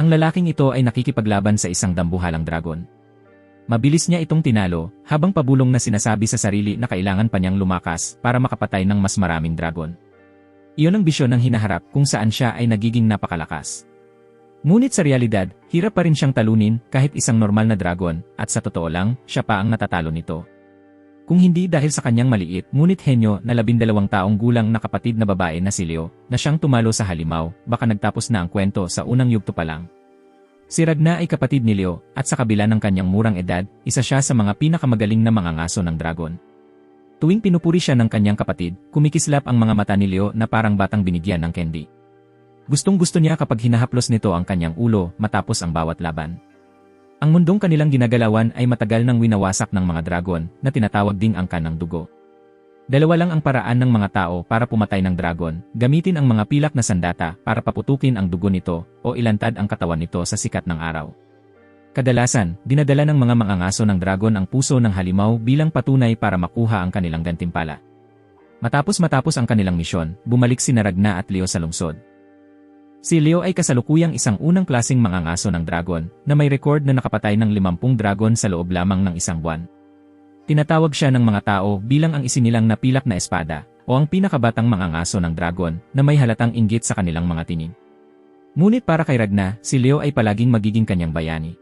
Ang lalaking ito ay nakikipaglaban sa isang dambuhalang dragon. Mabilis niya itong tinalo, habang pabulong na sinasabi sa sarili na kailangan pa niyang lumakas para makapatay ng mas maraming dragon. Iyon ang bisyon ng hinaharap kung saan siya ay nagiging napakalakas. Ngunit sa realidad, hirap pa rin siyang talunin kahit isang normal na dragon, at sa totoo lang, siya pa ang natatalo nito. Kung hindi dahil sa kanyang maliit ngunit henyo na 12 taong gulang na kapatid na babae na si Leo, na siyang tumalo sa halimaw, baka nagtapos na ang kwento sa unang yugto pa lang. Si Ragna ay kapatid ni Leo, at sa kabila ng kanyang murang edad, isa siya sa mga pinakamagaling na mangangaso ng dragon. Tuwing pinupuri siya ng kanyang kapatid, kumikislap ang mga mata ni Leo na parang batang binigyan ng candy. Gustong-gusto niya kapag hinahaplos nito ang kanyang ulo matapos ang bawat laban. Ang mundong kanilang ginagalawan ay matagal nang winawasak ng mga dragon na tinatawag ding angkan ng dugo. Dalawa lang ang paraan ng mga tao para pumatay ng dragon, gamitin ang mga pilak na sandata para paputukin ang dugo nito o ilantad ang katawan nito sa sikat ng araw. Kadalasan, dinadala ng mga mangangaso ng dragon ang puso ng halimaw bilang patunay para makuha ang kanilang gantimpala. Matapos ang kanilang misyon, bumalik sina Ragna at Leo sa lungsod. Si Leo ay kasalukuyang isang unang klaseng mangangaso ng dragon na may record na nakapatay ng 50 dragon sa loob lamang ng isang buwan. Tinatawag siya ng mga tao bilang ang isinilang na pilak na espada o ang pinakabatang mangangaso ng dragon na may halatang inggit sa kanilang mga tinig. Ngunit para kay Ragna, si Leo ay palaging magiging kanyang bayani.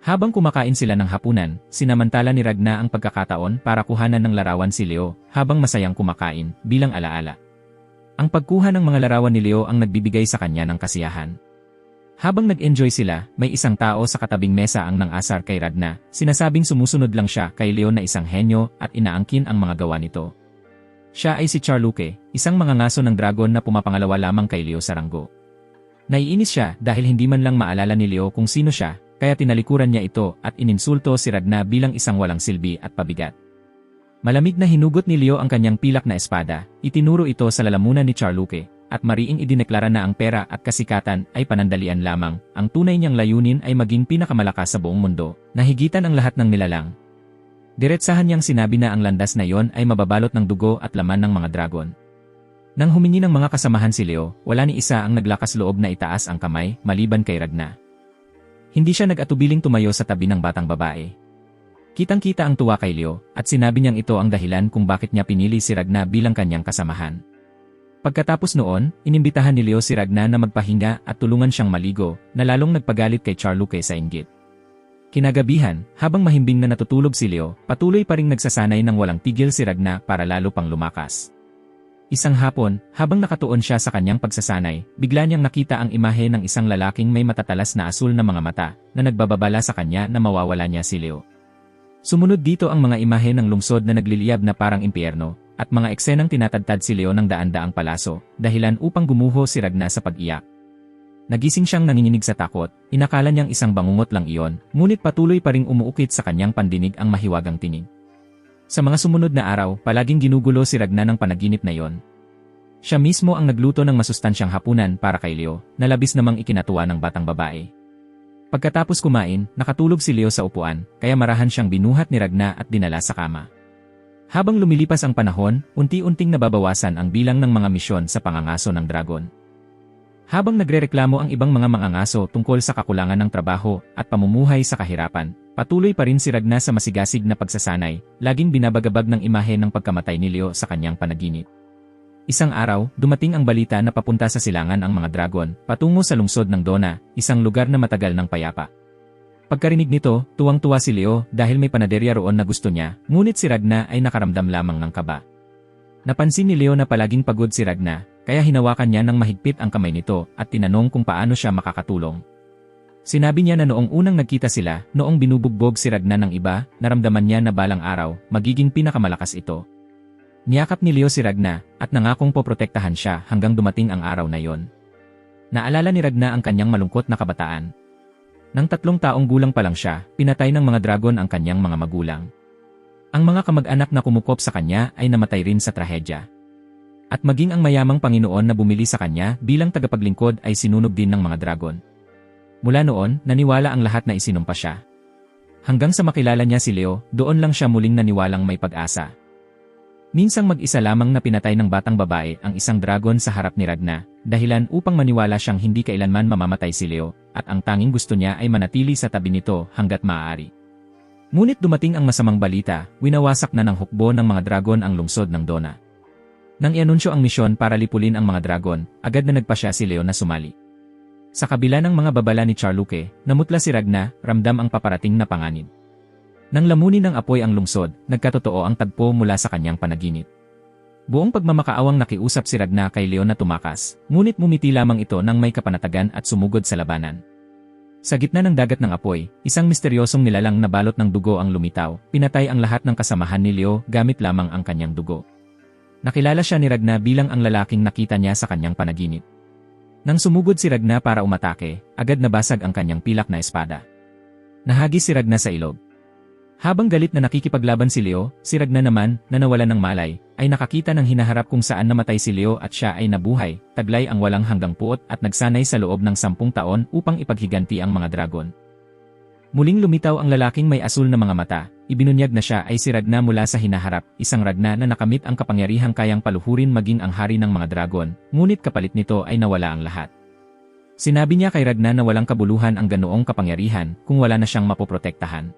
Habang kumakain sila ng hapunan, sinamantala ni Ragna ang pagkakataon para kuhanan ng larawan si Leo habang masayang kumakain bilang alaala. Ang pagkuha ng mga larawan ni Leo ang nagbibigay sa kanya ng kasiyahan. Habang nag-enjoy sila, may isang tao sa katabing mesa ang nang-asar kay Ragna, sinasabing sumusunod lang siya kay Leo na isang henyo at inaangkin ang mga gawa nito. Siya ay si Charluke, isang mangangaso ng dragon na pumapangalawa lamang kay Leo sa ranggo. Naiinis siya dahil hindi man lang maalala ni Leo kung sino siya, kaya tinalikuran niya ito at ininsulto si Ragna bilang isang walang silbi at pabigat. Malamig na hinugot ni Leo ang kanyang pilak na espada, itinuro ito sa lalamunan ni Charluke, at mariing idineklara na ang pera at kasikatan ay panandalian lamang, ang tunay niyang layunin ay maging pinakamalakas sa buong mundo, na higitan ang lahat ng nilalang. Diretsahan niyang sinabi na ang landas na yon ay mababalot ng dugo at laman ng mga dragon. Nang humingi ng mga kasamahan si Leo, wala ni isa ang naglakas loob na itaas ang kamay, maliban kay Ragna. Hindi siya nag-atubiling tumayo sa tabi ng batang babae. Kitang-kita ang tuwa kay Leo, at sinabi niyang ito ang dahilan kung bakit niya pinili si Ragna bilang kanyang kasamahan. Pagkatapos noon, inimbitahan ni Leo si Ragna na magpahinga at tulungan siyang maligo, na lalong nagpagalit kay Charluke sa inggit. Kinagabihan, habang mahimbing na natutulog si Leo, patuloy pa ring nagsasanay ng walang tigil si Ragna para lalo pang lumakas. Isang hapon, habang nakatuon siya sa kanyang pagsasanay, bigla niyang nakita ang imahe ng isang lalaking may matatalas na asul na mga mata, na nagbababala sa kanya na mawawala niya si Leo. Sumunod dito ang mga imahe ng lungsod na nagliliyab na parang impyerno, at mga eksenang tinatadtad si Leo ng daan-daang palaso, dahilan upang gumuho si Ragna sa pag-iyak. Nagising siyang nanginginig sa takot, inakala niyang isang bangungot lang iyon, ngunit patuloy pa ring umuukit sa kanyang pandinig ang mahiwagang tinig. Sa mga sumunod na araw, palaging ginugulo si Ragna ng panaginip na iyon. Siya mismo ang nagluto ng masustansyang hapunan para kay Leo, na labis namang ikinatuwa ng batang babae. Pagkatapos kumain, nakatulog si Leo sa upuan, kaya marahan siyang binuhat ni Ragna at dinala sa kama. Habang lumilipas ang panahon, unti-unting nababawasan ang bilang ng mga misyon sa pangangaso ng dragon. Habang nagrereklamo ang ibang mga mangangaso tungkol sa kakulangan ng trabaho at pamumuhay sa kahirapan, patuloy pa rin si Ragna sa masigasig na pagsasanay, laging binabagabag ng imahe ng pagkamatay ni Leo sa kanyang panaginip. Isang araw, dumating ang balita na papunta sa silangan ang mga dragon, patungo sa lungsod ng Dona, isang lugar na matagal ng payapa. Pagkarinig nito, tuwang-tuwa si Leo dahil may panaderya roon na gusto niya, ngunit si Ragna ay nakaramdam lamang ng kaba. Napansin ni Leo na palaging pagod si Ragna, kaya hinawakan niya ng mahigpit ang kamay nito at tinanong kung paano siya makakatulong. Sinabi niya na noong unang nagkita sila, noong binubugbog si Ragna ng iba, naramdaman niya na balang araw, magiging pinakamalakas ito. Niyakap ni Leo si Ragna, at nangakong poprotektahan siya hanggang dumating ang araw na yon. Naalala ni Ragna ang kanyang malungkot na kabataan. Nang 3 taong gulang pa lang siya, pinatay ng mga dragon ang kanyang mga magulang. Ang mga kamag-anak na kumukop sa kanya ay namatay rin sa trahedya. At maging ang mayamang Panginoon na bumili sa kanya bilang tagapaglingkod ay sinunog din ng mga dragon. Mula noon, naniwala ang lahat na isinumpa siya. Hanggang sa makilala niya si Leo, doon lang siya muling naniwalang may pag-asa. Minsang mag-isa lamang na pinatay ng batang babae ang isang dragon sa harap ni Ragna, dahilan upang maniwala siyang hindi kailanman mamamatay si Leo, at ang tanging gusto niya ay manatili sa tabi nito hanggat maaari. Ngunit dumating ang masamang balita, winawasak na ng hukbo ng mga dragon ang lungsod ng Dona. Nang ianunsyo ang misyon para lipulin ang mga dragon, agad na nagpasya si Leo na sumali. Sa kabila ng mga babala ni Charluke, namutla si Ragna, ramdam ang paparating na panganib. Nang lamunin ng apoy ang lungsod, nagkatotoo ang tagpo mula sa kanyang panaginip. Buong pagmamakaawang nakiusap si Ragna kay Leo na tumakas, ngunit mumiti lamang ito nang may kapanatagan at sumugod sa labanan. Sa gitna ng dagat ng apoy, isang misteryosong nilalang na balot ng dugo ang lumitaw, pinatay ang lahat ng kasamahan ni Leo gamit lamang ang kanyang dugo. Nakilala siya ni Ragna bilang ang lalaking nakita niya sa kanyang panaginip. Nang sumugod si Ragna para umatake, agad nabasag ang kanyang pilak na espada. Nahagis si Ragna sa ilog. Habang galit na nakikipaglaban si Leo, si Ragna naman, na nawalan ng malay, ay nakakita ng hinaharap kung saan namatay si Leo at siya ay nabuhay, taglay ang walang hanggang puot at nagsanay sa loob ng 10 taon upang ipaghiganti ang mga dragon. Muling lumitaw ang lalaking may asul na mga mata, ibinunyag na siya ay si Ragna mula sa hinaharap, isang Ragna na nakamit ang kapangyarihang kayang paluhurin maging ang hari ng mga dragon, ngunit kapalit nito ay nawala ang lahat. Sinabi niya kay Ragna na walang kabuluhan ang ganoong kapangyarihan kung wala na siyang mapoprotektahan.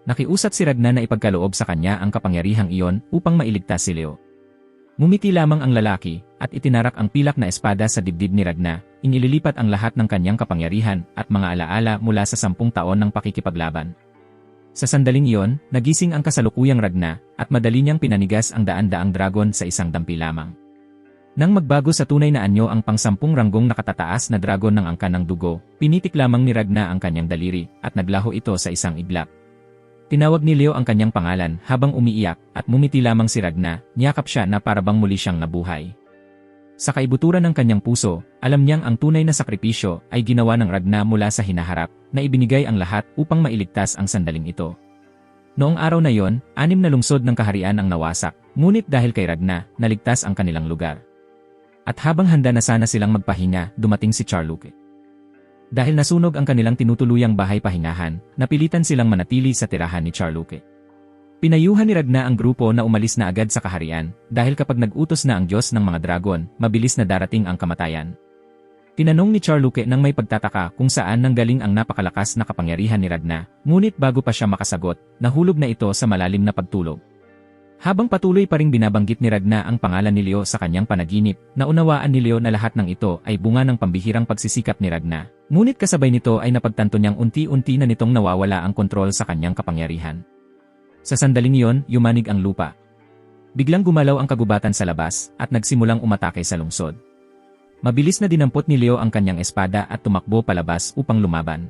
Nakiusap si Ragna na ipagkaloob sa kanya ang kapangyarihang iyon upang mailigtas si Leo. Ngumiti lamang ang lalaki at itinarak ang pilak na espada sa dibdib ni Ragna, inililipat ang lahat ng kanyang kapangyarihan at mga alaala mula sa 10 taon ng pakikipaglaban. Sa sandaling iyon, nagising ang kasalukuyang Ragna at madali niyang pinanigas ang daan-daang dragon sa isang dampi lamang. Nang magbago sa tunay na anyo ang pang-10 ranggong nakatataas na dragon ng angkan ng dugo, pinitik lamang ni Ragna ang kanyang daliri at naglaho ito sa isang iglap. Tinawag ni Leo ang kanyang pangalan habang umiiyak at mumiti lamang si Ragna, niyakap siya na parabang muli siyang nabuhay. Sa kaibuturan ng kanyang puso, alam niyang ang tunay na sakripisyo ay ginawa ng Ragna mula sa hinaharap na ibinigay ang lahat upang mailigtas ang sandaling ito. Noong araw na yon, 6 na lungsod ng kaharian ang nawasak, ngunit dahil kay Ragna, naligtas ang kanilang lugar. At habang handa na sana silang magpahinga, dumating si Charluke. Dahil nasunog ang kanilang tinutuluyang bahay-pahingahan, napilitan silang manatili sa tirahan ni Charluke. Pinayuhan ni Ragna ang grupo na umalis na agad sa kaharian, dahil kapag nag-utos na ang Diyos ng mga dragon, mabilis na darating ang kamatayan. Tinanong ni Charluke nang may pagtataka kung saan nanggaling ang napakalakas na kapangyarihan ni Ragna, ngunit bago pa siya makasagot, nahulog na ito sa malalim na pagtulog. Habang patuloy pa ring binabanggit ni Ragna ang pangalan ni Leo sa kanyang panaginip, naunawaan ni Leo na lahat ng ito ay bunga ng pambihirang pagsisikap ni Ragna. Ngunit kasabay nito ay napagtanto niyang unti-unti na nitong nawawala ang kontrol sa kanyang kapangyarihan. Sa sandaling iyon, yumanig ang lupa. Biglang gumalaw ang kagubatan sa labas at nagsimulang umatake sa lungsod. Mabilis na dinampot ni Leo ang kanyang espada at tumakbo palabas upang lumaban.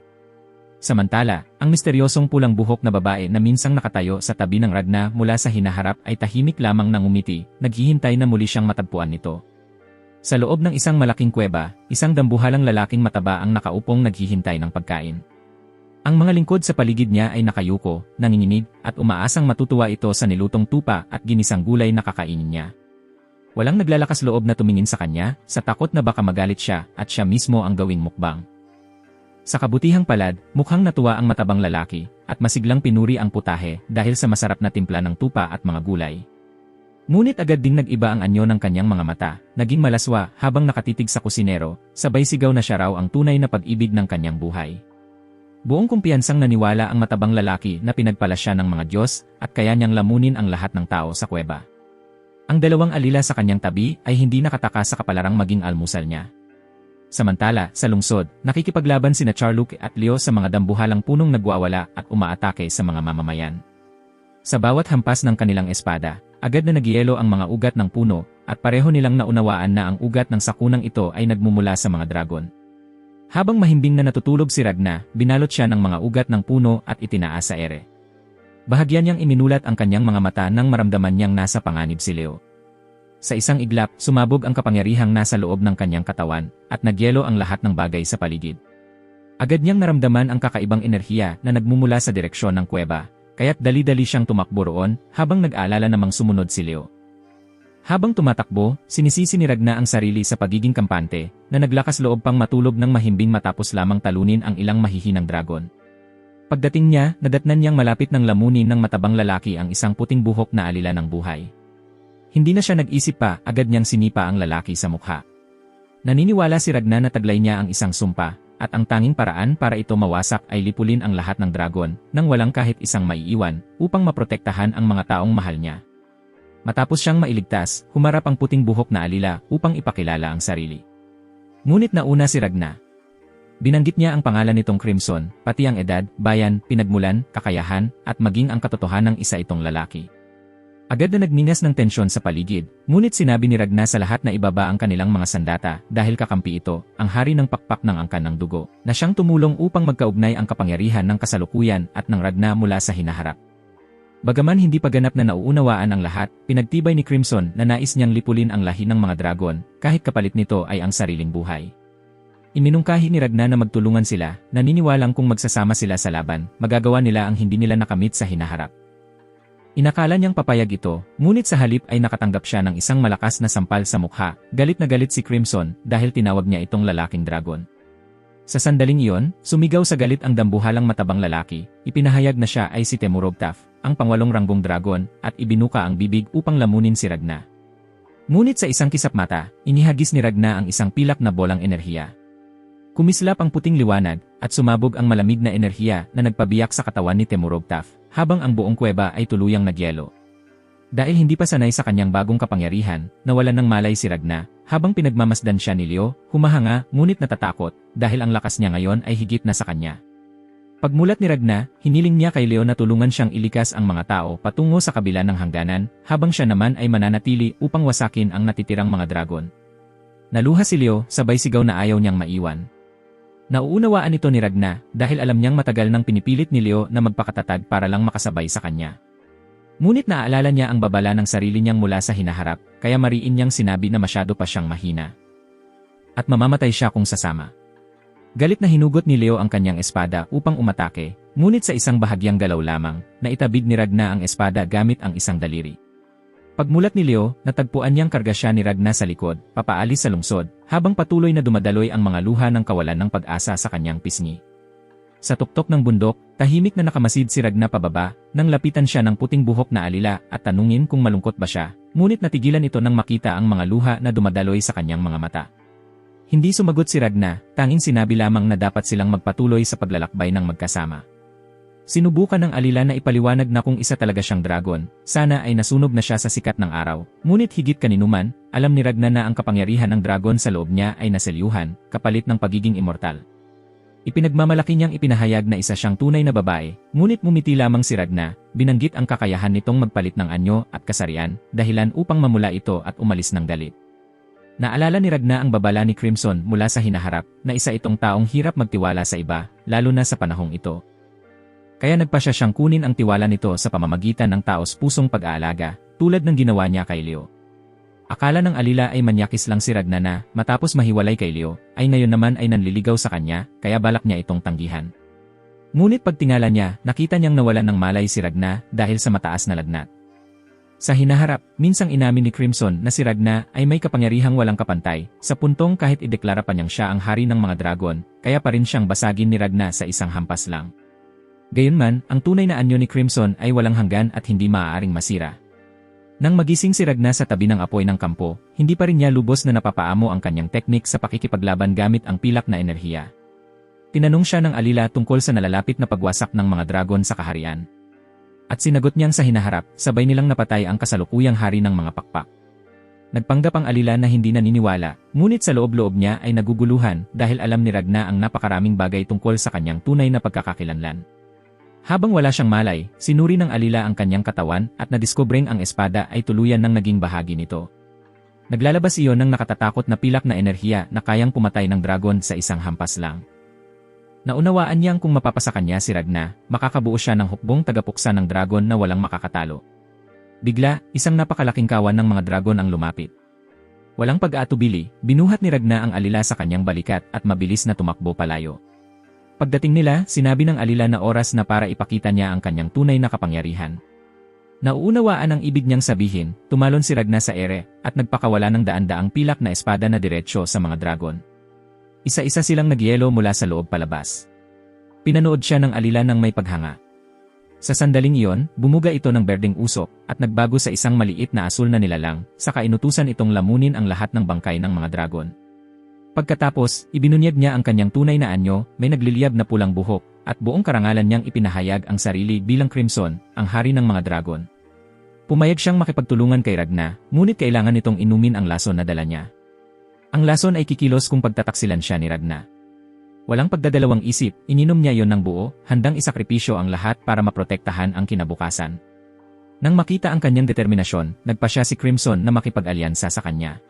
Samantala, ang misteryosong pulang buhok na babae na minsang nakatayo sa tabi ng Ragna mula sa hinaharap ay tahimik lamang nang umiti, naghihintay na muli siyang matagpuan nito. Sa loob ng isang malaking kuweba, isang dambuhalang lalaking mataba ang nakaupong naghihintay ng pagkain. Ang mga lingkod sa paligid niya ay nakayuko, nanginginig, at umaasang matutuwa ito sa nilutong tupa at ginisang gulay na kakainin niya. Walang naglalakas loob na tumingin sa kanya, sa takot na baka magalit siya at siya mismo ang gawing mukbang. Sa kabutihang palad, mukhang natuwa ang matabang lalaki, at masiglang pinuri ang putahe dahil sa masarap na timpla ng tupa at mga gulay. Ngunit agad ding nag-iba ang anyo ng kanyang mga mata, naging malaswa habang nakatitig sa kusinero, sabay sigaw na siya raw ang tunay na pag-ibig ng kanyang buhay. Buong kumpiyansang naniwala ang matabang lalaki na pinagpala siya ng mga Diyos at kaya niyang lamunin ang lahat ng tao sa kuweba. Ang dalawang alila sa kanyang tabi ay hindi nakataka sa kapalarang maging almusal niya. Samantala, sa lungsod, nakikipaglaban sina Charluke at Leo sa mga dambuhalang punong nagwawala at umaatake sa mga mamamayan. Sa bawat hampas ng kanilang espada, agad na nagyelo ang mga ugat ng puno at pareho nilang naunawaan na ang ugat ng sakunang ito ay nagmumula sa mga dragon. Habang mahimbing na natutulog si Ragna, binalot siya ng mga ugat ng puno at itinaas sa ere. Bahagyan niyang iminulat ang kanyang mga mata nang maramdaman niyang nasa panganib si Leo. Sa isang iglap, sumabog ang kapangyarihang nasa loob ng kanyang katawan, at nagyelo ang lahat ng bagay sa paligid. Agad niyang naramdaman ang kakaibang enerhiya na nagmumula sa direksyon ng kuweba, kaya't dali-dali siyang tumakbo roon habang nag-aalala namang sumunod si Leo. Habang tumatakbo, sinisisi ni Ragna ang sarili sa pagiging kampante, na naglakas loob pang matulog ng mahimbing matapos lamang talunin ang ilang mahihinang dragon. Pagdating niya, nadatnan niyang malapit ng lamunin ng matabang lalaki ang isang puting buhok na alila ng buhay. Hindi na siya nag-isip pa, agad niyang sinipa ang lalaki sa mukha. Naniniwala si Ragna na taglay niya ang isang sumpa, at ang tanging paraan para ito mawasak ay lipulin ang lahat ng dragon nang walang kahit isang maiiwan upang maprotektahan ang mga taong mahal niya. Matapos siyang mailigtas, humarap ang puting buhok na alila upang ipakilala ang sarili. Ngunit nauna si Ragna. Binanggit niya ang pangalan nitong Crimson, pati ang edad, bayan, pinagmulan, kakayahan, at maging ang katotohanan ng isa itong lalaki. Agad na nagningas ng tensyon sa paligid, ngunit sinabi ni Ragna sa lahat na ibaba ang kanilang mga sandata dahil kakampi ito, ang hari ng pakpak ng angkan ng dugo, na siyang tumulong upang magkaugnay ang kapangyarihan ng kasalukuyan at ng Ragna mula sa hinaharap. Bagaman hindi pa ganap na nauunawaan ang lahat, pinagtibay ni Crimson na nais niyang lipulin ang lahi ng mga dragon, kahit kapalit nito ay ang sariling buhay. Iminungkahi ni Ragna na magtulungan sila, naniniwalang kung magsasama sila sa laban, magagawa nila ang hindi nila nakamit sa hinaharap. Inakala niyang papayag ito, ngunit sa halip ay nakatanggap siya ng isang malakas na sampal sa mukha. Galit na galit si Crimson dahil tinawag niya itong lalaking dragon. Sa sandaling iyon, sumigaw sa galit ang dambuhalang matabang lalaki, ipinahayag na siya ay si Temurogtaf, ang pangwalong rangbong dragon, at ibinuka ang bibig upang lamunin si Ragna. Ngunit sa isang kisap mata, inihagis ni Ragna ang isang pilak na bolang enerhiya. Kumislap ang puting liwanag, at sumabog ang malamig na enerhiya na nagpabiyak sa katawan ni Temurogtaf, habang ang buong kuweba ay tuluyang nagyelo. Dahil hindi pa sanay sa kanyang bagong kapangyarihan, nawalan ng malay si Ragna, habang pinagmamasdan siya ni Leo, humahanga ngunit natatakot, dahil ang lakas niya ngayon ay higit na sa kanya. Pagmulat ni Ragna, hiniling niya kay Leo na tulungan siyang ilikas ang mga tao patungo sa kabila ng hangganan, habang siya naman ay mananatili upang wasakin ang natitirang mga dragon. Naluha si Leo, sabay sigaw na ayaw niyang maiwan. Nauunawaan ito ni Ragna dahil alam niyang matagal nang pinipilit ni Leo na magpakatatag para lang makasabay sa kanya. Ngunit naaalala niya ang babala ng sarili niyang mula sa hinaharap, kaya mariin niyang sinabi na masyado pa siyang mahina. At mamamatay siya kung sasama. Galit na hinugot ni Leo ang kanyang espada upang umatake, ngunit sa isang bahagyang galaw lamang, naitabig ni Ragna ang espada gamit ang isang daliri. Pagmulat ni Leo, natagpuan niyang karga siya ni Ragna sa likod, papaalis sa lungsod, habang patuloy na dumadaloy ang mga luha ng kawalan ng pag-asa sa kanyang pisngi. Sa tuktok ng bundok, tahimik na nakamasid si Ragna pababa, nang lapitan siya ng puting buhok na alila at tanungin kung malungkot ba siya, ngunit natigilan ito nang makita ang mga luha na dumadaloy sa kanyang mga mata. Hindi sumagot si Ragna, tanging sinabi lamang na dapat silang magpatuloy sa paglalakbay ng magkasama. Sinubukan ng alila na ipaliwanag na kung isa talaga siyang dragon, sana ay nasunog na siya sa sikat ng araw, ngunit higit kaninuman, alam ni Ragna na ang kapangyarihan ng dragon sa loob niya ay naselyuhan, kapalit ng pagiging immortal. Ipinagmamalaki niyang ipinahayag na isa siyang tunay na babae, ngunit mumiti lamang si Ragna, binanggit ang kakayahan nitong magpalit ng anyo at kasarian, dahilan upang mamula ito at umalis ng galit. Naalala ni Ragna ang babala ni Crimson mula sa hinaharap, na isa itong taong hirap magtiwala sa iba, lalo na sa panahong ito. Kaya nagpasya siyang kunin ang tiwala nito sa pamamagitan ng taos-pusong pag-aalaga, tulad ng ginawa niya kay Leo. Akala ng alila ay manyakis lang si Ragna na, matapos mahiwalay kay Leo, ay ngayon naman ay nanliligaw sa kanya, kaya balak niya itong tanggihan. Ngunit pagtingala niya, nakita niyang nawalan ng malay si Ragna dahil sa mataas na lagnat. Sa hinaharap, minsang inamin ni Crimson na si Ragna ay may kapangyarihang walang kapantay, sa puntong kahit ideklara pa niyang siya ang hari ng mga dragon, kaya pa rin siyang basagin ni Ragna sa isang hampas lang. Gayunman, ang tunay na anyo ni Crimson ay walang hanggan at hindi maaaring masira. Nang magising si Ragna sa tabi ng apoy ng kampo, hindi pa rin niya lubos na napapaamo ang kanyang teknik sa pakikipaglaban gamit ang pilak na enerhiya. Tinanong siya ng alila tungkol sa nalalapit na pagwasak ng mga dragon sa kaharian. At sinagot niyang sa hinaharap, sabay nilang napatay ang kasalukuyang hari ng mga pakpak. Nagpanggap ang alila na hindi naniniwala, ngunit sa loob-loob niya ay naguguluhan dahil alam ni Ragna ang napakaraming bagay tungkol sa kanyang tunay na pagkakakilanlan. Habang wala siyang malay, sinuri ng alila ang kanyang katawan at nadiskobring ang espada ay tuluyan ng naging bahagi nito. Naglalabas iyon ng nakatatakot na pilak na enerhiya na kayang pumatay ng dragon sa isang hampas lang. Naunawaan niyang kung mapapasa kanya si Ragna, makakabuo siya ng hukbong tagapuksa ng dragon na walang makakatalo. Bigla, isang napakalaking kawan ng mga dragon ang lumapit. Walang pag-aatubili, binuhat ni Ragna ang alila sa kanyang balikat at mabilis na tumakbo palayo. Pagdating nila, sinabi ng alila na oras na para ipakita niya ang kanyang tunay na kapangyarihan. Nauunawaan ang ibig niyang sabihin, tumalon si Ragna sa ere, at nagpakawala ng daan-daang pilak na espada na diretsyo sa mga dragon. Isa-isa silang nagyelo mula sa loob palabas. Pinanood siya ng alila ng may paghanga. Sa sandaling iyon, bumuga ito ng berdeng usok, at nagbago sa isang maliit na asul na nilalang, saka inutusan itong lamunin ang lahat ng bangkay ng mga dragon. Pagkatapos, ibinunyag niya ang kanyang tunay na anyo, may nagliliyab na pulang buhok, at buong karangalan niyang ipinahayag ang sarili bilang Crimson, ang hari ng mga dragon. Pumayag siyang makipagtulungan kay Ragna, ngunit kailangan nitong inumin ang lason na dala niya. Ang lason ay kikilos kung pagtataksilan siya ni Ragna. Walang pagdadalawang isip, ininom niya yon ng buo, handang isakripisyo ang lahat para maprotektahan ang kinabukasan. Nang makita ang kanyang determinasyon, nagpa siya si Crimson na makipag-alyansa sa kanya.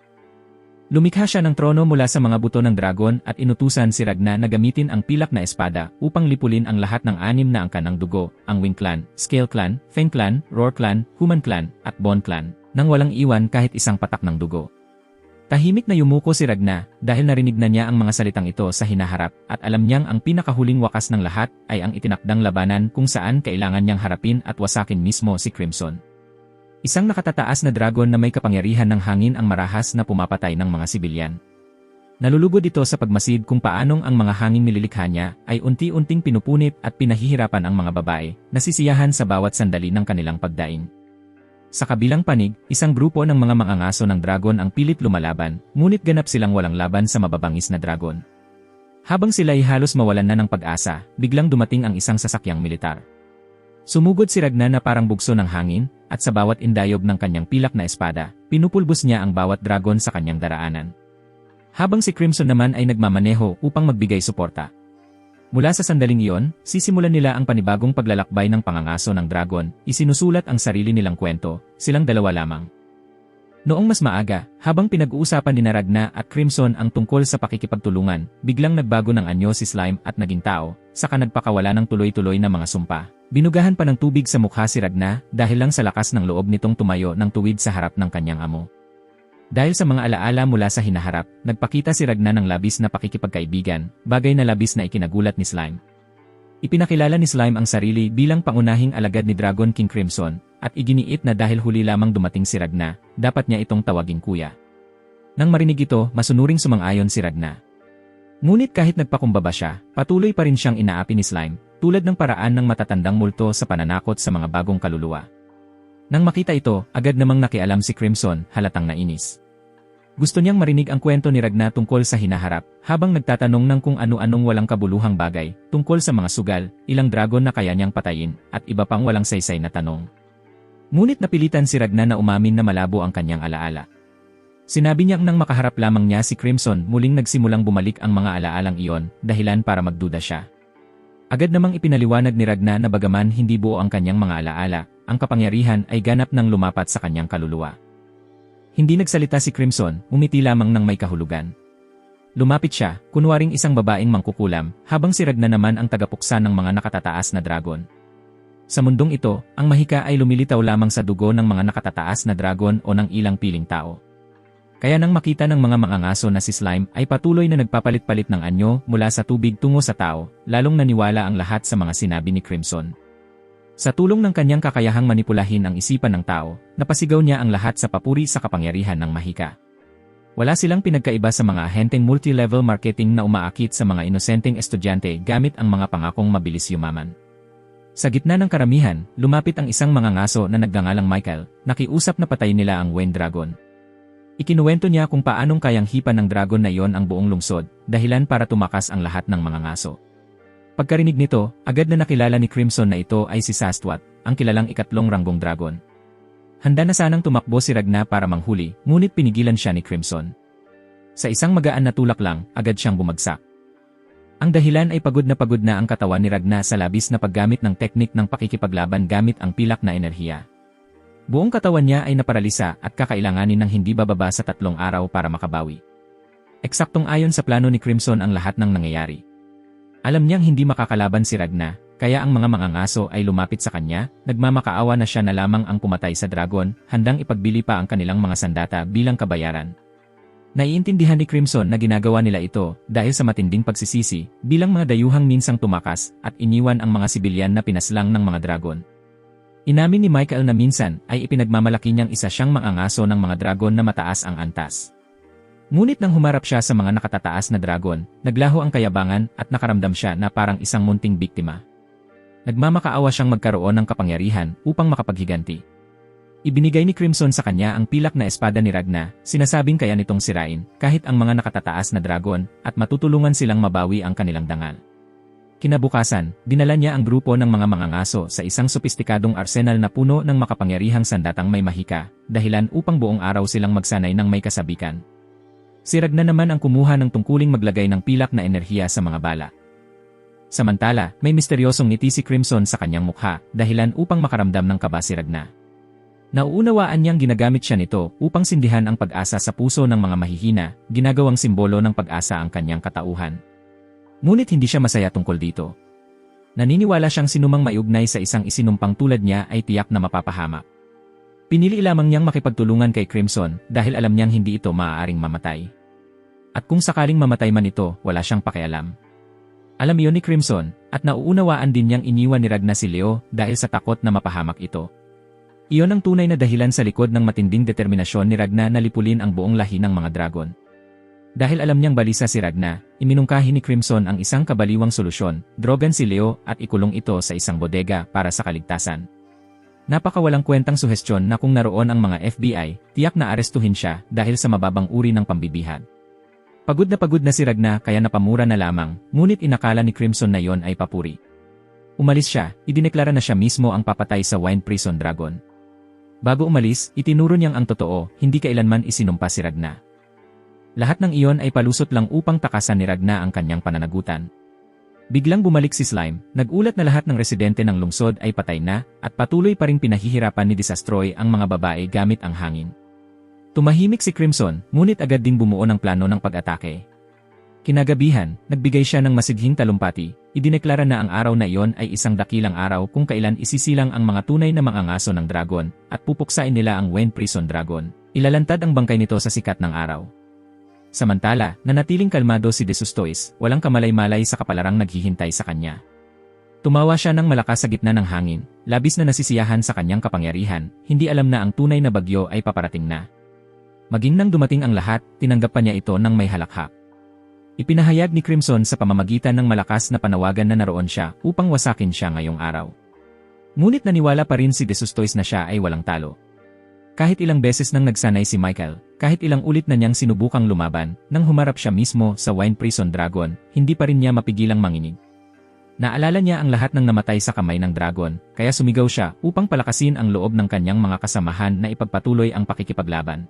Lumikha siya ng trono mula sa mga buto ng dragon at inutusan si Ragna na gamitin ang pilak na espada upang lipulin ang lahat ng 6 na angkan ng dugo, ang Wing Clan, Scale Clan, Fang Clan, Roar Clan, Human Clan, at Bone Clan, nang walang iwan kahit isang patak ng dugo. Tahimik na yumuko si Ragna dahil narinig na niya ang mga salitang ito sa hinaharap at alam niyang ang pinakahuling wakas ng lahat ay ang itinakdang labanan kung saan kailangan niyang harapin at wasakin mismo si Crimson. Isang nakatataas na dragon na may kapangyarihan ng hangin ang marahas na pumapatay ng mga sibilyan. Nalulugod ito sa pagmasid kung paanong ang mga hangin nililikha niya ay unti-unting pinupunit at pinahihirapan ang mga babae, nasisiyahan sa bawat sandali ng kanilang pagdaing. Sa kabilang panig, isang grupo ng mga mangangaso ng dragon ang pilit lumalaban, ngunit ganap silang walang laban sa mababangis na dragon. Habang sila ay halos mawalan na ng pag-asa, biglang dumating ang isang sasakyang militar. Sumugod si Ragna na parang bugso ng hangin, at sa bawat indayob ng kanyang pilak na espada, pinupulbos niya ang bawat dragon sa kanyang daraanan. Habang si Crimson naman ay nagmamaneho upang magbigay suporta. Mula sa sandaling iyon, sisimulan nila ang panibagong paglalakbay ng pangangaso ng dragon, isinusulat ang sarili nilang kwento, silang dalawa lamang. Noong mas maaga, habang pinag-uusapan ni Ragna at Crimson ang tungkol sa pakikipagtulungan, biglang nagbago ng anyo si Slime at naging tao, saka nagpakawala ng tuloy-tuloy na mga sumpa. Binugahan pa ng tubig sa mukha si Ragna dahil lang sa lakas ng loob nitong tumayo ng tuwid sa harap ng kanyang amo. Dahil sa mga alaala mula sa hinaharap, nagpakita si Ragna ng labis na pakikipagkaibigan, bagay na labis na ikinagulat ni Slime. Ipinakilala ni Slime ang sarili bilang pangunahing alagad ni Dragon King Crimson, at iginiit na dahil huli lamang dumating si Ragna, dapat niya itong tawaging kuya. Nang marinig ito, masunuring sumang-ayon si Ragna. Ngunit kahit nagpakumbaba siya, patuloy pa rin siyang inaapi ni Slime, tulad ng paraan ng matatandang multo sa pananakot sa mga bagong kaluluwa. Nang makita ito, agad namang nakialam si Crimson, halatang nainis. Gusto niyang marinig ang kwento ni Ragna tungkol sa hinaharap, habang nagtatanong ng kung ano-anong walang kabuluhang bagay, tungkol sa mga sugal, ilang dragon na kaya niyang patayin, at iba pang walang saysay na tanong. Ngunit napilitan si Ragna na umamin na malabo ang kanyang alaala. Sinabi niyang nang makaharap lamang niya si Crimson, muling nagsimulang bumalik ang mga alaalang iyon, dahilan para magduda siya. Agad namang ipinaliwanag ni Ragna na bagaman hindi buo ang kanyang mga alaala, ang kapangyarihan ay ganap nang lumapat sa kanyang kaluluwa. Hindi nagsalita si Crimson, umiti lamang ng may kahulugan. Lumapit siya, kunwaring isang babaeng mangkukulam, habang si Ragna naman ang tagapuksa ng mga nakatataas na dragon. Sa mundong ito, ang mahika ay lumilitaw lamang sa dugo ng mga nakatataas na dragon o ng ilang piling tao. Kaya nang makita ng mga mangangaso na si Slime ay patuloy na nagpapalit-palit ng anyo mula sa tubig tungo sa tao, lalong naniwala ang lahat sa mga sinabi ni Crimson. Sa tulong ng kanyang kakayahang manipulahin ang isipan ng tao, napasigaw niya ang lahat sa papuri sa kapangyarihan ng mahika. Wala silang pinagkaiba sa mga ahenteng multi-level marketing na umaakit sa mga inosenteng estudyante gamit ang mga pangakong mabilis yumaman. Sa gitna ng karamihan, lumapit ang isang mangangaso na nagngangalang Michael, nakiusap na patayin nila ang Wind Dragon. Ikinuwento niya kung paanong kayang hipan ng dragon na iyon ang buong lungsod, dahilan para tumakas ang lahat ng mga ngaso. Pagkarinig nito, agad na nakilala ni Crimson na ito ay si Sastwat, ang kilalang ikatlong ranggong dragon. Handa na sanang tumakbo si Ragna para manghuli, ngunit pinigilan siya ni Crimson. Sa isang magaan na tulak lang, agad siyang bumagsak. Ang dahilan ay pagod na ang katawan ni Ragna sa labis na paggamit ng teknik ng pakikipaglaban gamit ang pilak na enerhiya. Buong katawan niya ay naparalisa at kakailanganin ng hindi bababa sa 3 araw para makabawi. Eksaktong ayon sa plano ni Crimson ang lahat ng nangyayari. Alam niyang hindi makakalaban si Ragna, kaya ang mga mangangaso ay lumapit sa kanya, nagmamakaawa na siya na lamang ang pumatay sa dragon, handang ipagbili pa ang kanilang mga sandata bilang kabayaran. Naiintindihan ni Crimson na ginagawa nila ito dahil sa matinding pagsisisi, bilang mga dayuhang minsang tumakas at iniwan ang mga sibilyan na pinaslang ng mga dragon. Inamin ni Michael na minsan ay ipinagmamalaki niyang isa siyang mangangaso ng mga dragon na mataas ang antas. Ngunit nang humarap siya sa mga nakatataas na dragon, naglaho ang kayabangan at nakaramdam siya na parang isang munting biktima. Nagmamakaawa siyang magkaroon ng kapangyarihan upang makapaghiganti. Ibinigay ni Crimson sa kanya ang pilak na espada ni Ragna, sinasabing kaya nitong sirain kahit ang mga nakatataas na dragon at matutulungan silang mabawi ang kanilang dangal. Kinabukasan, dinala niya ang grupo ng mga mangangaso sa isang sopistikadong arsenal na puno ng makapangyarihang sandatang may mahika, dahilan upang buong araw silang magsanay ng may kasabikan. Si Ragna naman ang kumuha ng tungkuling maglagay ng pilak na enerhiya sa mga bala. Samantala, may misteryosong ngiti si Crimson sa kanyang mukha, dahilan upang makaramdam ng kaba si Ragna. Nauunawaan niyang ginagamit siya nito upang sindihan ang pag-asa sa puso ng mga mahihina, ginagawang simbolo ng pag-asa ang kanyang katauhan. Ngunit hindi siya masaya tungkol dito. Naniniwala siyang sinumang maiugnay sa isang isinumpang tulad niya ay tiyak na mapapahamak. Pinili lamang niyang makipagtulungan kay Crimson dahil alam niyang hindi ito maaaring mamatay. At kung sakaling mamatay man ito, wala siyang pakialam. Alam iyon ni Crimson, at nauunawaan din niyang iniwan ni Ragna si Leo dahil sa takot na mapahamak ito. Iyon ang tunay na dahilan sa likod ng matinding determinasyon ni Ragna na lipulin ang buong lahi ng mga dragon. Dahil alam niyang balisa si Ragna, iminungkahi ni Crimson ang isang kabaliwang solusyon, drogan si Leo at ikulong ito sa isang bodega para sa kaligtasan. Napakawalang kwentang suhestyon na kung naroon ang mga FBI, tiyak na arestuhin siya dahil sa mababang uri ng pambibihag. Pagod na si Ragna kaya napamura na lamang, ngunit inakala ni Crimson na yon ay papuri. Umalis siya, idineklara na siya mismo ang papatay sa Wine Prison Dragon. Bago umalis, itinuro niyang ang totoo, hindi kailanman isinumpa si Ragna. Lahat ng iyon ay palusot lang upang takasan ni Ragna ang kanyang pananagutan. Biglang bumalik si Slime, nagulat na lahat ng residente ng lungsod ay patay na, at patuloy pa ring pinahihirapan ni Desastroy ang mga babae gamit ang hangin. Tumahimik si Crimson, ngunit agad ding bumuo ng plano ng pag-atake. Kinagabihan, nagbigay siya ng masidhing talumpati, idineklara na ang araw na iyon ay isang dakilang araw kung kailan isisilang ang mga tunay na mangangaso ng dragon, at pupuksain nila ang Wine Prison Dragon. Ilalantad ang bangkay nito sa sikat ng araw. Samantala, nanatiling kalmado si Desustois, walang kamalay-malay sa kapalarang naghihintay sa kanya. Tumawa siya ng malakas sa gitna ng hangin, labis na nasisiyahan sa kanyang kapangyarihan, hindi alam na ang tunay na bagyo ay paparating na. Maging nang dumating ang lahat, tinanggap pa niya ito ng may halakhak. Ipinahayag ni Crimson sa pamamagitan ng malakas na panawagan na naroon siya upang wasakin siya ngayong araw. Ngunit naniwala pa rin si Desustois na siya ay walang talo. Kahit ilang beses nang nagsanay si Michael, kahit ilang ulit na niyang sinubukang lumaban, nang humarap siya mismo sa Wine Prison Dragon, hindi pa rin niya mapigilang manginig. Naalala niya ang lahat ng namatay sa kamay ng dragon, kaya sumigaw siya upang palakasin ang loob ng kanyang mga kasamahan na ipagpatuloy ang pakikipaglaban.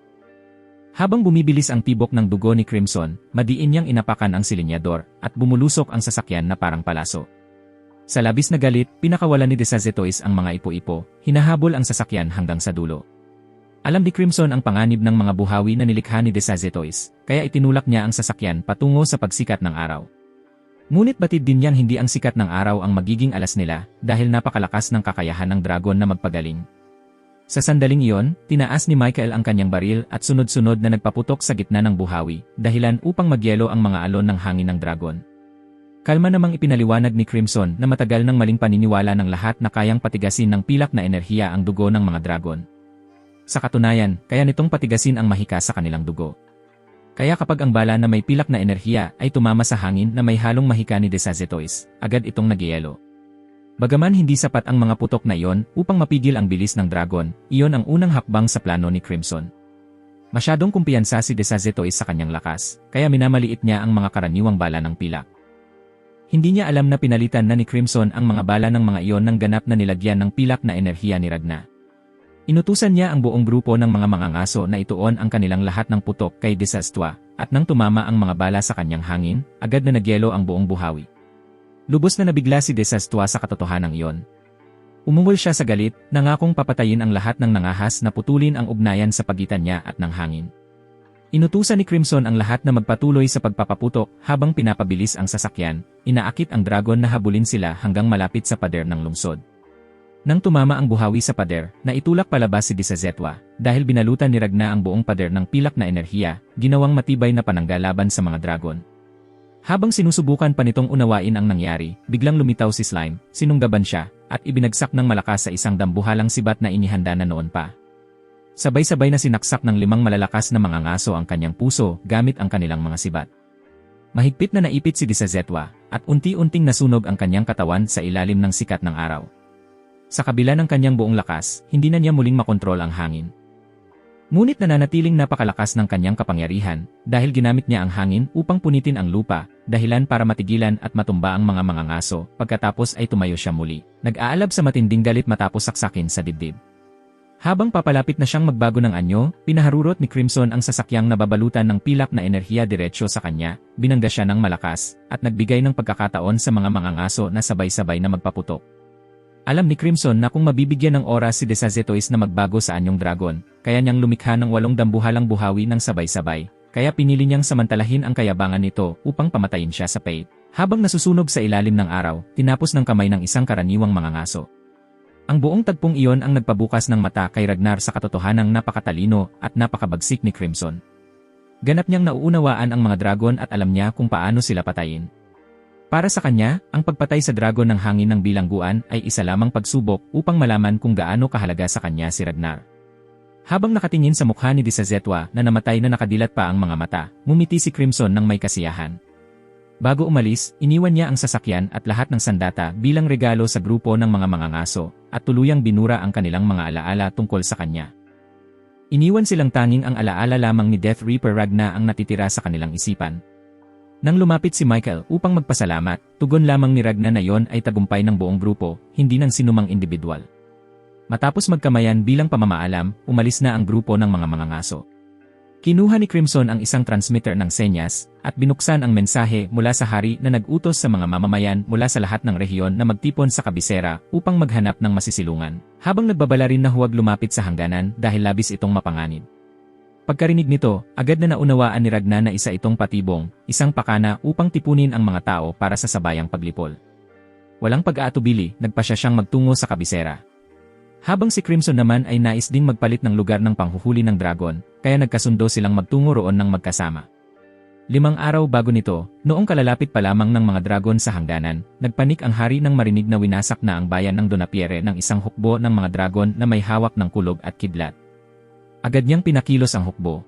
Habang bumibilis ang tibok ng dugo ni Crimson, madiin niyang inapakan ang silinyador, at bumulusok ang sasakyan na parang palaso. Sa labis na galit, pinakawalan ni Desasetois ang mga ipo-ipo, hinahabol ang sasakyan hanggang sa dulo. Alam ni Crimson ang panganib ng mga buhawi na nilikha ni Desasetois, kaya itinulak niya ang sasakyan patungo sa pagsikat ng araw. Ngunit batid din niyang hindi ang sikat ng araw ang magiging alas nila dahil napakalakas ng kakayahan ng dragon na magpagaling. Sa sandaling iyon, tinaas ni Michael ang kanyang baril at sunod-sunod na nagpaputok sa gitna ng buhawi, dahilan upang magyelo ang mga alon ng hangin ng dragon. Kalma namang ipinaliwanag ni Crimson na matagal nang maling paniniwala ng lahat na kayang patigasin ng pilak na enerhiya ang dugo ng mga dragon. Sa katunayan, kaya nitong patigasin ang mahika sa kanilang dugo. Kaya kapag ang bala na may pilak na enerhiya ay tumama sa hangin na may halong mahika ni Desasetois, agad itong nagyelo. Bagaman hindi sapat ang mga putok na iyon upang mapigil ang bilis ng dragon, iyon ang unang hakbang sa plano ni Crimson. Masyadong kumpiyansa si Desasetois sa kanyang lakas, kaya minamaliit niya ang mga karaniwang bala ng pilak. Hindi niya alam na pinalitan na ni Crimson ang mga bala ng mga iyon ng ganap na nilagyan ng pilak na enerhiya ni Ragna. Inutusan niya ang buong grupo ng mga mangangaso na ituon ang kanilang lahat ng putok kay Desastua, at nang tumama ang mga bala sa kanyang hangin, agad na nagyelo ang buong buhawi. Lubos na nabigla si Desastua sa katotohanan iyon. Umungol siya sa galit, nangakong papatayin ang lahat ng nangahas na putulin ang ugnayan sa pagitan niya at ng hangin. Inutusan ni Crimson ang lahat na magpatuloy sa pagpapaputok habang pinapabilis ang sasakyan, inaakit ang dragon na habulin sila hanggang malapit sa pader ng lungsod. Nang tumama ang buhawi sa pader, naitulak palabas si Desastua, dahil binalutan ni Ragna ang buong pader ng pilak na enerhiya, ginawang matibay na panangga laban sa mga dragon. Habang sinusubukan pa nitong unawain ang nangyari, biglang lumitaw si Slime, sinunggaban siya, at ibinagsak ng malakas sa isang dambuhalang sibat na inihanda na noon pa. Sabay-sabay na sinaksak ng 5 malalakas na mga ngaso ang kanyang puso gamit ang kanilang mga sibat. Mahigpit na naipit si Desastua, at unti-unting nasunog ang kanyang katawan sa ilalim ng sikat ng araw. Sa kabila ng kanyang buong lakas, hindi na niya muling makontrol ang hangin. Ngunit nananatiling napakalakas ng kanyang kapangyarihan dahil ginamit niya ang hangin upang punitin ang lupa, dahilan para matigilan at matumba ang mga mangangaso. Pagkatapos ay tumayo siya muli. Nag-aalab sa matinding galit matapos saksakin sa dibdib. Habang papalapit na siyang magbago ng anyo, pinaharurot ni Crimson ang sasakyang nababalutan ng pilak na enerhiya diretsyo sa kanya, binangga siya ng malakas, at nagbigay ng pagkakataon sa mga mangangaso na sabay-sabay na magpaputok. Alam ni Crimson na kung mabibigyan ng oras si Desazetois na magbago sa anyong dragon, kaya niyang lumikha ng 8 dambuhalang buhawi ng sabay-sabay, kaya pinili niyang samantalahin ang kayabangan nito upang pamatayin siya sa Fate. Habang nasusunog sa ilalim ng araw, tinapos ng kamay ng isang karaniwang mangangaso. Ang buong tagpong iyon ang nagpabukas ng mata kay Ragnar sa katotohanang napakatalino at napakabagsik ni Crimson. Ganap niyang nauunawaan ang mga dragon at alam niya kung paano sila patayin. Para sa kanya, ang pagpatay sa dragon ng hangin ng bilangguan ay isa lamang pagsubok upang malaman kung gaano kahalaga sa kanya si Ragnar. Habang nakatingin sa mukha ni Desazetwa na namatay na nakadilat pa ang mga mata, ngumiti si Crimson ng may kasiyahan. Bago umalis, iniwan niya ang sasakyan at lahat ng sandata bilang regalo sa grupo ng mga mangangaso at tuluyang binura ang kanilang mga alaala tungkol sa kanya. Iniwan silang tanging ang alaala lamang ni Death Reaper Ragna ang natitira sa kanilang isipan. Nang lumapit si Michael upang magpasalamat, tugon lamang ni Ragna na yon ay tagumpay ng buong grupo, hindi ng sinumang individual. Matapos magkamayan bilang pamamaalam, umalis na ang grupo ng mga mangangaso. Kinuha ni Crimson ang isang transmitter ng senyas, at binuksan ang mensahe mula sa hari na nag-utos sa mga mamamayan mula sa lahat ng rehiyon na magtipon sa kabisera upang maghanap ng masisilungan, habang nagbabala rin na huwag lumapit sa hangganan dahil labis itong mapanganib. Pagkarinig nito, agad na naunawaan ni Ragna na isa itong patibong, isang pakana upang tipunin ang mga tao para sa sabayang paglipol. Walang pag-aatubili, nagpasya siyang magtungo sa kabisera. Habang si Crimson naman ay nais ding magpalit ng lugar ng panghuhuli ng dragon, kaya nagkasundo silang magtungo roon ng magkasama. 5 araw bago nito, noong kalalapit pa lamang ng mga dragon sa hangganan, nagpanik ang hari nang marinig na winasak na ang bayan ng Donapiere ng isang hukbo ng mga dragon na may hawak ng kulog at kidlat. Agad niyang pinakilos ang hukbo.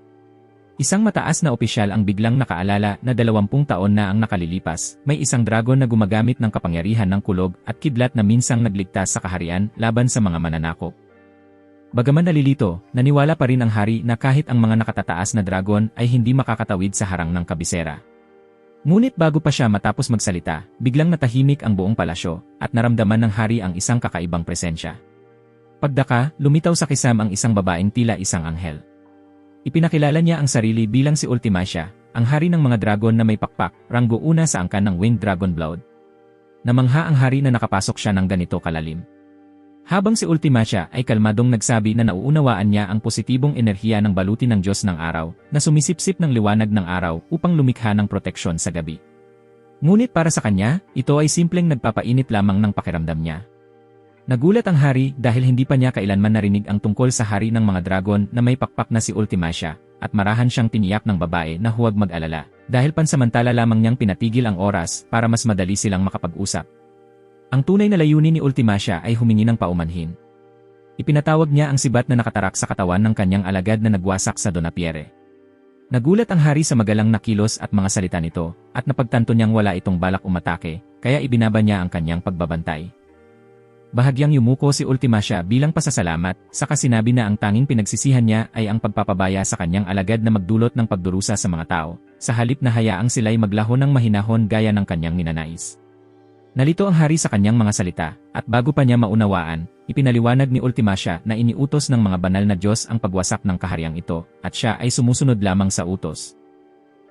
Isang mataas na opisyal ang biglang nakaalala na 20 taon na ang nakalilipas, may isang dragon na gumagamit ng kapangyarihan ng kulog at kidlat na minsang nagligtas sa kaharian laban sa mga mananakop. Bagaman nalilito, naniwala pa rin ang hari na kahit ang mga nakatataas na dragon ay hindi makakatawid sa harang ng kabisera. Ngunit bago pa siya matapos magsalita, biglang natahimik ang buong palasyo at naramdaman ng hari ang isang kakaibang presensya. Pagdaka, lumitaw sa kisam ang isang babaeng tila isang anghel. Ipinakilala niya ang sarili bilang si Ultimacia, ang hari ng mga dragon na may pakpak, ranggo una sa angkan ng Winged Dragon Blood. Namangha ang hari na nakapasok siya ng ganito kalalim. Habang si Ultimacia ay kalmadong nagsabi na nauunawaan niya ang positibong enerhiya ng baluti ng Diyos ng araw, na sumisipsip ng liwanag ng araw upang lumikha ng proteksyon sa gabi. Ngunit para sa kanya, ito ay simpleng nagpapainit lamang ng pakiramdam niya. Nagulat ang hari dahil hindi pa niya kailanman narinig ang tungkol sa hari ng mga dragon na may pakpak na si Ultimacia, at marahan siyang tiniyak ng babae na huwag mag-alala, dahil pansamantala lamang niyang pinatigil ang oras para mas madali silang makapag-usap. Ang tunay na layunin ni Ultimacia ay humingi ng paumanhin. Ipinatawag niya ang sibat na nakatarak sa katawan ng kanyang alagad na nagwasak sa Donapiere. Nagulat ang hari sa magalang na kilos at mga salita nito, at napagtanto niyang wala itong balak umatake, kaya ibinaba niya ang kanyang pagbabantay. Bahagyang yumuko si Ultimacia bilang pasasalamat, saka sinabi na ang tanging pinagsisihan niya ay ang pagpapabaya sa kanyang alagad na magdulot ng pagdurusa sa mga tao, sa halip na hayaang sila'y maglaho ng mahinahon gaya ng kanyang ninanais. Nalito ang hari sa kanyang mga salita, at bago pa niya maunawaan, ipinaliwanag ni Ultimacia na iniutos ng mga banal na Diyos ang pagwasak ng kaharyang ito, at siya ay sumusunod lamang sa utos.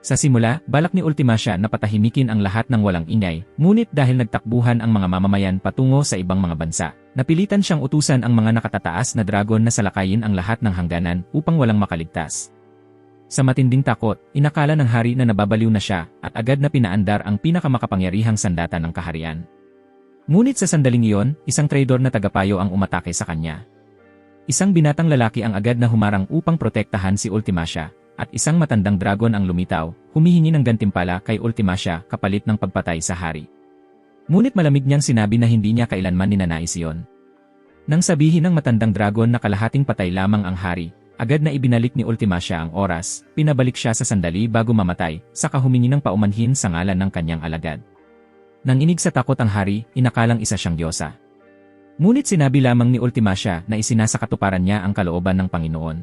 Sa simula, balak ni Ultimacia na patahimikin ang lahat ng walang ingay, ngunit dahil nagtakbuhan ang mga mamamayan patungo sa ibang mga bansa, napilitan siyang utusan ang mga nakatataas na dragon na salakayin ang lahat ng hangganan upang walang makaligtas. Sa matinding takot, inakala ng hari na nababaliw na siya at agad na pinaandar ang pinakamakapangyarihang sandata ng kaharian. Ngunit sa sandaling iyon, isang traidor na tagapayo ang umatake sa kanya. Isang binatang lalaki ang agad na humarang upang protektahan si Ultimacia, at isang matandang dragon ang lumitaw, humihingi ng gantimpala kay Ultimacia kapalit ng pagpatay sa hari. Ngunit malamig niyang sinabi na hindi niya kailanman ninanais iyon. Nang sabihin ng matandang dragon na kalahating patay lamang ang hari, agad na ibinalik ni Ultimacia ang oras, pinabalik siya sa sandali bago mamatay, saka humingi ng paumanhin sa ngalan ng kanyang alagad. Nang inig sa takot ang hari, inakalang isa siyang diyosa. Ngunit sinabi lamang ni Ultimacia na isinasakatuparan niya ang kalooban ng Panginoon.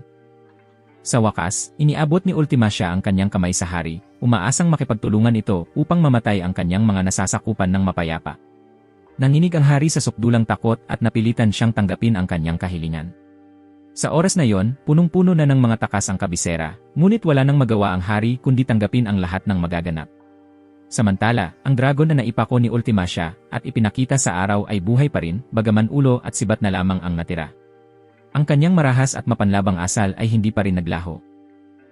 Sa wakas, iniabot ni Ultimacia ang kanyang kamay sa hari, umaasang makipagtulungan ito upang mamatay ang kanyang mga nasasakupan ng mapayapa. Nanginig ang hari sa sukdulang takot at napilitan siyang tanggapin ang kanyang kahilingan. Sa oras na yon, punong-puno na ng mga takas ang kabisera, ngunit wala nang magawa ang hari kundi tanggapin ang lahat ng magaganap. Samantala, ang dragon na naipako ni Ultimacia at ipinakita sa araw ay buhay pa rin, bagaman ulo at sibat na lamang ang natira. Ang kanyang marahas at mapanlabang asal ay hindi pa rin naglaho.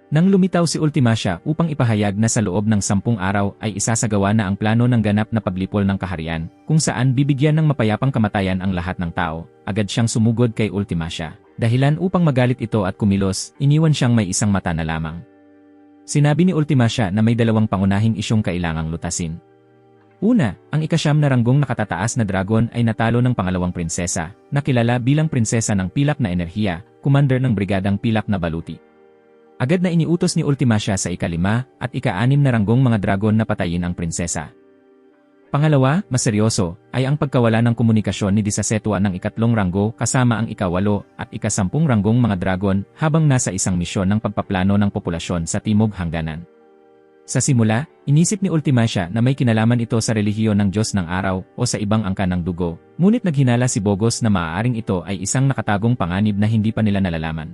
Nang lumitaw si Ultimacia upang ipahayag na sa loob ng 10 araw ay isasagawa na ang plano ng ganap na paglipol ng kaharian, kung saan bibigyan ng mapayapang kamatayan ang lahat ng tao, agad siyang sumugod kay Ultimacia. Dahilan upang magalit ito at kumilos, iniwan siyang may isang mata na lamang. Sinabi ni Ultimacia na may 2 pangunahing isyong kailangang lutasin. Una, ang ika-9 na ranggong nakatataas na dragon ay natalo ng pangalawang prinsesa, na kilala bilang prinsesa ng pilak na enerhiya, commander ng brigadang pilak na baluti. Agad na iniutos ni Ultimacia sa ika-5 at ika-6 na ranggong mga dragon na patayin ang prinsesa. Pangalawa, mas seryoso, ay ang pagkawala ng komunikasyon ni 17 ng ika-3 ranggo kasama ang ika-8 at ika-10 ranggong mga dragon habang nasa isang misyon ng pagpaplano ng populasyon sa Timog Hangganan. Sa simula, inisip ni Ultimacia na may kinalaman ito sa relihiyon ng Diyos ng Araw o sa ibang angka ng dugo, ngunit naghinala si Bogos na maaaring ito ay isang nakatagong panganib na hindi pa nila nalalaman.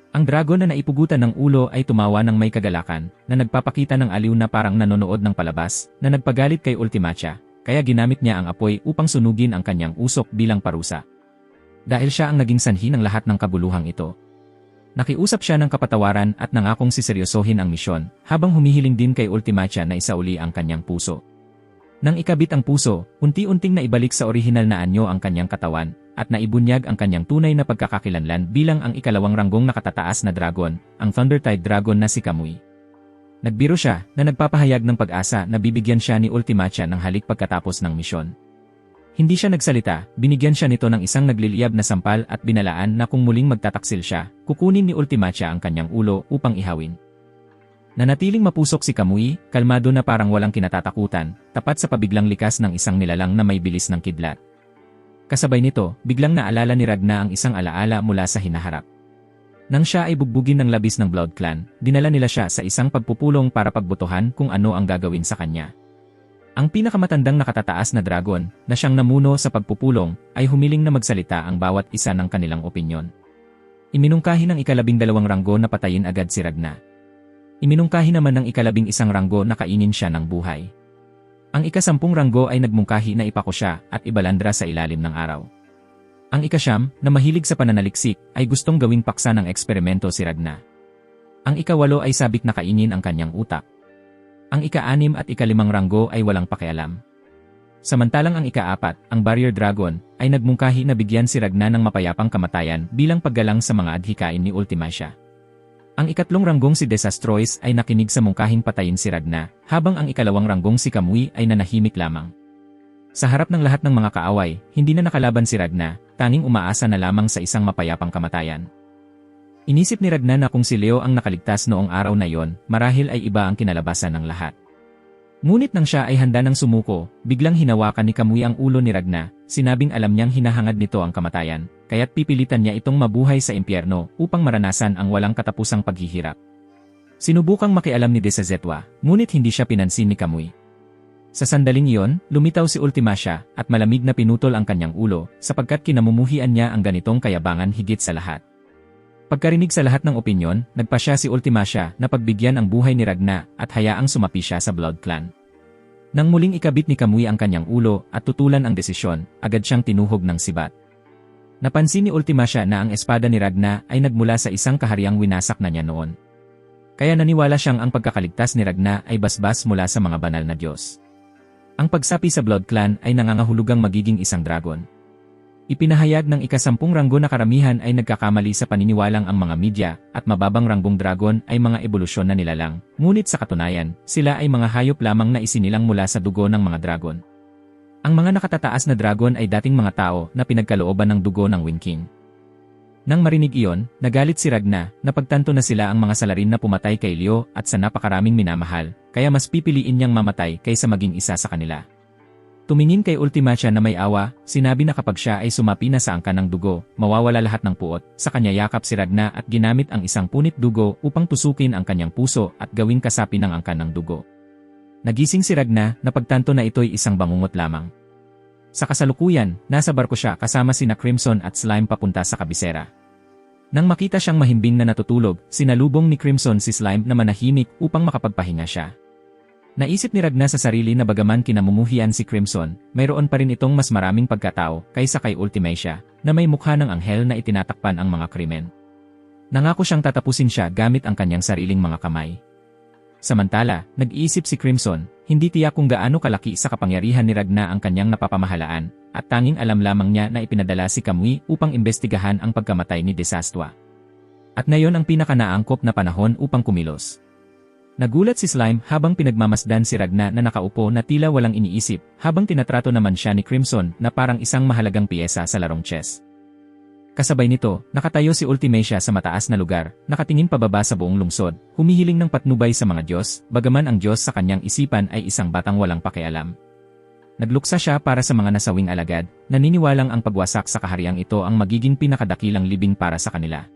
Ang dragon na naipugutan ng ulo ay tumawa ng may kagalakan, na nagpapakita ng aliw na parang nanonood ng palabas, na nagpagalit kay Ultimacia, kaya ginamit niya ang apoy upang sunugin ang kanyang usok bilang parusa. Dahil siya ang naging sanhi ng lahat ng kabuluhang ito. Nakiusap siya ng kapatawaran at nangakong siseryosohin ang misyon, habang humihiling din kay Ultimacia na isauli ang kanyang puso. Nang ikabit ang puso, unti-unting naibalik sa orihinal na anyo ang kanyang katawan, at naibunyag ang kanyang tunay na pagkakakilanlan bilang ang ika-2 ranggong nakatataas na dragon, ang Thundertide Dragon na si Kamui. Nagbiro siya na nagpapahayag ng pag-asa na bibigyan siya ni Ultimacia ng halik pagkatapos ng misyon. Hindi siya nagsalita, binigyan siya nito ng isang nagliliyab na sampal at binalaan na kung muling magtataksil siya, kukunin ni Ultimacia ang kanyang ulo upang ihawin. Nanatiling mapusok si Kamui, kalmado na parang walang kinatatakutan, tapat sa pabiglang likas ng isang nilalang na may bilis ng kidlat. Kasabay nito, biglang naalala ni Ragna ang isang alaala mula sa hinaharap. Nang siya ay bugbugin ng labis ng Blood Clan, dinala nila siya sa isang pagpupulong para pagbotohan kung ano ang gagawin sa kanya. Ang pinakamatandang nakatataas na dragon, na siyang namuno sa pagpupulong, ay humiling na magsalita ang bawat isa ng kanilang opinyon. Iminungkahi ng ika-12 ranggo na patayin agad si Ragna. Iminungkahi naman ng ika-11 ranggo na kainin siya ng buhay. Ang ika-10 ranggo ay nagmungkahi na ipako siya at ibalandra sa ilalim ng araw. Ang ika-9, na mahilig sa pananaliksik, ay gustong gawing paksa ng eksperimento si Ragna. Ang ika-8 ay sabik na kainin ang kanyang utak. Ang ika-6 at ika-5 ranggo ay walang pakialam. Samantalang ang ika-4, ang Barrier Dragon, ay nagmungkahi na bigyan si Ragna ng mapayapang kamatayan bilang paggalang sa mga adhikain ni Ultimacia. Ang ika-3 ranggong si Desastrois ay nakinig sa mungkahing patayin si Ragna, habang ang ika-2 ranggong si Kamui ay nanahimik lamang. Sa harap ng lahat ng mga kaaway, hindi na nakalaban si Ragna, tanging umaasa na lamang sa isang mapayapang kamatayan. Inisip ni Ragna na kung si Leo ang nakaligtas noong araw na yon, marahil ay iba ang kinalabasan ng lahat. Ngunit nang siya ay handa ng sumuko, biglang hinawakan ni Kamui ang ulo ni Ragna, sinabing alam niyang hinahangad nito ang kamatayan, kaya't pipilitan niya itong mabuhay sa impyerno upang maranasan ang walang katapusang paghihirap. Sinubukang makialam ni Desazetwa, ngunit hindi siya pinansin ni Kamui. Sa sandaling iyon, lumitaw si Ultimacia at malamig na pinutol ang kanyang ulo sapagkat kinamumuhian niya ang ganitong kayabangan higit sa lahat. Pagkarinig sa lahat ng opinyon, nagpasya si Ultimacia na pagbigyan ang buhay ni Ragna at hayaang sumapi siya sa Blood Clan. Nang muling ikabit ni Kamui ang kanyang ulo at tutulan ang desisyon, agad siyang tinuhog ng sibat. Napansin ni Ultimacia na ang espada ni Ragna ay nagmula sa isang kahariang winasak na niya noon. Kaya naniwala siyang ang pagkakaligtas ni Ragna ay basbas mula sa mga banal na Diyos. Ang pagsapi sa Blood Clan ay nangangahulugang magiging isang dragon. Ipinahayag ng ika-10 ranggo na karamihan ay nagkakamali sa paniniwalang ang mga media at mababang ranggong dragon ay mga ebolusyon na nilalang, ngunit sa katunayan, sila ay mga hayop lamang na isinilang mula sa dugo ng mga dragon. Ang mga nakatataas na dragon ay dating mga tao na pinagkalooban ng dugo ng Wind King. Nang marinig iyon, nagalit si Ragna, napagtanto na sila ang mga salarin na pumatay kay Leo at sa napakaraming minamahal, kaya mas pipiliin niyang mamatay kaysa maging isa sa kanila. Tumingin kay Ultimacia na may awa, sinabi na kapag siya ay sumapi na sa angkan ng dugo, mawawala lahat ng puot. Sa kanya yakap si Ragna at ginamit ang isang punit dugo upang tusukin ang kanyang puso at gawing kasapi ng angkan ng dugo. Nagising si Ragna na pagtanto na ito'y isang bangungot lamang. Sa kasalukuyan, nasa barko siya kasama sina Crimson at Slime papunta sa kabisera. Nang makita siyang mahimbing na natutulog, sinalubong ni Crimson si Slime na manahimik upang makapagpahinga siya. Naisip ni Ragna sa sarili na bagaman kinamumuhian si Crimson, mayroon pa rin itong mas maraming pagkatao kaysa kay Ultimacia, na may mukha ng anghel na itinatakpan ang mga krimen. Nangako siyang tatapusin siya gamit ang kanyang sariling mga kamay. Samantala, nag-iisip si Crimson, hindi tiyak kung gaano kalaki sa kapangyarihan ni Ragna ang kanyang napapamahalaan, at tanging alam lamang niya na ipinadala si Kamui upang imbestigahan ang pagkamatay ni Desastua. At ngayon ang pinakanaangkop na panahon upang kumilos. Nagulat si Slime habang pinagmamasdan si Ragna na nakaupo na tila walang iniisip, habang tinatrato naman siya ni Crimson na parang isang mahalagang piyesa sa larong chess. Kasabay nito, nakatayo si Ultimacia sa mataas na lugar, nakatingin pababa sa buong lungsod, humihiling ng patnubay sa mga Diyos, bagaman ang Diyos sa kanyang isipan ay isang batang walang pakialam. Nagluksa siya para sa mga nasawing alagad, naniniwalang ang pagwasak sa kahariang ito ang magiging pinakadakilang libing para sa kanila.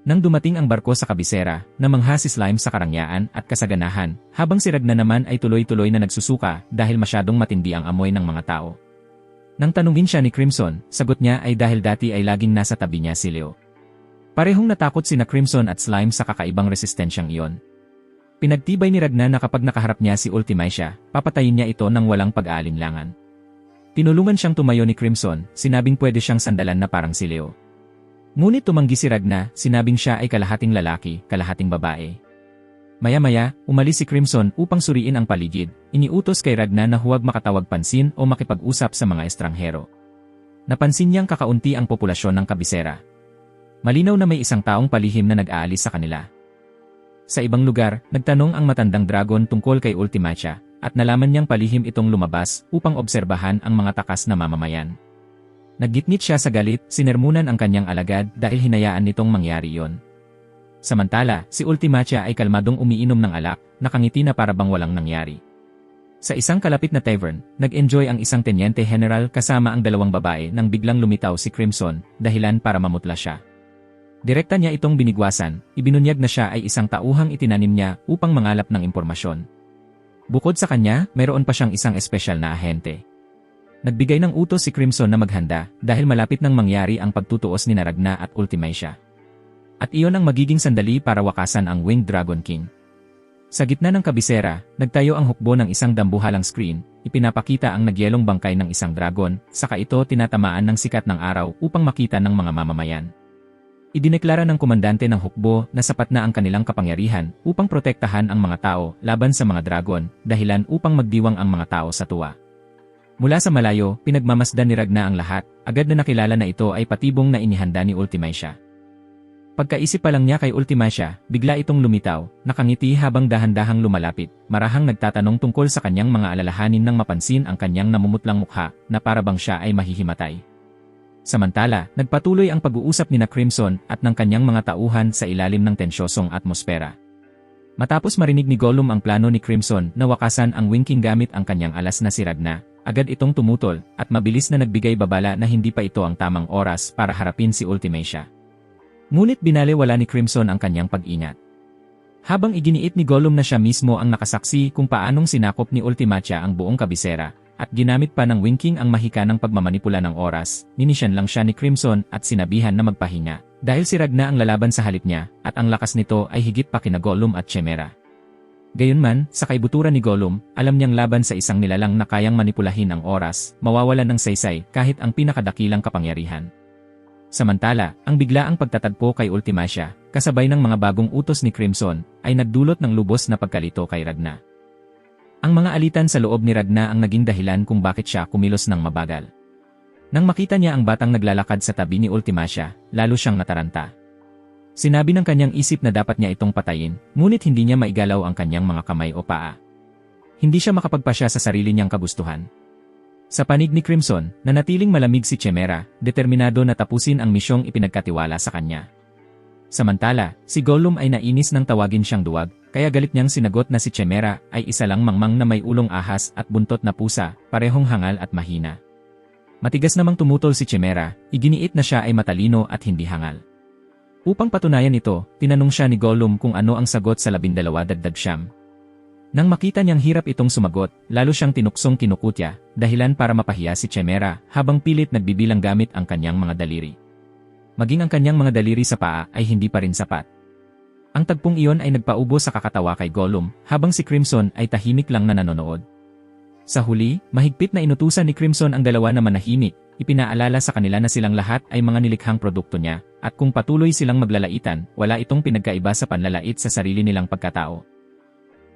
Nang dumating ang barko sa kabisera, namangha si Slime sa karangyaan at kasaganahan, habang si Ragna naman ay tuloy-tuloy na nagsusuka dahil masyadong matindi ang amoy ng mga tao. Nang tanungin siya ni Crimson, sagot niya ay dahil dati ay laging nasa tabi niya si Leo. Parehong natakot sina Crimson at Slime sa kakaibang resistensyang iyon. Pinagtibay ni Ragna na kapag nakaharap niya si Ultimacia, papatayin niya ito ng walang pag-aalinlangan. Tinulungan siyang tumayo ni Crimson, sinabing pwede siyang sandalan na parang si Leo. Ngunit tumanggi si Ragna, sinabing siya ay kalahating lalaki, kalahating babae. Maya-maya, umalis si Crimson upang suriin ang paligid, iniutos kay Ragna na huwag makatawag pansin o makipag-usap sa mga estranghero. Napansin niyang kakaunti ang populasyon ng kabisera. Malinaw na may isang taong palihim na nag-aalis sa kanila. Sa ibang lugar, nagtanong ang matandang dragon tungkol kay Ultimacia, at nalaman niyang palihim itong lumabas upang obserbahan ang mga takas na mamamayan. Naggitngit siya sa galit, sinermunan ang kanyang alagad dahil hinayaan nitong mangyari yon. Samantala, si Ultimacia ay kalmadong umiinom ng alak, nakangiti na parabang walang nangyari. Sa isang kalapit na tavern, nag-enjoy ang isang tenyente general kasama ang dalawang babae nang biglang lumitaw si Crimson, dahilan para mamutla siya. Direkta niya itong binigwasan, ibinunyag na siya ay isang tauhang itinanim niya upang mangalap ng impormasyon. Bukod sa kanya, mayroon pa siyang isang espesyal na ahente. Nagbigay ng utos si Crimson na maghanda dahil malapit nang mangyari ang pagtutuos ni Ragna at Ultimacia. At iyon ang magiging sandali para wakasan ang Winged Dragon King. Sa gitna ng kabisera, nagtayo ang hukbo ng isang dambuhalang screen, ipinapakita ang nagyelong bangkay ng isang dragon, saka ito tinatamaan ng sikat ng araw upang makita ng mga mamamayan. Idineklara ng komandante ng hukbo na sapat na ang kanilang kapangyarihan upang protektahan ang mga tao laban sa mga dragon, dahilan upang magdiwang ang mga tao sa tuwa. Mula sa malayo, pinagmamasdan ni Ragna ang lahat, agad na nakilala na ito ay patibong na inihanda ni Ultimacia. Pagkaisip pa lang niya kay Ultimacia, bigla itong lumitaw, nakangiti habang dahan-dahang lumalapit, marahang nagtatanong tungkol sa kanyang mga alalahanin nang mapansin ang kanyang namumutlang mukha, na parabang siya ay mahihimatay. Samantala, nagpatuloy ang pag-uusap nina Crimson at ng kanyang mga tauhan sa ilalim ng tensyosong atmosfera. Matapos marinig ni Gollum ang plano ni Crimson na wakasan ang Winking gamit ang kanyang alas na si Ragna, agad itong tumutol at mabilis na nagbigay babala na hindi pa ito ang tamang oras para harapin si Ultimacia. Ngunit binalewala ni Crimson ang kanyang pag-ingat. Habang iginiit ni Gollum na siya mismo ang nakasaksi kung paanong sinakop ni Ultimacia ang buong kabisera, at ginamit pa ng Winking ang mahika ng pagmamanipula ng oras, ninisyan lang siya ni Crimson at sinabihan na magpahinga, dahil si Ragna ang lalaban sa halip niya, at ang lakas nito ay higit pa kina Gollum at Chimera. Gayunman, sa kaibuturan ni Gollum, alam niyang laban sa isang nilalang na kayang manipulahin ang oras, mawawalan ng saysay kahit ang pinakadakilang kapangyarihan. Samantala, ang biglaang pagtatagpo kay Ultimacia, kasabay ng mga bagong utos ni Crimson, ay nagdulot ng lubos na pagkalito kay Ragna. Ang mga alitan sa loob ni Ragna ang naging dahilan kung bakit siya kumilos ng mabagal. Nang makita niya ang batang naglalakad sa tabi ni Ultimacia, lalo siyang nataranta. Sinabi ng kanyang isip na dapat niya itong patayin, ngunit hindi niya maigalaw ang kanyang mga kamay o paa. Hindi siya makapagpasya sa sarili niyang kagustuhan. Sa panig ni Crimson, nanatiling malamig si Chimera, determinado na tapusin ang misyong ipinagkatiwala sa kanya. Samantala, si Gollum ay nainis nang tawagin siyang duwag, kaya galit niyang sinagot na si Chimera ay isa lang mangmang na may ulong ahas at buntot na pusa, parehong hangal at mahina. Matigas namang tumutol si Chimera, iginiit na siya ay matalino at hindi hangal. Upang patunayan ito, tinanong siya ni Gollum kung ano ang sagot sa 12-9. Nang makita niyang hirap itong sumagot, lalo siyang tinuksong kinukutya, dahilan para mapahiya si Chimera habang pilit nagbibilang gamit ang kanyang mga daliri. Maging ang kanyang mga daliri sa paa ay hindi pa rin sapat. Ang tagpong iyon ay nagpaubo sa kakatawa kay Gollum, habang si Crimson ay tahimik lang na nanonood. Sa huli, mahigpit na inutusan ni Crimson ang dalawa na manahimik, ipinaalala sa kanila na silang lahat ay mga nilikhang produkto niya, at kung patuloy silang maglalaitan, wala itong pinagkaiba sa panlalait sa sarili nilang pagkatao.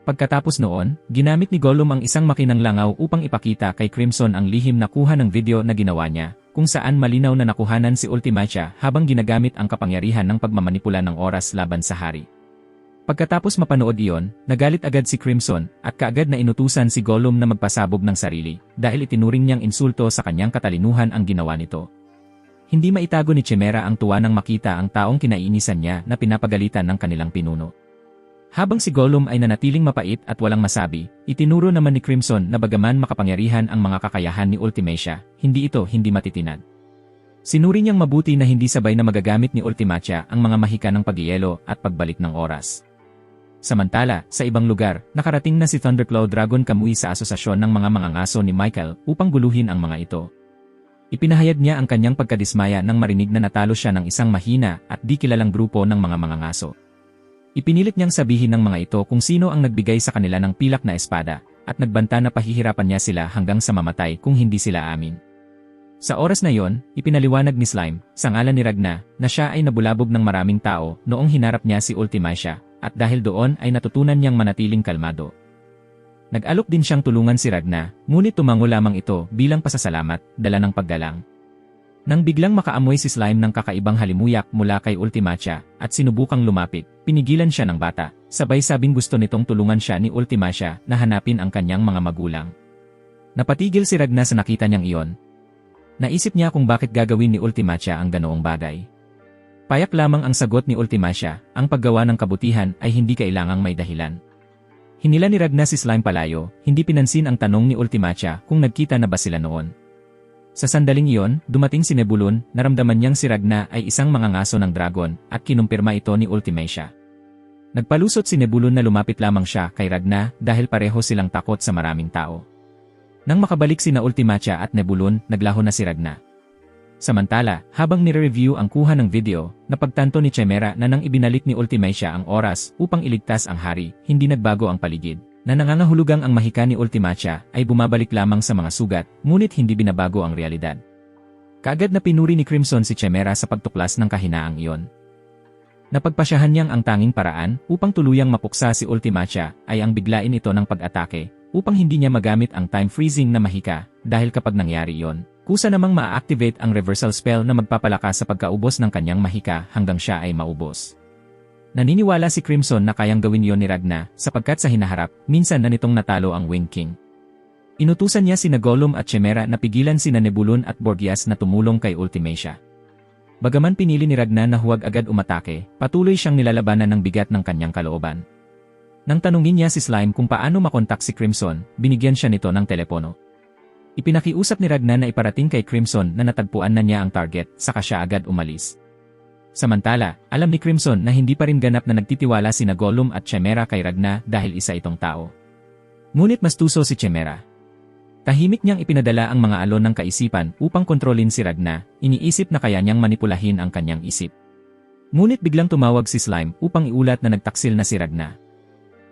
Pagkatapos noon, ginamit ni Gollum ang isang makinang langaw upang ipakita kay Crimson ang lihim na kuha ng video na ginawa niya, kung saan malinaw na nakuhanan si Ultimacia habang ginagamit ang kapangyarihan ng pagmamanipula ng oras laban sa hari. Pagkatapos mapanood iyon, nagalit agad si Crimson at kaagad na inutusan si Gollum na magpasabog ng sarili dahil itinuring niyang insulto sa kanyang katalinuhan ang ginawa nito. Hindi maitago ni Chimera ang tuwa nang makita ang taong kinaiinisan niya na pinapagalitan ng kanilang pinuno. Habang si Gollum ay nanatiling mapait at walang masabi, itinuro naman ni Crimson na bagaman makapangyarihan ang mga kakayahan ni Ultimacia, hindi matitinag. Sinuri niyang mabuti na hindi sabay na magagamit ni Ultimacia ang mga mahika ng pagyelo at pagbalik ng oras. Samantala, sa ibang lugar, nakarating na si Thunderclaw Dragon Kamui sa asosasyon ng mga mangangaso ni Michael upang guluhin ang mga ito. Ipinahayag niya ang kanyang pagkadismaya nang marinig na natalo siya ng isang mahina at di kilalang grupo ng mga mangangaso. Ipinilit niyang sabihin ng mga ito kung sino ang nagbigay sa kanila ng pilak na espada, at nagbanta na pahihirapan niya sila hanggang sa mamatay kung hindi sila amin. Sa oras na yon, ipinaliwanag ni Slime, sa ngalan ni Ragna, na siya ay nabulabog ng maraming tao noong hinarap niya si Ultimacia, at dahil doon ay natutunan niyang manatiling kalmado. Nag-alok din siyang tulungan si Ragna, ngunit tumango lamang ito bilang pasasalamat, dala ng paggalang. Nang biglang makaamoy si Slime ng kakaibang halimuyak mula kay Ultimacia at sinubukang lumapit, pinigilan siya ng bata, sabay sabing gusto nitong tulungan siya ni Ultimacia na hanapin ang kanyang mga magulang. Napatigil si Ragna sa nakita niyang iyon. Naisip niya kung bakit gagawin ni Ultimacia ang ganoong bagay. Payak lamang ang sagot ni Ultimacia, ang paggawa ng kabutihan ay hindi kailangang may dahilan. Hinila ni Ragna si Slime palayo, hindi pinansin ang tanong ni Ultimacia kung nagkita na ba sila noon. Sa sandaling iyon, dumating si Nebulon, naramdaman niyang si Ragna ay isang mangangaso ng dragon, at kinumpirma ito ni Ultimacia. Nagpalusot si Nebulon na lumapit lamang siya kay Ragna dahil pareho silang takot sa maraming tao. Nang makabalik sina Ultimacia at Nebulon, naglaho na si Ragna. Samantala, habang nire-review ang kuha ng video, napagtanto ni Chimera na nang ibinalik ni Ultimacia ang oras upang iligtas ang hari, hindi nagbago ang paligid. Na nangangahulugang ang mahika ni Ultimacia ay bumabalik lamang sa mga sugat, ngunit hindi binabago ang realidad. Kaagad na pinuri ni Crimson si Chimera sa pagtuklas ng kahinaang iyon. Napagpasyahan niyang ang tanging paraan upang tuluyang mapuksa si Ultimacia ay ang biglain ito ng pag-atake, upang hindi niya magamit ang time freezing na mahika, dahil kapag nangyari iyon, kusa namang ma-activate ang reversal spell na magpapalakas sa pagkaubos ng kanyang mahika hanggang siya ay maubos. Naniniwala si Crimson na kayang gawin yon ni Ragna sapagkat sa hinaharap, minsan na nitong natalo ang Wing King. Inutusan niya sina Gollum at Chimera na pigilan sina Nebulon at Borgias na tumulong kay Ultimacia. Bagaman pinili ni Ragna na huwag agad umatake, patuloy siyang nilalabanan ng bigat ng kanyang kalooban. Nang tanungin niya si Slime kung paano makontak si Crimson, binigyan siya nito ng telepono. Ipinakiusap ni Ragna na iparating kay Crimson na natagpuan na niya ang target, saka siya agad umalis. Samantala, alam ni Crimson na hindi pa rin ganap na nagtitiwala sina Gollum at Chimera kay Ragna dahil isa itong tao. Ngunit mas tuso si Chimera. Tahimik niyang ipinadala ang mga alon ng kaisipan upang kontrolin si Ragna, iniisip na kaya niyang manipulahin ang kanyang isip. Ngunit biglang tumawag si Slime upang iulat na nagtaksil na si Ragna.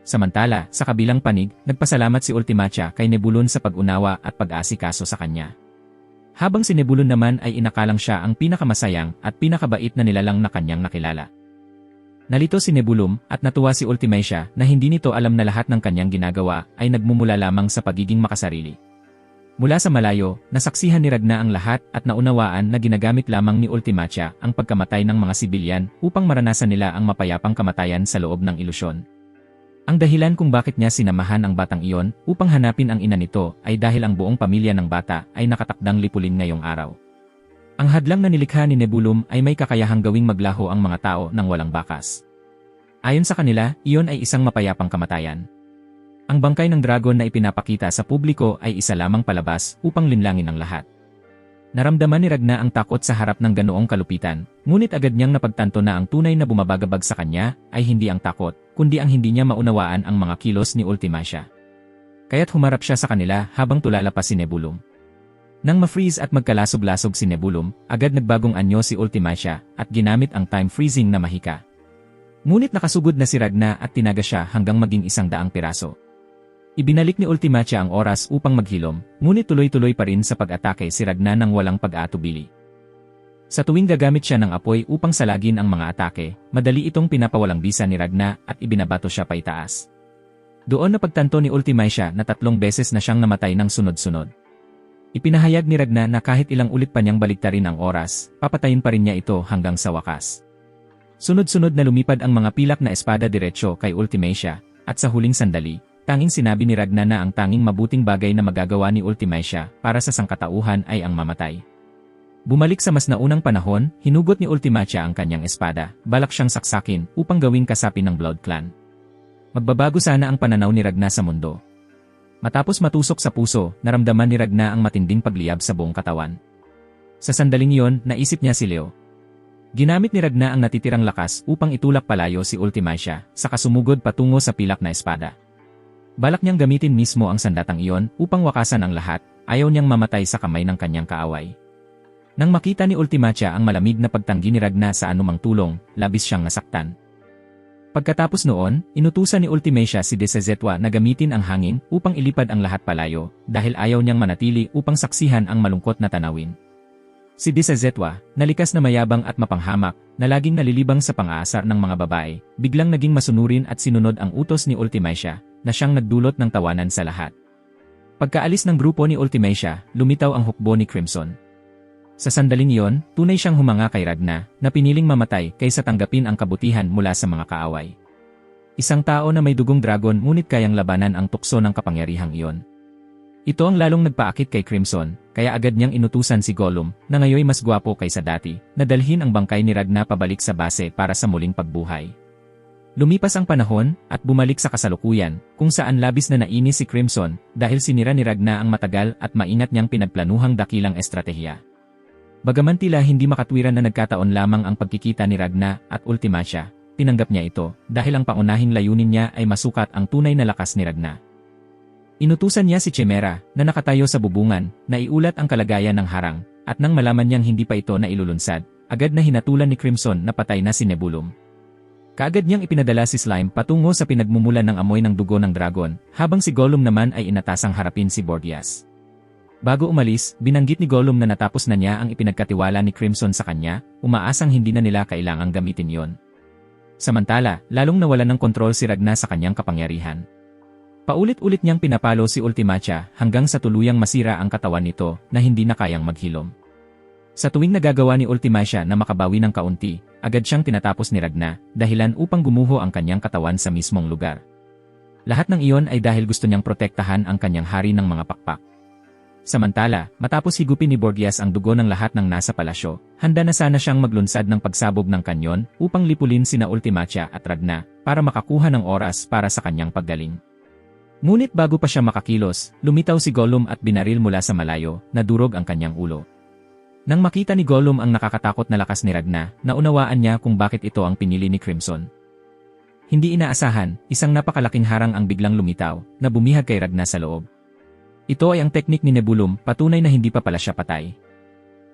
Samantala, sa kabilang panig, nagpasalamat si Ultimacia kay Nebulon sa pag-unawa at pag-asikaso sa kanya. Habang si Nebulon naman ay inakalang siya ang pinakamasayang at pinakabait na nilalang na kanyang nakilala. Nalito si Nebulon at natuwa si Ultimacia na hindi nito alam na lahat ng kanyang ginagawa ay nagmumula lamang sa pagiging makasarili. Mula sa malayo, nasaksihan ni Ragna ang lahat at naunawaan na ginagamit lamang ni Ultimacia ang pagkamatay ng mga sibilyan upang maranasan nila ang mapayapang kamatayan sa loob ng ilusyon. Ang dahilan kung bakit niya sinamahan ang batang iyon upang hanapin ang ina nito ay dahil ang buong pamilya ng bata ay nakatakdang lipulin ngayong araw. Ang hadlang na nilikha ni Nebulon ay may kakayahang gawing maglaho ang mga tao ng walang bakas. Ayon sa kanila, iyon ay isang mapayapang kamatayan. Ang bangkay ng dragon na ipinapakita sa publiko ay isa lamang palabas upang linlangin ang lahat. Naramdaman ni Ragna ang takot sa harap ng ganoong kalupitan, ngunit agad niyang napagtanto na ang tunay na bumabagabag sa kanya ay hindi ang takot, kundi ang hindi niya maunawaan ang mga kilos ni Ultimacia. Kaya't humarap siya sa kanila habang tulala pa si Nebulum. Nang ma-freeze at magkalasog-lasog si Nebulum, agad nagbagong anyo si Ultimacia at ginamit ang time freezing na mahika. Ngunit nakasugod na si Ragna at tinaga siya hanggang maging 100 piraso. Ibinalik ni Ultimacia ang oras upang maghilom, ngunit tuloy-tuloy pa rin sa pag-atake si Ragna nang walang pag-aatubili. Sa tuwing gagamit siya ng apoy upang salagin ang mga atake, madali itong pinapawalang bisa ni Ragna at ibinabato siya paitaas. Doon napagtanto ni Ultimacia na 3 beses na siyang namatay ng sunod-sunod. Ipinahayag ni Ragna na kahit ilang ulit pa niyang baliktarin ang oras, papatayin pa rin niya ito hanggang sa wakas. Sunod-sunod na lumipad ang mga pilak na espada diretsyo kay Ultimacia, at sa huling sandali, tanging sinabi ni Ragna na ang tanging mabuting bagay na magagawa ni Ultimacia para sa sangkatauhan ay ang mamatay. Bumalik sa mas naunang panahon, hinugot ni Ultimacia ang kanyang espada, balak siyang saksakin upang gawing kasapi ng Blood Clan. Magbabago sana ang pananaw ni Ragna sa mundo. Matapos matusok sa puso, naramdaman ni Ragna ang matinding pagliyab sa buong katawan. Sa sandaling iyon, naisip niya si Leo. Ginamit ni Ragna ang natitirang lakas upang itulak palayo si Ultimacia, saka sumugod patungo sa pilak na espada. Balak niyang gamitin mismo ang sandatang iyon upang wakasan ang lahat, ayaw niyang mamatay sa kamay ng kanyang kaaway. Nang makita ni Ultimacia ang malamig na pagtanggi ni Ragna sa anumang tulong, labis siyang nasaktan. Pagkatapos noon, inutusan ni Ultimacia si Desazetwa na gamitin ang hangin upang ilipad ang lahat palayo dahil ayaw niyang manatili upang saksihan ang malungkot na tanawin. Si Desazetwa, nalikas na mayabang at mapanghamak, na laging nalilibang sa pang-aasar ng mga babae, biglang naging masunurin at sinunod ang utos ni Ultimacia, na siyang nagdulot ng tawanan sa lahat. Pagkaalis ng grupo ni Ultimacia, lumitaw ang hukbo ni Crimson. Sa sandaling iyon, tunay siyang humanga kay Ragna, na piniling mamatay kaysa tanggapin ang kabutihan mula sa mga kaaway. Isang tao na may dugong dragon ngunit kayang labanan ang tukso ng kapangyarihang iyon. Ito ang lalong nagpaakit kay Crimson, kaya agad niyang inutusan si Gollum, na ngayoy mas gwapo kaysa dati, na dalhin ang bangkay ni Ragna pabalik sa base para sa muling pagbuhay. Lumipas ang panahon, at bumalik sa kasalukuyan, kung saan labis na nainis si Crimson, dahil sinira ni Ragna ang matagal at maingat niyang pinagplanuhang dakilang estratehiya. Bagaman tila hindi makatwiran na nagkataon lamang ang pagkikita ni Ragna at Ultimacia, tinanggap niya ito, dahil ang paunahing layunin niya ay masukat ang tunay na lakas ni Ragna. Inutusan niya si Chimera, na nakatayo sa bubungan, na iulat ang kalagayan ng harang, at nang malaman niyang hindi pa ito na ilulunsad, agad na hinatulan ni Crimson na patay na si Nebulum. Kaagad niyang ipinadala si Slime patungo sa pinagmumulan ng amoy ng dugo ng dragon, habang si Gollum naman ay inatasang harapin si Borgias. Bago umalis, binanggit ni Gollum na natapos na niya ang ipinagkatiwala ni Crimson sa kanya, umaasang hindi na nila kailangang gamitin yon. Samantala, lalong nawalan ng kontrol si Ragna sa kanyang kapangyarihan. Paulit-ulit niyang pinapalo si Ultimacia hanggang sa tuluyang masira ang katawan nito na hindi na kayang maghilom. Sa tuwing nagagawa ni Ultimacia na makabawi ng kaunti, agad siyang tinatapos ni Ragna, dahilan upang gumuho ang kanyang katawan sa mismong lugar. Lahat ng iyon ay dahil gusto niyang protektahan ang kanyang hari ng mga pakpak. Samantala, matapos higupin ni Borgias ang dugo ng lahat ng nasa palasyo, handa na sana siyang maglunsad ng pagsabog ng kanyon upang lipulin sina Ultimacia at Ragna para makakuha ng oras para sa kanyang paggaling. Ngunit bago pa siya makakilos, lumitaw si Gollum at binaril mula sa malayo, na durog ang kanyang ulo. Nang makita ni Gollum ang nakakatakot na lakas ni Ragna, naunawaan niya kung bakit ito ang pinili ni Crimson. Hindi inaasahan, isang napakalaking harang ang biglang lumitaw, na bumihag kay Ragna sa loob. Ito ay ang teknik ni Nebulum, patunay na hindi pa pala siya patay.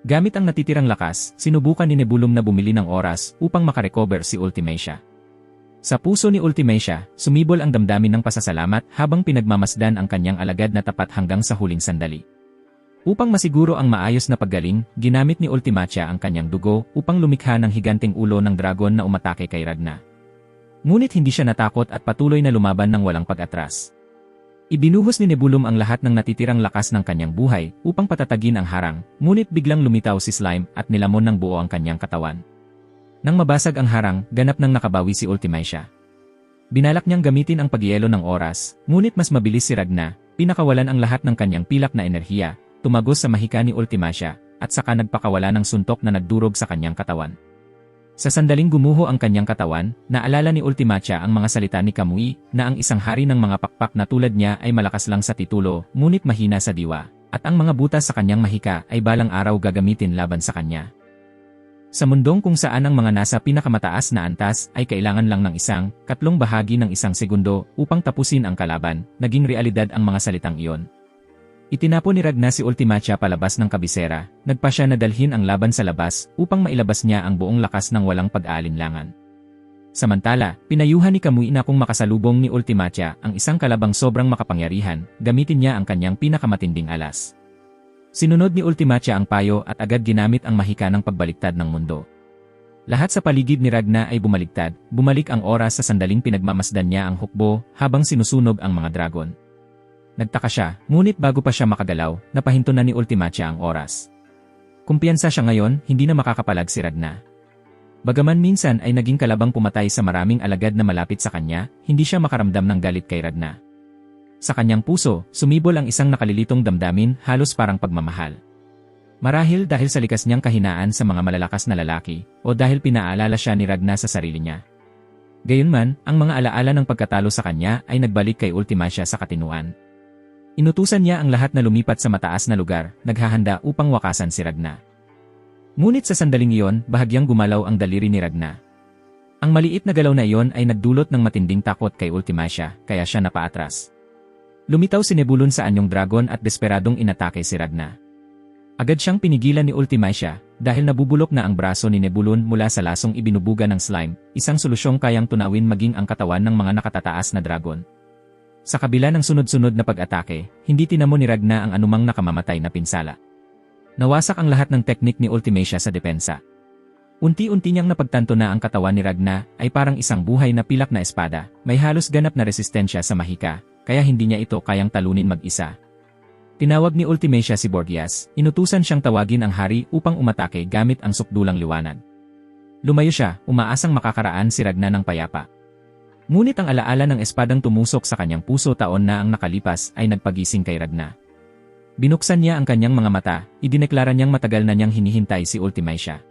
Gamit ang natitirang lakas, sinubukan ni Nebulum na bumili ng oras upang makarecover si Ultimacia. Sa puso ni Ultimacia, sumibol ang damdamin ng pasasalamat habang pinagmamasdan ang kanyang alagad na tapat hanggang sa huling sandali. Upang masiguro ang maayos na paggaling, ginamit ni Ultimacia ang kanyang dugo upang lumikha ng higanting ulo ng dragon na umatake kay Ragna. Ngunit hindi siya natakot at patuloy na lumaban ng walang pag-atras. Ibinuhos ni Nebulum ang lahat ng natitirang lakas ng kanyang buhay upang patatagin ang harang, ngunit biglang lumitaw si Slime at nilamon ng buo ang kanyang katawan. Nang mabasag ang harang, ganap nang nakabawi si Ultimacia. Binalak niyang gamitin ang pagyelo ng oras, ngunit mas mabilis si Ragna, pinakawalan ang lahat ng kanyang pilak na enerhiya, tumagos sa mahika ni Ultimacia, at saka nagpakawala ng suntok na nagdurog sa kanyang katawan. Sa sandaling gumuho ang kanyang katawan, naalala ni Ultimacia ang mga salita ni Kamui na ang isang hari ng mga pakpak na tulad niya ay malakas lang sa titulo, ngunit mahina sa diwa, at ang mga butas sa kanyang mahika ay balang araw gagamitin laban sa kanya. Sa mundong kung saan ang mga nasa pinakamataas na antas ay kailangan lang ng katlong bahagi ng isang segundo upang tapusin ang kalaban, naging realidad ang mga salitang iyon. Itinapo ni Ragna si Ultimacia palabas ng kabisera, nagpa siya na dalhin ang laban sa labas upang mailabas niya ang buong lakas ng walang pag-aalinlangan. Samantala, pinayuhan ni Kamui na kung makasalubong ni Ultimacia ang isang kalabang sobrang makapangyarihan, gamitin niya ang kanyang pinakamatinding alas. Sinunod ni Ultimacia ang payo at agad ginamit ang mahika ng pagbaliktad ng mundo. Lahat sa paligid ni Ragna ay bumaligtad, bumalik ang oras sa sandaling pinagmamasdan niya ang hukbo habang sinusunog ang mga dragon. Nagtaka siya, ngunit bago pa siya makagalaw, napahinto na ni Ultimacia ang oras. Kumpiyansa siya ngayon, hindi na makakapalag si Ragna. Bagaman minsan ay naging kalabang pumatay sa maraming alagad na malapit sa kanya, hindi siya makaramdam ng galit kay Ragna. Sa kanyang puso, sumibol ang isang nakalilitong damdamin, halos parang pagmamahal. Marahil dahil sa likas niyang kahinaan sa mga malalakas na lalaki, o dahil pinaalala siya ni Ragna sa sarili niya. Gayunman, ang mga alaala ng pagkatalo sa kanya ay nagbalik kay Ultimacia sa katinuan. Inutusan niya ang lahat na lumipat sa mataas na lugar, naghahanda upang wakasan si Ragna. Ngunit sa sandaling iyon, bahagyang gumalaw ang daliri ni Ragna. Ang maliit na galaw na iyon ay nagdulot ng matinding takot kay Ultimacia, kaya siya napaatras. Lumitaw si Nebulon sa anyong dragon at desperadong inatake si Ragna. Agad siyang pinigilan ni Ultimacia, dahil nabubulok na ang braso ni Nebulon mula sa lasong ibinubuga ng slime, isang solusyong kayang tunawin maging ang katawan ng mga nakatataas na dragon. Sa kabila ng sunod-sunod na pag-atake, hindi tinamo ni Ragna ang anumang nakamamatay na pinsala. Nawasak ang lahat ng teknik ni Ultimacia sa depensa. Unti-unti niyang napagtanto na ang katawan ni Ragna ay parang isang buhay na pilak na espada, may halos ganap na resistensya sa mahika, kaya hindi niya ito kayang talunin mag-isa. Tinawag ni Ultimacia si Borgias, inutusan siyang tawagin ang hari upang umatake gamit ang sukdulang liwanag. Lumayo siya, umaasang makakaraan si Ragna ng payapa. Ngunit ang alaala ng espadang tumusok sa kanyang puso taon na ang nakalipas ay nagpagising kay Ragna. Binuksan niya ang kanyang mga mata, idineklara niyang matagal na niyang hinihintay si Ultimacia.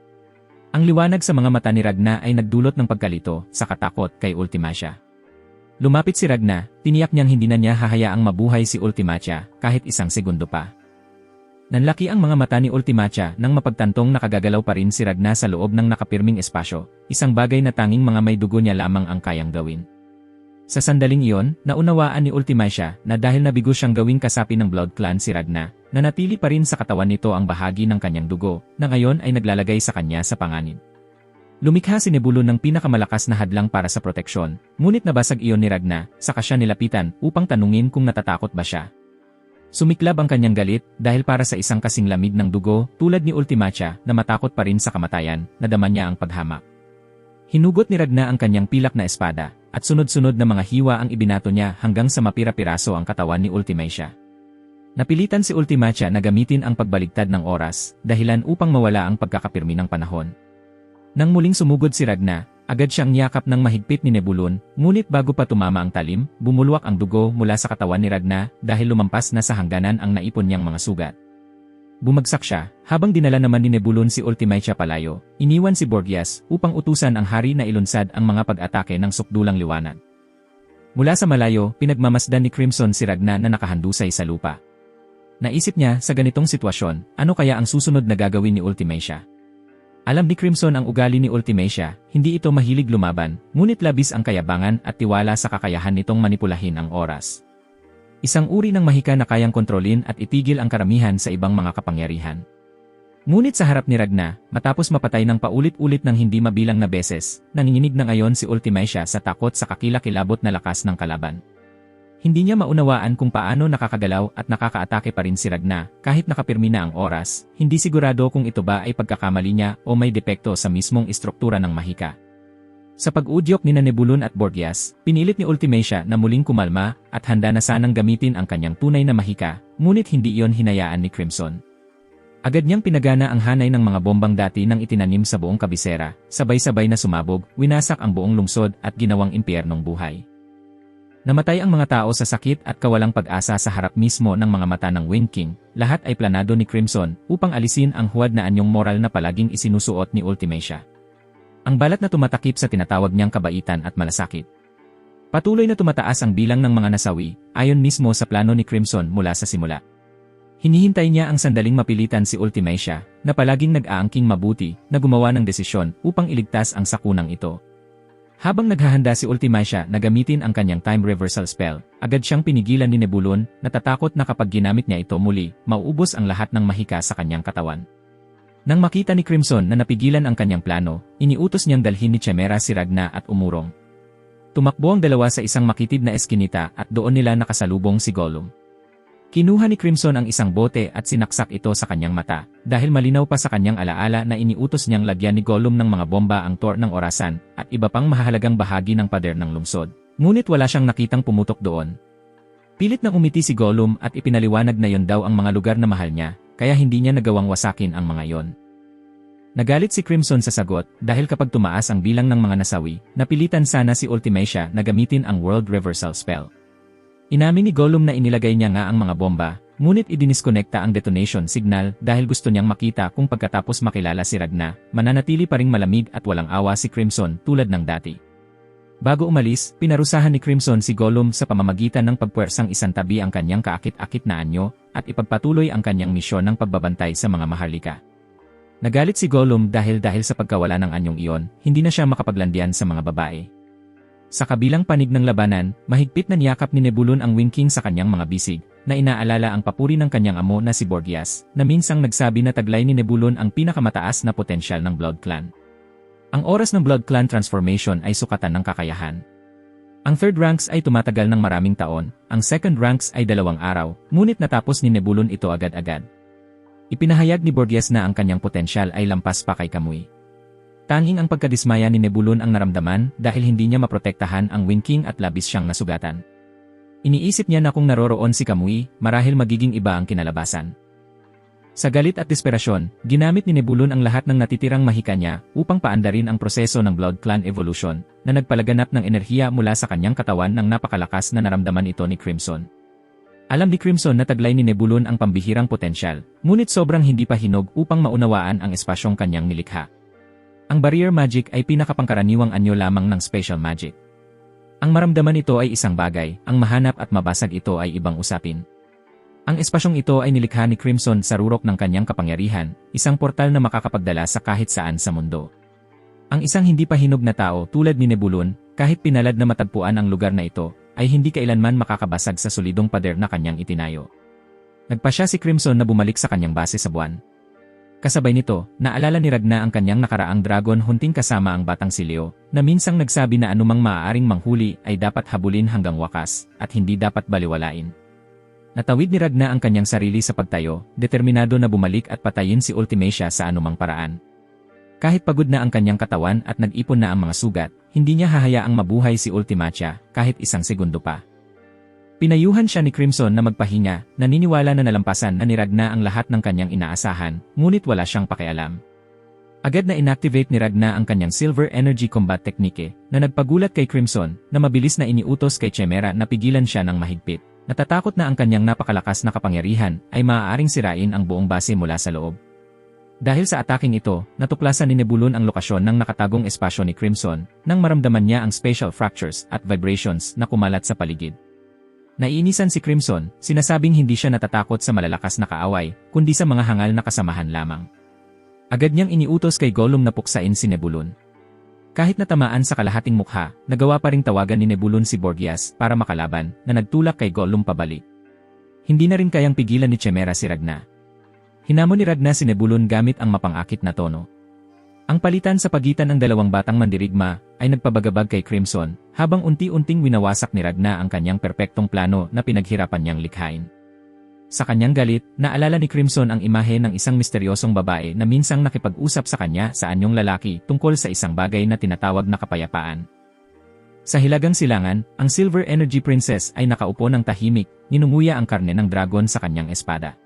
Ang liwanag sa mga mata ni Ragna ay nagdulot ng pagkalito, sa katakot kay Ultimacia. Lumapit si Ragna, tiniyak niyang hindi na niya hahayaang mabuhay si Ultimacia kahit isang segundo pa. Nanlaki ang mga mata ni Ultimacia nang mapagtantong nakagagalaw pa rin si Ragna sa loob ng nakapirming espasyo, isang bagay na tanging mga may dugo niya lamang ang kayang gawin. Sa sandaling iyon, naunawaan ni Ultimacia na dahil nabigo siyang gawing kasapi ng Blood Clan si Ragna, nanatili pa rin sa katawan nito ang bahagi ng kanyang dugo, na ngayon ay naglalagay sa kanya sa panganib. Lumikha si Nebulon ng pinakamalakas na hadlang para sa proteksyon, ngunit nabasag iyon ni Ragna, saka siya nilapitan upang tanungin kung natatakot ba siya. Sumiklab ang kanyang galit dahil para sa isang kasing lamig ng dugo tulad ni Ultimacia na matakot pa rin sa kamatayan, nadama niya ang paghamak. Hinugot ni Ragna ang kanyang pilak na espada, at sunod-sunod na mga hiwa ang ibinato niya hanggang sa mapira-piraso ang katawan ni Ultimacia. Napilitan si Ultimacia na gamitin ang pagbaligtad ng oras, dahilan upang mawala ang pagkakapirmi ng panahon. Nang muling sumugod si Ragna, agad siyang niyakap ng mahigpit ni Nebulon, ngunit bago pa tumama ang talim, bumulwak ang dugo mula sa katawan ni Ragna dahil lumampas na sa hangganan ang naipon niyang mga sugat. Bumagsak siya, habang dinala naman ni Nebulon si Ultimacia palayo, iniwan si Borgias upang utusan ang hari na ilunsad ang mga pag-atake ng sukdulang liwanag. Mula sa malayo, pinagmamasdan ni Crimson si Ragna na nakahandusay sa lupa. Naisip niya, sa ganitong sitwasyon, ano kaya ang susunod na gagawin ni Ultimacia? Alam ni Crimson ang ugali ni Ultimacia, hindi ito mahilig lumaban, ngunit labis ang kayabangan at tiwala sa kakayahan nitong manipulahin ang oras. Isang uri ng mahika na kayang kontrolin at itigil ang karamihan sa ibang mga kapangyarihan. Ngunit sa harap ni Ragna, matapos mapatay ng paulit-ulit ng hindi mabilang na beses, nanginginig na ngayon si Ultimacia sa takot sa kakilakilabot na lakas ng kalaban. Hindi niya maunawaan kung paano nakakagalaw at nakakaatake pa rin si Ragna, kahit nakapirmi na ang oras, hindi sigurado kung ito ba ay pagkakamali niya o may depekto sa mismong istruktura ng mahika. Sa pag-udyok ni Nebulon at Borgias, pinilit ni Ultimacia na muling kumalma at handa na sanang gamitin ang kanyang tunay na mahika, ngunit hindi iyon hinayaan ni Crimson. Agad niyang pinagana ang hanay ng mga bombang dati nang itinanim sa buong kabisera, sabay-sabay na sumabog, winasak ang buong lungsod at ginawang impyernong buhay. Namatay ang mga tao sa sakit at kawalang pag-asa sa harap mismo ng mga mata ng Wind King, lahat ay planado ni Crimson upang alisin ang huwad na anyong moral na palaging isinusuot ni Ultimacia. Ang balat na tumatakip sa tinatawag niyang kabaitan at malasakit. Patuloy na tumataas ang bilang ng mga nasawi, ayon mismo sa plano ni Crimson mula sa simula. Hinihintay niya ang sandaling mapilitan si Ultimacia, na palaging nag-aangking mabuti, na gumawa ng desisyon upang iligtas ang sakunang ito. Habang naghahanda si Ultimacia na gamitin ang kanyang time reversal spell, agad siyang pinigilan ni Nebulon, natatakot na kapag ginamit niya ito muli, mauubos ang lahat ng mahika sa kanyang katawan. Nang makita ni Crimson na napigilan ang kanyang plano, iniutos niyang dalhin ni Chimera si Ragna at umurong. Tumakbo ang dalawa sa isang makitid na eskinita at doon nila nakasalubong si Gollum. Kinuha ni Crimson ang isang bote at sinaksak ito sa kanyang mata, dahil malinaw pa sa kanyang alaala na iniutos niyang lagyan ni Gollum ng mga bomba ang Tor ng Orasan at iba pang mahahalagang bahagi ng pader ng lungsod. Ngunit wala siyang nakitang pumutok doon. Pilit na umiti si Gollum at ipinaliwanag na yon daw ang mga lugar na mahal niya, kaya hindi niya nagawang wasakin ang mga yon. Nagalit si Crimson sa sagot dahil kapag tumaas ang bilang ng mga nasawi, napilitan sana si Ultimacia na gamitin ang World Reversal Spell. Inamin ni Gollum na inilagay niya nga ang mga bomba, ngunit idiniskonekta ang detonation signal dahil gusto niyang makita kung pagkatapos makilala si Ragna, mananatili pa ring malamig at walang awa si Crimson tulad ng dati. Bago umalis, pinarusahan ni Crimson si Gollum sa pamamagitan ng pagpuwersang isantabi ang kanyang kaakit-akit na anyo at ipagpatuloy ang kanyang misyon ng pagbabantay sa mga maharlika. Nagalit si Gollum dahil sa pagkawala ng anyong iyon, hindi na siya makapaglandian sa mga babae. Sa kabilang panig ng labanan, mahigpit na niyakap ni Nebulon ang Wingking sa kanyang mga bisig, na inaalala ang papuri ng kanyang amo na si Borgias, na minsang nagsabi na taglay ni Nebulon ang pinakamataas na potensyal ng Blood Clan. Ang oras ng Blood Clan transformation ay sukatan ng kakayahan. Ang third ranks ay tumatagal ng maraming taon, ang second ranks ay 2 araw, ngunit natapos ni Nebulon ito agad-agad. Ipinahayag ni Borgias na ang kanyang potensyal ay lampas pa kay Kamui. Tanging ang pagkadismaya ni Nebulon ang naramdaman dahil hindi niya maprotektahan ang Wingking at labis siyang nasugatan. Iniisip niya na kung naroroon si Kamui, marahil magiging iba ang kinalabasan. Sa galit at desperasyon, ginamit ni Nebulon ang lahat ng natitirang mahika niya upang paandarin ang proseso ng Blood Clan evolution na nagpalaganap ng enerhiya mula sa kanyang katawan ng napakalakas na naramdaman ito ni Crimson. Alam ni Crimson na taglay ni Nebulon ang pambihirang potensyal, ngunit sobrang hindi pa hinog upang maunawaan ang espasyong kanyang nilikha. Ang barrier magic ay pinakapangkaraniwang anyo lamang ng special magic. Ang maramdaman ito ay isang bagay, ang mahanap at mabasag ito ay ibang usapin. Ang espasyong ito ay nilikha ni Crimson sa rurok ng kanyang kapangyarihan, isang portal na makakapagdala sa kahit saan sa mundo. Ang isang hindi pa hinog na tao tulad ni Nebulon, kahit pinalad na matagpuan ang lugar na ito, ay hindi kailanman makakabasag sa solidong pader na kanyang itinayo. Nagpasya si Crimson na bumalik sa kanyang base sa buwan. Kasabay nito, naalala ni Ragna ang kanyang nakaraang dragon hunting kasama ang batang si Leo, na minsang nagsabi na anumang maaaring manghuli ay dapat habulin hanggang wakas, at hindi dapat baliwalain. Natawid ni Ragna ang kanyang sarili sa pagtayo, determinado na bumalik at patayin si Ultimacia sa anumang paraan. Kahit pagod na ang kanyang katawan at nag-ipon na ang mga sugat, hindi niya hahayaang mabuhay si Ultimacia kahit isang segundo pa. Pinayuhan siya ni Crimson na magpahinga, naniniwala na nalampasan na ni Ragna ang lahat ng kanyang inaasahan, ngunit wala siyang pakialam. Agad na inactivate ni Ragna ang kanyang Silver Energy Combat Technique, na nagpagulat kay Crimson, na mabilis na iniutos kay Chimera na pigilan siya ng mahigpit. Natatakot na ang kanyang napakalakas na kapangyarihan ay maaaring sirain ang buong base mula sa loob. Dahil sa ataking ito, natuklasan ni Nebulon ang lokasyon ng nakatagong espasyo ni Crimson, nang maramdaman niya ang spatial fractures at vibrations na kumalat sa paligid. Naiinisan si Crimson, sinasabing hindi siya natatakot sa malalakas na kaaway, kundi sa mga hangal na kasamahan lamang. Agad niyang iniutos kay Gollum na puksain si Nebulon. Kahit natamaan sa kalahating mukha, nagawa pa ring tawagan ni Nebulon si Borgias para makalaban, na nagtulak kay Gollum pabalik. Hindi na rin kayang pigilan ni Chimera si Ragna. Hinamon ni Ragna si Nebulon gamit ang mapangakit na tono. Ang palitan sa pagitan ng dalawang batang mandirigma ay nagpabagabag kay Crimson, habang unti-unting winawasak ni Ragna ang kanyang perpektong plano na pinaghirapan niyang likhain. Sa kanyang galit, naalala ni Crimson ang imahe ng isang misteryosong babae na minsang nakipag-usap sa kanya sa anyong lalaki tungkol sa isang bagay na tinatawag na kapayapaan. Sa hilagang silangan, ang Silver Energy Princess ay nakaupo ng tahimik, ninunguya ang karne ng dragon sa kanyang espada.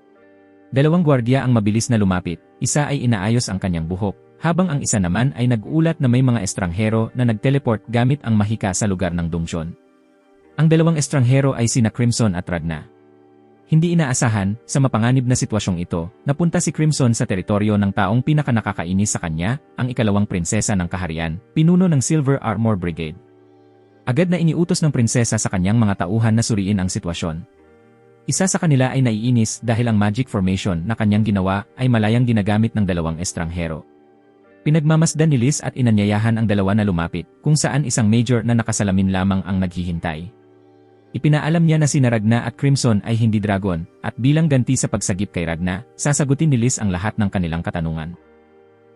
2 gwardiya ang mabilis na lumapit, isa ay inaayos ang kanyang buhok, habang ang isa naman ay nag-uulat na may mga estranghero na nag-teleport gamit ang mahika sa lugar ng dungsyon. Ang 2 estranghero ay sina Crimson at Ragna. Hindi inaasahan, sa mapanganib na sitwasyong ito, napunta si Crimson sa teritoryo ng taong pinakanakakainis sa kanya, ang ikalawang prinsesa ng kaharian, pinuno ng Silver Armor Brigade. Agad na iniutos ng prinsesa sa kanyang mga tauhan na suriin ang sitwasyon. Isa sa kanila ay naiinis dahil ang magic formation na kanyang ginawa ay malayang ginagamit ng dalawang estranghero. Pinagmamasdan ni Liz at inanyayahan ang dalawa na lumapit, kung saan isang major na nakasalamin lamang ang naghihintay. Ipinaalam niya na sina Ragna at Crimson ay hindi dragon, at bilang ganti sa pagsagip kay Ragna, sasagutin ni Liz ang lahat ng kanilang katanungan.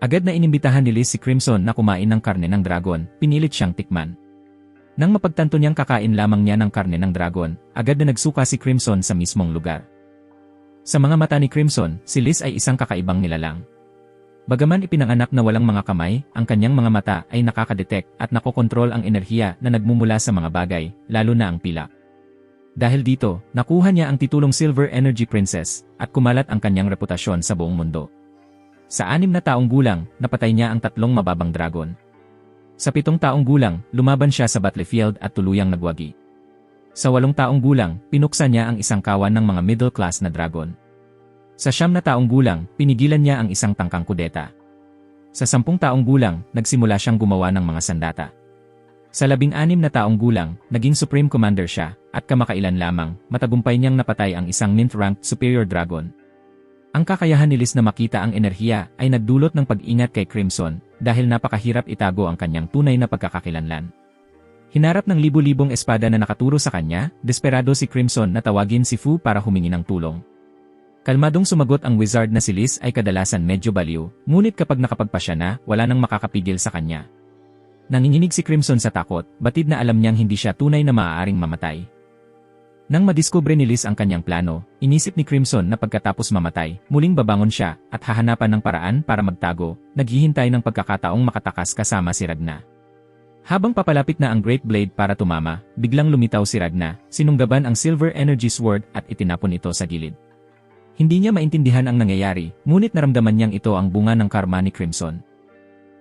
Agad na inimbitahan ni Liz si Crimson na kumain ng karne ng dragon, pinilit siyang tikman. Nang mapagtanto niyang kakain lamang niya ng karne ng dragon, agad na nagsuka si Crimson sa mismong lugar. Sa mga mata ni Crimson, si Liz ay isang kakaibang nilalang. Bagaman ipinanganak na walang mga kamay, ang kanyang mga mata ay nakakadetect at nakokontrol ang enerhiya na nagmumula sa mga bagay, lalo na ang pilak. Dahil dito, nakuha niya ang titulong Silver Energy Princess at kumalat ang kanyang reputasyon sa buong mundo. Sa 6 na taong gulang, napatay niya ang 3 mababang dragon. Sa 7 taong gulang, lumaban siya sa battlefield at tuluyang nagwagi. Sa 8 taong gulang, pinuksa niya ang isang kawan ng mga middle class na dragon. Sa 9 na taong gulang, pinigilan niya ang isang tangkang kudeta. Sa 10 taong gulang, nagsimula siyang gumawa ng mga sandata. Sa 16 na taong gulang, naging Supreme Commander siya, at kamakailan lamang, matagumpay niyang napatay ang isang 9th ranked superior dragon. Ang kakayahan ni Liz na makita ang enerhiya ay nagdulot ng pag-ingat kay Crimson dahil napakahirap itago ang kanyang tunay na pagkakakilanlan. Hinarap ng libu-libong espada na nakaturo sa kanya, desperado si Crimson na tawagin si Fu para humingi ng tulong. Kalmadong sumagot ang wizard na si Liz ay kadalasan medyo baliw, ngunit kapag nakapagpasya na, wala nang makakapigil sa kanya. Nanginginig si Crimson sa takot, batid na alam niyang hindi siya tunay na maaaring mamatay. Nang madiskubre ni Liz ang kanyang plano, inisip ni Crimson na pagkatapos mamatay, muling babangon siya at hahanapan ng paraan para magtago, naghihintay ng pagkakataong makatakas kasama si Ragna. Habang papalapit na ang Great Blade para tumama, biglang lumitaw si Ragna, sinunggaban ang Silver Energy Sword at itinapon ito sa gilid. Hindi niya maintindihan ang nangyayari, ngunit naramdaman niyang ito ang bunga ng karma ni Crimson.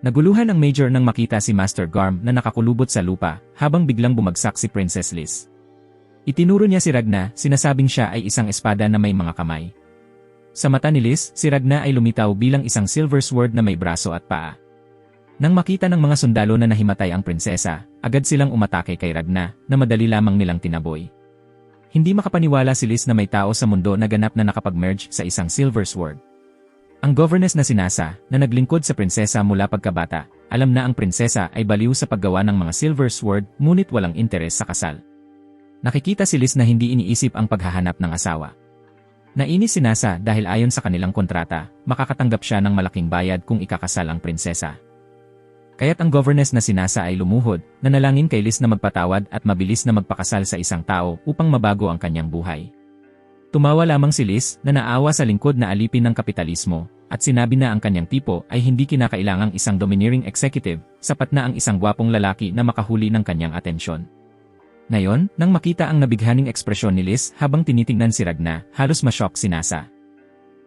Naguluhan ang Major nang makita si Master Garm na nakakulubot sa lupa, habang biglang bumagsak si Princess Liz. Itinuro niya si Ragna, sinasabing siya ay isang espada na may mga kamay. Sa mata ni Liz, si Ragna ay lumitaw bilang isang silver sword na may braso at paa. Nang makita ng mga sundalo na nahimatay ang prinsesa, agad silang umatake kay Ragna, na madali lamang nilang tinaboy. Hindi makapaniwala si Liz na may tao sa mundo na ganap na nakapag-merge sa isang silver sword. Ang governess na si Nasa, na naglingkod sa prinsesa mula pagkabata, alam na ang prinsesa ay baliw sa paggawa ng mga silver sword ngunit walang interes sa kasal. Nakikita si Liz na hindi iniisip ang paghahanap ng asawa. Nainis si Nasa dahil ayon sa kanilang kontrata, makakatanggap siya ng malaking bayad kung ikakasal ang prinsesa. Kaya't ang governess na si Nasa ay lumuhod, nanalangin kay Liz na magpatawad at mabilis na magpakasal sa isang tao upang mabago ang kanyang buhay. Tumawa lamang si Liz na naawa sa lingkod na alipin ng kapitalismo, at sinabi na ang kanyang tipo ay hindi kinakailangang isang domineering executive, sapat na ang isang gwapong lalaki na makahuli ng kanyang atensyon. Ngayon, nang makita ang nabighaning ekspresyon ni Liz habang tinitingnan si Ragna, halos ma-shock si Nasa.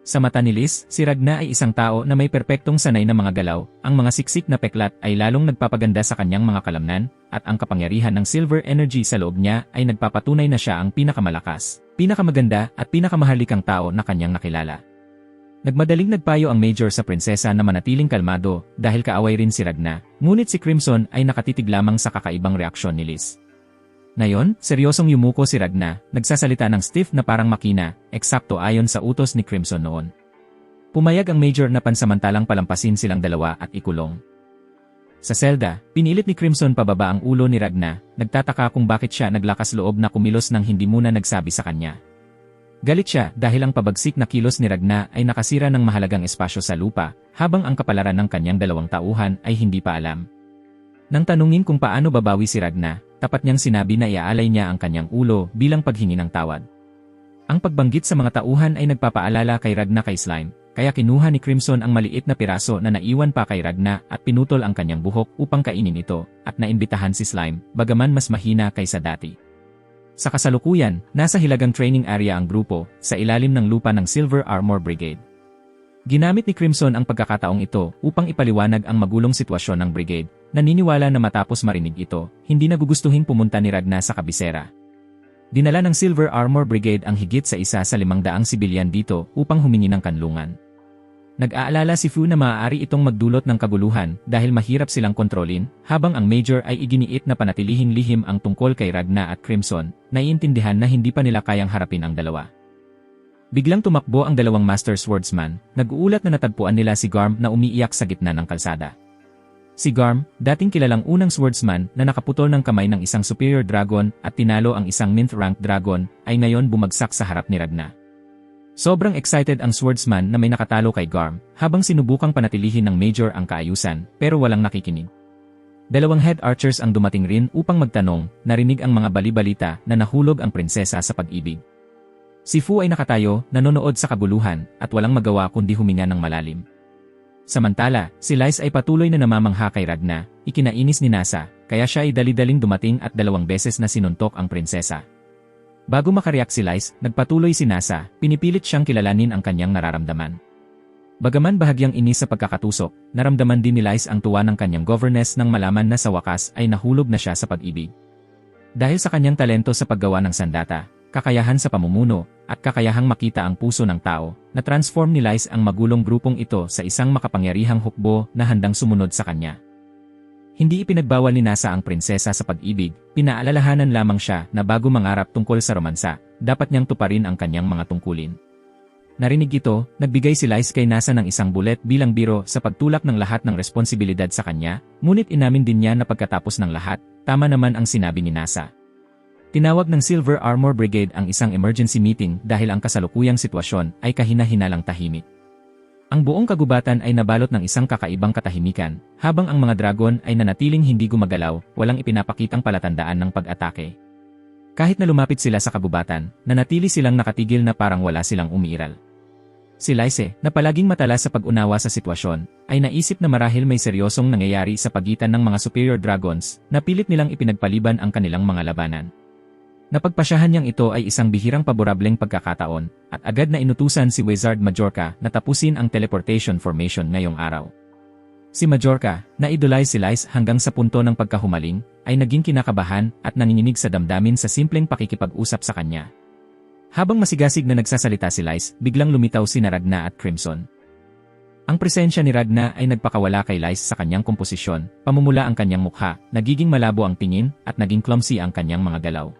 Sa mata ni Liz, si Ragna ay isang tao na may perpektong sanay na mga galaw, ang mga siksik na peklat ay lalong nagpapaganda sa kanyang mga kalamnan, at ang kapangyarihan ng silver energy sa loob niya ay nagpapatunay na siya ang pinakamalakas, pinakamaganda at pinakamahalikang tao na kanyang nakilala. Nagmadaling nagpayo ang Major sa prinsesa na manatiling kalmado dahil kaaway rin si Ragna, ngunit si Crimson ay nakatitig lamang sa kakaibang reaksyon ni Liz. Ngayon, seryosong yumuko si Ragna, nagsasalita ng stiff na parang makina, eksakto ayon sa utos ni Crimson noon. Pumayag ang Major na pansamantalang palampasin silang dalawa at ikulong. Sa selda, pinilit ni Crimson pababa ang ulo ni Ragna, nagtataka kung bakit siya naglakas loob na kumilos nang hindi muna nagsabi sa kanya. Galit siya dahil ang pabagsik na kilos ni Ragna ay nakasira ng mahalagang espasyo sa lupa, habang ang kapalaran ng kanyang dalawang tauhan ay hindi pa alam. Nang tanungin kung paano babawi si Ragna, tapat niyang sinabi na iaalay niya ang kanyang ulo bilang paghingi ng tawad. Ang pagbanggit sa mga tauhan ay nagpapaalala kay Ragna kay Slime, kaya kinuha ni Crimson ang maliit na piraso na naiwan pa kay Ragna at pinutol ang kanyang buhok upang kainin ito, at naimbitahan si Slime, bagaman mas mahina kaysa dati. Sa kasalukuyan, nasa hilagang training area ang grupo, sa ilalim ng lupa ng Silver Armor Brigade. Ginamit ni Crimson ang pagkakataong ito upang ipaliwanag ang magulong sitwasyon ng brigade. Naniniwala na matapos marinig ito, hindi nagugustuhin pumunta ni Ragna sa kabisera. Dinala ng Silver Armor Brigade ang higit sa 1,500 sibilyan dito upang humingi ng kanlungan. Nag-aalala si Fu na maaari itong magdulot ng kaguluhan dahil mahirap silang kontrolin, habang ang Major ay iginiit na panatilihing lihim ang tungkol kay Ragna at Crimson, naiintindihan na hindi pa nila kayang harapin ang dalawa. Biglang tumakbo ang dalawang Master Swordsman, nag-uulat na natagpuan nila si Garm na umiiyak sa gitna ng kalsada. Si Garm, dating kilalang unang swordsman na nakaputol ng kamay ng isang superior dragon at tinalo ang isang 9th rank dragon, ay ngayon bumagsak sa harap ni Ragna. Sobrang excited ang swordsman na may nakatalo kay Garm, habang sinubukang panatilihin ng Major ang kaayusan, pero walang nakikinig. Dalawang head archers ang dumating rin upang magtanong, narinig ang mga bali-balita na nahulog ang prinsesa sa pag-ibig. Si Fu ay nakatayo, nanonood sa kaguluhan, at walang magawa kundi huminga ng malalim. Samantala, si Lys ay patuloy na namamangha kay Ragna, ikinainis ni Nasa, kaya siya ay dali-daling dumating at 2 beses na sinuntok ang prinsesa. Bago makareact si Lys, nagpatuloy si Nasa, pinipilit siyang kilalanin ang kanyang nararamdaman. Bagaman bahagyang inis sa pagkakatusok, naramdaman din ni Lys ang tuwa ng kanyang governess nang malaman na sa wakas ay nahulog na siya sa pag-ibig. Dahil sa kanyang talento sa paggawa ng sandata, kakayahan sa pamumuno, at kakayahang makita ang puso ng tao, na-transform ni Lys ang magulong grupong ito sa isang makapangyarihang hukbo na handang sumunod sa kanya. Hindi ipinagbawal ni Nasa ang prinsesa sa pag-ibig, pinaalalahanan lamang siya na bago mangarap tungkol sa romansa, dapat niyang tuparin ang kanyang mga tungkulin. Narinig ito, nagbigay si Lys kay Nasa ng isang bulet bilang biro sa pagtulak ng lahat ng responsibilidad sa kanya, ngunit inamin din niya na pagkatapos ng lahat, tama naman ang sinabi ni Nasa. Tinawag ng Silver Armor Brigade ang isang emergency meeting dahil ang kasalukuyang sitwasyon ay kahina-hinalang tahimik. Ang buong kagubatan ay nabalot ng isang kakaibang katahimikan, habang ang mga dragon ay nanatiling hindi gumagalaw, walang ipinapakitang palatandaan ng pag-atake. Kahit na lumapit sila sa kagubatan, nanatili silang nakatigil na parang wala silang umiiral. Si Lys, na palaging matala sa pag-unawa sa sitwasyon, ay naisip na marahil may seryosong nangyayari sa pagitan ng mga superior dragons, na pilit nilang ipinagpaliban ang kanilang mga labanan. Napagpasyahan niyang ito ay isang bihirang paborableng pagkakataon, at agad na inutusan si Wizard Majorca na tapusin ang teleportation formation ngayong araw. Si Majorca, na idolize si Lys hanggang sa punto ng pagkahumaling, ay naging kinakabahan at nanginginig sa damdamin sa simpleng pakikipag-usap sa kanya. Habang masigasig na nagsasalita si Lys, biglang lumitaw si Ragna at Crimson. Ang presensya ni Ragna ay nagpakawala kay Lys sa kanyang komposisyon, pamumula ang kanyang mukha, nagiging malabo ang tingin, at naging clumsy ang kanyang mga galaw.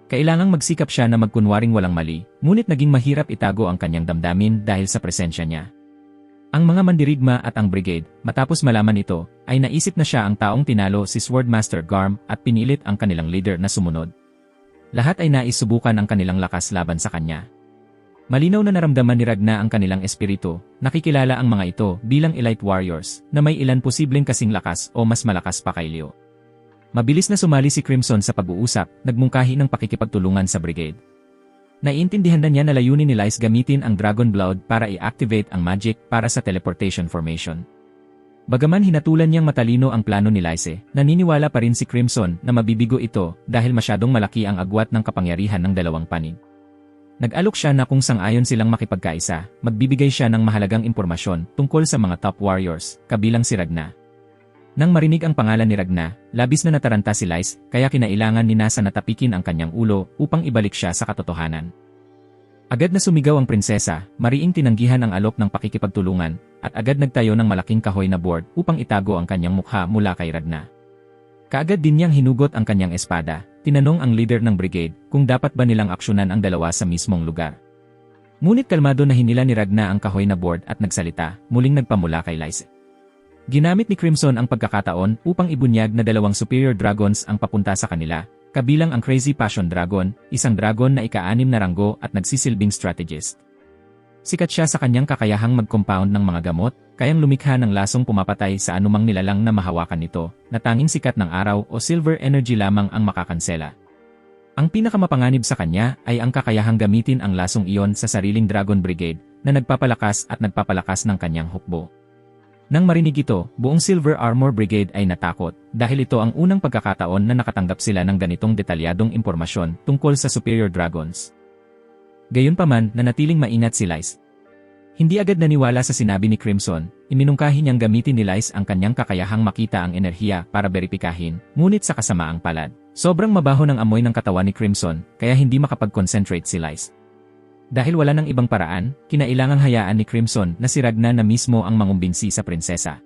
Kailangang magsikap siya na magkunwaring walang mali, ngunit naging mahirap itago ang kanyang damdamin dahil sa presensya niya. Ang mga mandirigma at ang brigade, matapos malaman ito, ay naisip na siya ang taong tinalo si Swordmaster Garm at pinilit ang kanilang leader na sumunod. Lahat ay naisubukan ang kanilang lakas laban sa kanya. Malinaw na naramdaman ni Ragna ang kanilang espiritu, nakikilala ang mga ito bilang elite warriors na may ilan posibleng kasing lakas o mas malakas pa kay Leo. Mabilis na sumali si Crimson sa pag-uusap, nagmungkahi ng pakikipagtulungan sa brigade. Naiintindihan na niya na layunin ni Lys gamitin ang Dragon Blood para i-activate ang magic para sa teleportation formation. Bagaman hinatulan niyang matalino ang plano ni Lys, naniniwala pa rin si Crimson na mabibigo ito dahil masyadong malaki ang agwat ng kapangyarihan ng dalawang panig. Nag-alok siya na kung sang-ayon silang makipagkaisa, magbibigay siya ng mahalagang impormasyon tungkol sa mga top warriors, kabilang si Ragna. Nang marinig ang pangalan ni Ragna, labis na nataranta si Lys, kaya kinailangan ni Nasa na tapikin ang kanyang ulo upang ibalik siya sa katotohanan. Agad na sumigaw ang prinsesa, mariing tinanggihan ang alok ng pakikipagtulungan, at agad nagtayo ng malaking kahoy na board upang itago ang kanyang mukha mula kay Ragna. Kaagad din niyang hinugot ang kanyang espada, tinanong ang leader ng brigade kung dapat ba nilang aksyonan ang dalawa sa mismong lugar. Ngunit kalmado na hinila ni Ragna ang kahoy na board at nagsalita, muling nagpamula kay Lys. Ginamit ni Crimson ang pagkakataon upang ibunyag na 2 superior dragons ang papunta sa kanila, kabilang ang Crazy Passion Dragon, isang dragon na ika-6 na ranggo at nagsisilbing strategist. Sikat siya sa kanyang kakayahang mag-compound ng mga gamot, kayang lumikha ng lasong pumapatay sa anumang nilalang na mahawakan nito, na tanging sikat ng araw o silver energy lamang ang makakansela. Ang pinakamapanganib sa kanya ay ang kakayahang gamitin ang lasong iyon sa sariling Dragon Brigade, na nagpapalakas ng kanyang hukbo. Nang marinig ito, buong Silver Armor Brigade ay natakot dahil ito ang unang pagkakataon na nakatanggap sila ng ganitong detalyadong impormasyon tungkol sa superior dragons. Gayunpaman, nanatiling maingat si Lys. Hindi agad naniwala sa sinabi ni Crimson, iminungkahi niyang gamitin ni Lys ang kanyang kakayahang makita ang enerhiya para beripikahin, ngunit sa kasamaang palad, Sobrang mabaho ng amoy ng katawan ni Crimson, kaya hindi makapag-concentrate si Lys. Dahil wala ng ibang paraan, kinailangang hayaan ni Crimson na si Ragna na mismo ang mangumbinsi sa prinsesa.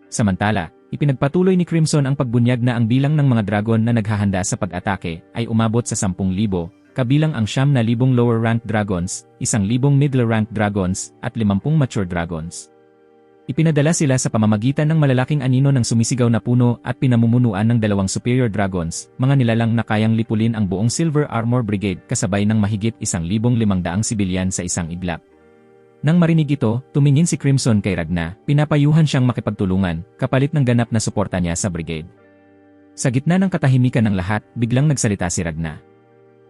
Samantala, ipinagpatuloy ni Crimson ang pagbunyag na ang bilang ng mga dragon na naghahanda sa pag-atake ay umabot sa 10,000, kabilang ang 9,000 lower-ranked dragons, 1,000 middle-ranked dragons, at 50 mature dragons. Ipinadala sila sa pamamagitan ng malalaking anino ng sumisigaw na puno at pinamumunuan ng 2 superior dragons, mga nilalang na kayang lipulin ang buong Silver Armor Brigade kasabay ng mahigit 1,500 sibilyan sa isang iglap. Nang marinig ito, tumingin si Crimson kay Ragna, pinapayuhan siyang makipagtulungan, kapalit ng ganap na suporta niya sa brigade. Sa gitna ng katahimikan ng lahat, biglang nagsalita si Ragna.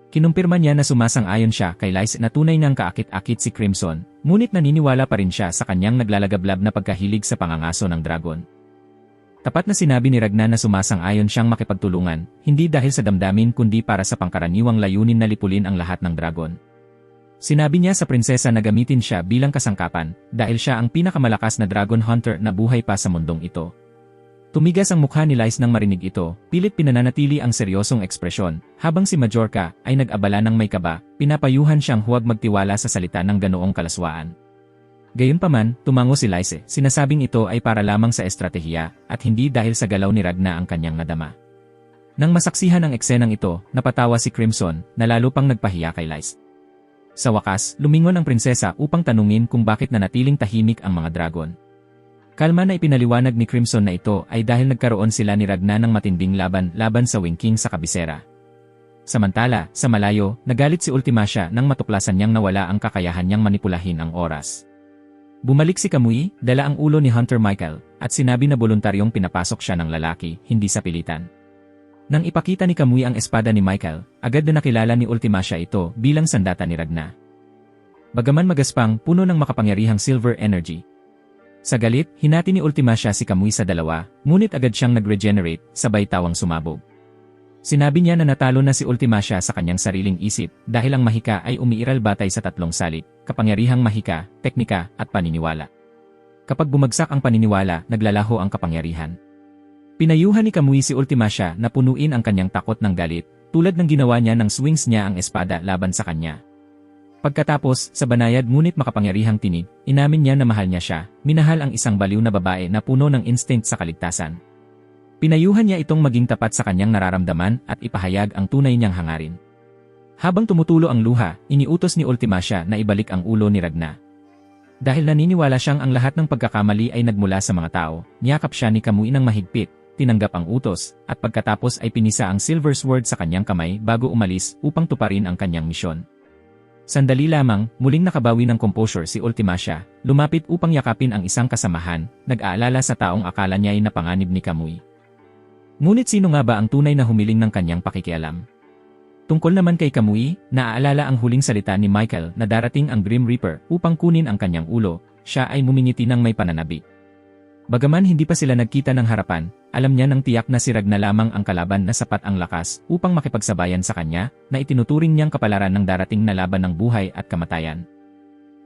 Kinumpirma niya na sumasang-ayon siya kay Lys na tunay ngang kaakit-akit si Crimson, ngunit naniniwala pa rin siya sa kanyang naglalagablab na pagkahilig sa pangangaso ng dragon. Tapat na sinabi ni Ragna na sumasang-ayon siyang makipagtulungan, hindi dahil sa damdamin kundi para sa pangkaraniwang layunin na lipulin ang lahat ng dragon. Sinabi niya sa prinsesa na gamitin siya bilang kasangkapan, dahil siya ang pinakamalakas na dragon hunter na buhay pa sa mundong ito. Tumigas ang mukha ni Lys nang marinig ito, pilit pinananatili ang seryosong ekspresyon, habang si Majorca ay nag-abala ng may kaba, pinapayuhan siyang huwag magtiwala sa salita ng ganoong kalaswaan. Gayunpaman, tumango si Lys, sinasabing ito ay para lamang sa estratehiya, at hindi dahil sa galaw ni Ragna ang kanyang nadama. Nang masaksihan ang eksenang ito, napatawa si Crimson, na lalo pang nagpahiya kay Lys. Sa wakas, lumingon ang prinsesa upang tanungin kung bakit nanatiling tahimik ang mga dragon. Kalma na ipinaliwanag ni Crimson na ito ay dahil nagkaroon sila ni Ragna ng matinding laban sa Wing King sa kabisera. Samantala, sa malayo, nagalit si Ultimacia nang matuklasan niyang nawala ang kakayahan niyang manipulahin ang oras. Bumalik si Kamui, dala ang ulo ni Hunter Michael, at sinabi na voluntaryong pinapasok siya ng lalaki, hindi sa pilitan. Nang ipakita ni Kamui ang espada ni Michael, agad na nakilala ni Ultimacia ito bilang sandata ni Ragna. Bagaman magaspang, puno ng makapangyarihang silver energy. Sa galit, hinati ni Ultimacia si Kamui sa dalawa, ngunit agad siyang nag-regenerate, sabay tawang sumabog. Sinabi niya na natalo na si Ultimacia sa kanyang sariling isip, dahil ang mahika ay umiiral batay sa 3 salik, kapangyarihang mahika, teknika, at paniniwala. Kapag bumagsak ang paniniwala, naglalaho ang kapangyarihan. Pinayuhan ni Kamui si Ultimacia na punuin ang kanyang takot ng galit, tulad ng ginawa niya nang swings niya ang espada laban sa kanya. Pagkatapos, sa banayad ngunit makapangyarihang tinig, inamin niya na mahal niya siya, minahal ang isang baliw na babae na puno ng instinct sa kaligtasan. Pinayuhan niya itong maging tapat sa kanyang nararamdaman at ipahayag ang tunay niyang hangarin. Habang tumutulo ang luha, iniutos ni Ultimacia na ibalik ang ulo ni Ragna. Dahil naniniwala siyang ang lahat ng pagkakamali ay nagmula sa mga tao, niyakap siya ni Kamui ng mahigpit, tinanggap ang utos, at pagkatapos ay pinisa ang silver sword sa kanyang kamay bago umalis upang tuparin ang kanyang misyon. Sandali lamang, muling nakabawi ng composure si Ultimacia, lumapit upang yakapin ang isang kasamahan, nag-aalala sa taong akala niya ay napanganib ni Kamui. Ngunit sino nga ba ang tunay na humiling ng kanyang pakikialam? Tungkol naman kay Kamui, naaalala ang huling salita ni Michael na darating ang Grim Reaper upang kunin ang kanyang ulo, siya ay mumingiti ng may pananabik. Bagaman hindi pa sila nagkita ng harapan, alam niya ng tiyak na si Ragna lamang ang kalaban na sapat ang lakas upang makipagsabayan sa kanya, na itinuturing niyang kapalaran ng darating na laban ng buhay at kamatayan.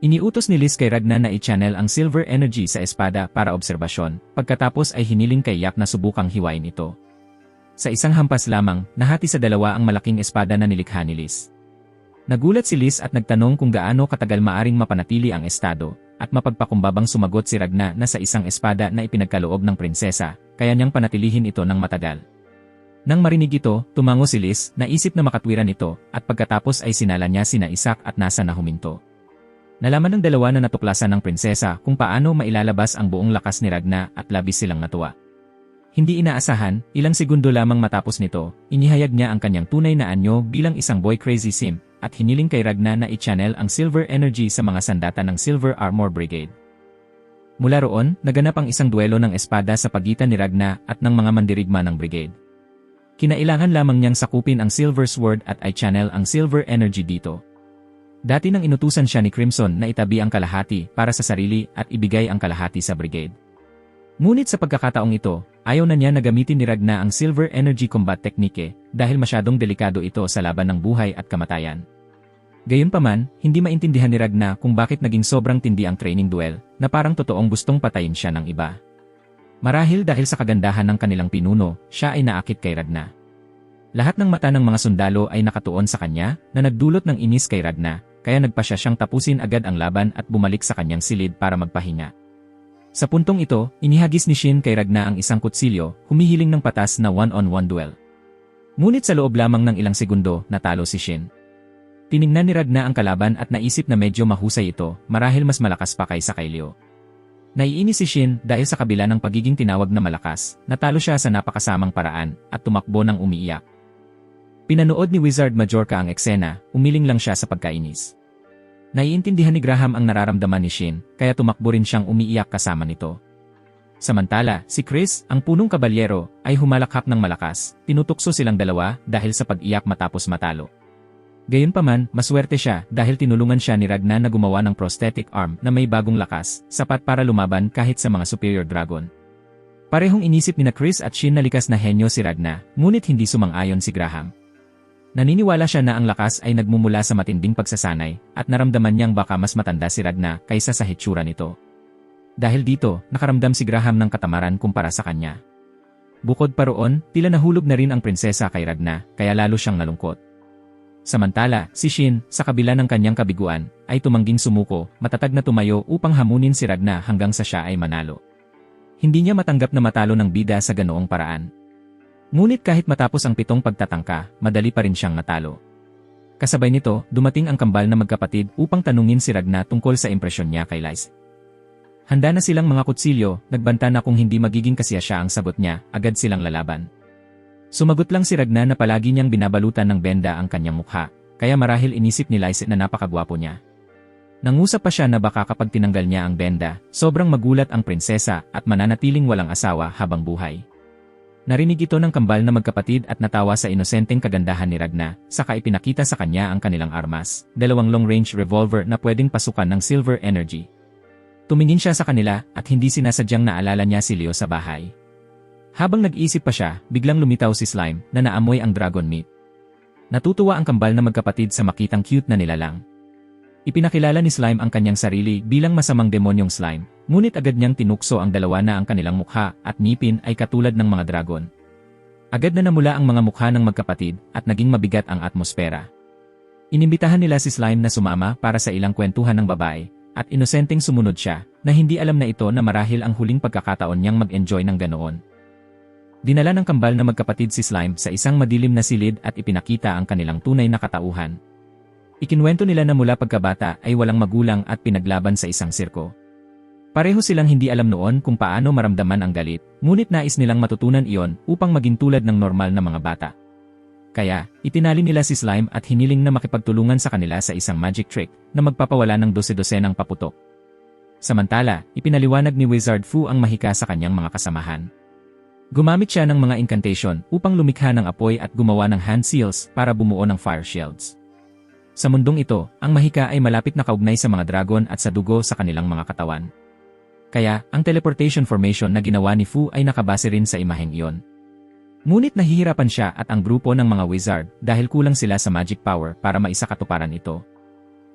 Iniutos ni Lys kay Ragna na i-channel ang silver energy sa espada para obserbasyon, pagkatapos ay hiniling kay Yak na subukang hiwain ito. Sa isang hampas lamang, nahati sa dalawa ang malaking espada na nilikha ni Lys. Nagulat si Lys at nagtanong kung gaano katagal maaring mapanatili ang estado, at mapagpakumbabang sumagot si Ragna na sa isang espada na ipinagkaloob ng prinsesa, kaya niyang panatilihin ito ng matagal. Nang marinig ito, tumango si Lys, naisip na makatwiran ito, at pagkatapos ay sinala niya sina Isaac at Nasa na huminto. Nalaman ng dalawa na natuklasan ng prinsesa kung paano mailalabas ang buong lakas ni Ragna at labis silang natuwa. Hindi inaasahan, ilang segundo lamang matapos nito, inihayag niya ang kanyang tunay na anyo bilang isang boy crazy sim, at hiniling kay Ragna na i-channel ang silver energy sa mga sandata ng Silver Armor Brigade. Mula roon, naganap ang isang duelo ng espada sa pagitan ni Ragna at ng mga mandirigma ng brigade. Kinailangan lamang niyang sakupin ang silver sword at i-channel ang silver energy dito. Dati nang inutusan siya ni Crimson na itabi ang kalahati para sa sarili at ibigay ang kalahati sa brigade. Ngunit sa pagkakataong ito, ayaw na niya na gamitin ni Ragna ang silver energy combat technique dahil masyadong delikado ito sa laban ng buhay at kamatayan. Gayunpaman, hindi maintindihan ni Ragna kung bakit naging sobrang tindi ang training duel, na parang totoong gustong patayin siya ng iba. Marahil dahil sa kagandahan ng kanilang pinuno, siya ay naakit kay Ragna. Lahat ng mata ng mga sundalo ay nakatuon sa kanya na nagdulot ng inis kay Ragna, kaya nagpasya siyang tapusin agad ang laban at bumalik sa kanyang silid para magpahinga. Sa puntong ito, inihagis ni Shin kay Ragna ang isang kutsilyo, humihiling ng patas na one-on-one duel. Ngunit sa loob lamang ng ilang segundo, natalo si Shin. Tiningnan ni Ragna ang kalaban at naisip na medyo mahusay ito, marahil mas malakas pa kaysa kay Leo. Naiinis si Shin dahil sa kabila ng pagiging tinawag na malakas, natalo siya sa napakasamang paraan at tumakbo ng umiiyak. Pinanood ni Wizard Majorca ang eksena, umiling lang siya sa pagkainis. Naiintindihan ni Graham ang nararamdaman ni Shin, kaya tumakbo rin siyang umiiyak kasama nito. Samantala, si Chris, ang punong kabalyero, ay humalakhak ng malakas, tinutukso silang dalawa dahil sa pag-iyak matapos matalo. Gayunpaman, maswerte siya dahil tinulungan siya ni Ragna na gumawa ng prosthetic arm na may bagong lakas, sapat para lumaban kahit sa mga superior dragon. Parehong inisip ni Chris at Shin na likas na henyo si Ragna, ngunit hindi sumang-ayon si Graham. Naniniwala siya na ang lakas ay nagmumula sa matinding pagsasanay at naramdaman niyang baka mas matanda si Ragna kaysa sa hitsura nito. Dahil dito, nakaramdam si Graham ng katamaran kumpara sa kanya. Bukod pa roon, tila nahulog na rin ang prinsesa kay Ragna, kaya lalo siyang nalungkot. Samantala, si Shin, sa kabila ng kanyang kabiguan, ay tumangging sumuko, matatag na tumayo upang hamunin si Ragna hanggang sa siya ay manalo. Hindi niya matanggap na matalo ng bida sa ganoong paraan. Ngunit kahit matapos ang 7 pagtatangka, madali pa rin siyang natalo. Kasabay nito, dumating ang kambal na magkapatid upang tanungin si Ragna tungkol sa impresyon niya kay Lyse. Handa na silang mga kutsilyo, nagbanta na kung hindi magiging kasiya siya ang sagot niya, agad silang lalaban. Sumagot lang si Ragna na palagi niyang binabalutan ng benda ang kanyang mukha, kaya marahil inisip ni Lyse na napakagwapo niya. Nangusap pa siya na baka kapag tinanggal niya ang benda, sobrang magulat ang prinsesa at mananatiling walang asawa habang buhay. Narinig ito ng kambal na magkapatid at natawa sa inosenteng kagandahan ni Ragna, saka ipinakita sa kanya ang kanilang armas, 2 long-range revolver na pwedeng pasukan ng silver energy. Tumingin siya sa kanila at hindi sinasadyang naalala niya si Leo sa bahay. Habang nag-iisip pa siya, biglang lumitaw si Slime na naamoy ang dragon meat. Natutuwa ang kambal na magkapatid sa makitang cute na nilalang. Ipinakilala ni Slime ang kanyang sarili bilang masamang demonyong slime, ngunit agad niyang tinukso ang dalawa na ang kanilang mukha at ngipin ay katulad ng mga dragon. Agad na namula ang mga mukha ng magkapatid at naging mabigat ang atmosfera. Inimbitahan nila si Slime na sumama para sa ilang kwentuhan ng babae, at inosenteng sumunod siya, na hindi alam na ito na marahil ang huling pagkakataon niyang mag-enjoy ng ganoon. Dinala ng kambal na magkapatid si Slime sa isang madilim na silid at ipinakita ang kanilang tunay na katauhan. Ikinwento nila na mula pagkabata ay walang magulang at pinaglaban sa isang sirko. Pareho silang hindi alam noon kung paano maramdaman ang galit, ngunit nais nilang matutunan iyon upang maging tulad ng normal na mga bata. Kaya, itinali nila si Slime at hiniling na makipagtulungan sa kanila sa isang magic trick na magpapawala ng 12-dosenang paputok. Samantala, ipinaliwanag ni Wizard Fu ang mahika sa kanyang mga kasamahan. Gumamit siya ng mga incantation upang lumikha ng apoy at gumawa ng hand seals para bumuo ng fire shields. Sa mundong ito, ang mahika ay malapit na kaugnay sa mga dragon at sa dugo sa kanilang mga katawan. Kaya, ang teleportation formation na ginawa ni Fu ay nakabase rin sa imaheng iyon. Ngunit nahihirapan siya at ang grupo ng mga wizard dahil kulang sila sa magic power para maisakatuparan ito.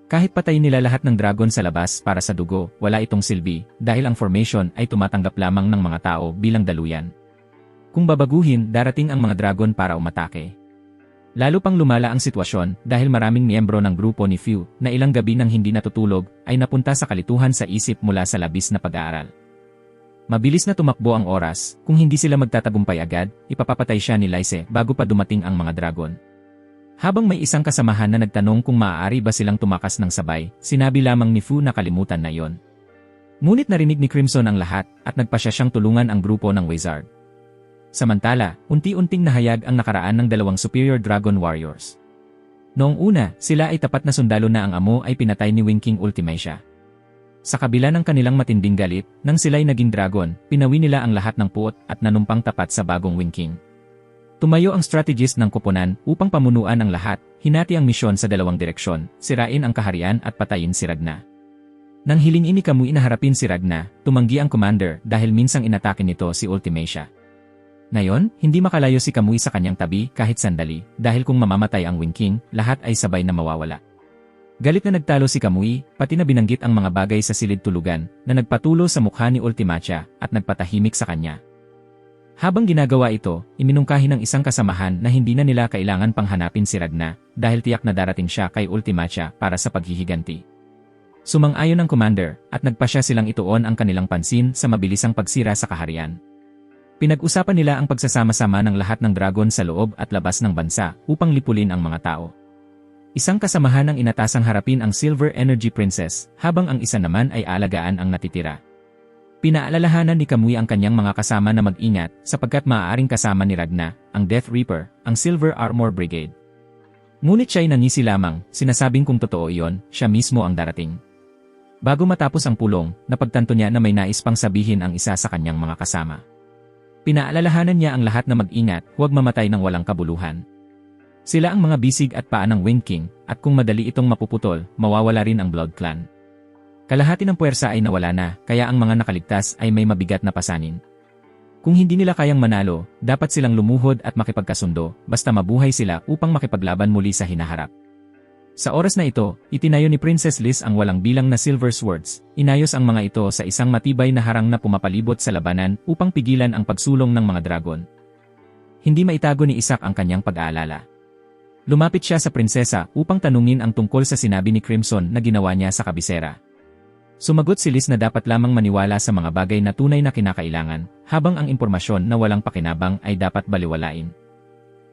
Kahit patayin nila lahat ng dragon sa labas para sa dugo, wala itong silbi dahil ang formation ay tumatanggap lamang ng mga tao bilang daluyan. Kung babaguhin, darating ang mga dragon para umatake. Lalo pang lumala ang sitwasyon dahil maraming miyembro ng grupo ni Fu na ilang gabi nang hindi natutulog ay napunta sa kalituhan sa isip mula sa labis na pag-aaral. Mabilis na tumakbo ang oras, kung hindi sila magtatagumpay agad, ipapapatay siya ni Lyse bago pa dumating ang mga dragon. Habang may isang kasamahan na nagtanong kung maaari ba silang tumakas ng sabay, sinabi lamang ni Fu na kalimutan na yon. Ngunit narinig ni Crimson ang lahat at nagpasya siyang tulungan ang grupo ng wizard. Samantala, unti-unting nahayag ang nakaraan ng 2 superior dragon warriors. Noong una, sila ay tapat na sundalo na ang amo ay pinatay ni Wing King Ultimacia. Sa kabila ng kanilang matinding galit, nang sila'y naging dragon, pinawi nila ang lahat ng puot at nanumpang tapat sa bagong Wing King. Tumayo ang strategist ng koponan upang pamunuan ang lahat, hinati ang misyon sa 2 direksyon, sirain ang kaharian at patayin si Ragna. Nang hilingin ni Kamui na harapin si Ragna, tumanggi ang commander dahil minsang inatake nito si Ultimacia. Ngayon, hindi makalayo si Kamui sa kanyang tabi kahit sandali, dahil kung mamamatay ang Wing King, lahat ay sabay na mawawala. Galit na nagtalo si Kamui, pati na binanggit ang mga bagay sa silid tulugan, na nagpatulo sa mukha ni Ultimacia at nagpatahimik sa kanya. Habang ginagawa ito, iminungkahi ng isang kasamahan na hindi na nila kailangan pang hanapin si Ragna dahil tiyak na darating siya kay Ultimacia para sa paghihiganti. Sumang-ayon ang commander at nagpasya silang ituon ang kanilang pansin sa mabilisang pagsira sa kaharian. Pinag-usapan nila ang pagsasama-sama ng lahat ng dragon sa loob at labas ng bansa upang lipulin ang mga tao. Isang kasamahan ang inatasang harapin ang Silver Energy Princess habang ang isa naman ay alagaan ang natitira. Pinaalalahanan ni Kamui ang kanyang mga kasama na mag-ingat sapagkat maaaring kasama ni Ragna, ang Death Reaper, ang Silver Armor Brigade. Ngunit siya'y nangisi lamang, sinasabing kung totoo iyon, siya mismo ang darating. Bago matapos ang pulong, napagtanto niya na may nais pang sabihin ang isa sa kanyang mga kasama. Pinaalalahanan niya ang lahat na mag-ingat, huwag mamatay ng walang kabuluhan. Sila ang mga bisig at paa ng Wind King, at kung madali itong mapuputol, mawawala rin ang Blood Clan. Kalahati ng puwersa ay nawala na, kaya ang mga nakaligtas ay may mabigat na pasanin. Kung hindi nila kayang manalo, dapat silang lumuhod at makipagkasundo, basta mabuhay sila upang makipaglaban muli sa hinaharap. Sa oras na ito, itinayo ni Princess Liz ang walang bilang na Silver Swords, inayos ang mga ito sa isang matibay na harang na pumapalibot sa labanan upang pigilan ang pagsulong ng mga dragon. Hindi maitago ni Isaac ang kanyang pag-aalala. Lumapit siya sa prinsesa upang tanungin ang tungkol sa sinabi ni Crimson na ginawa niya sa kabisera. Sumagot si Liz na dapat lamang maniwala sa mga bagay na tunay na kinakailangan, habang ang impormasyon na walang pakinabang ay dapat baliwalain.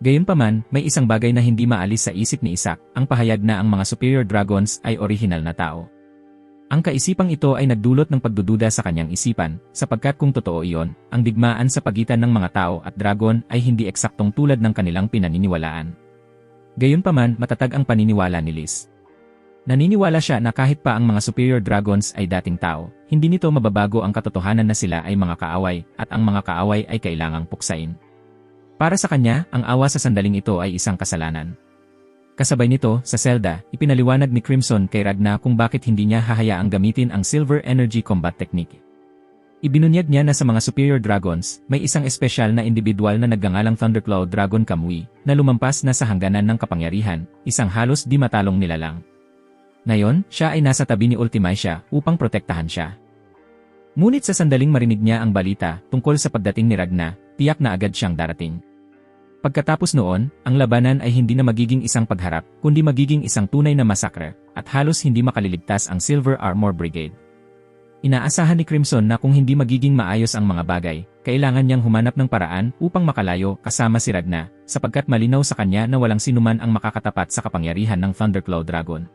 Gayunpaman, may isang bagay na hindi maalis sa isip ni Isaac, ang pahayag na ang mga superior dragons ay orihinal na tao. Ang kaisipang ito ay nagdulot ng pagdududa sa kanyang isipan, sapagkat kung totoo iyon, ang digmaan sa pagitan ng mga tao at dragon ay hindi eksaktong tulad ng kanilang pinaniniwalaan. Gayunpaman, matatag ang paniniwala ni Liz. Naniniwala siya na kahit pa ang mga superior dragons ay dating tao, hindi nito mababago ang katotohanan na sila ay mga kaaway at ang mga kaaway ay kailangang puksain. Para sa kanya, ang awa sa sandaling ito ay isang kasalanan. Kasabay nito, sa Zelda, ipinaliwanag ni Crimson kay Ragna kung bakit hindi niya hahayaang gamitin ang Silver Energy Combat Technique. Ibinunyag niya na sa mga superior dragons, may isang espesyal na individual na nagngangalang Thunderclaw Dragon Kamui na lumampas na sa hangganan ng kapangyarihan, isang halos di matalong nilalang. Ngayon, siya ay nasa tabi ni Ultimacia upang protektahan siya. Ngunit sa sandaling marinig niya ang balita tungkol sa pagdating ni Ragna, tiyak na agad siyang darating. Pagkatapos noon, ang labanan ay hindi na magiging isang pagharap, kundi magiging isang tunay na masakre, at halos hindi makaliligtas ang Silver Armor Brigade. Inaasahan ni Crimson na kung hindi magiging maayos ang mga bagay, kailangan niyang humanap ng paraan upang makalayo kasama si Ragna, sapagkat malinaw sa kanya na walang sinuman ang makakatapat sa kapangyarihan ng Thunderclaw Dragon.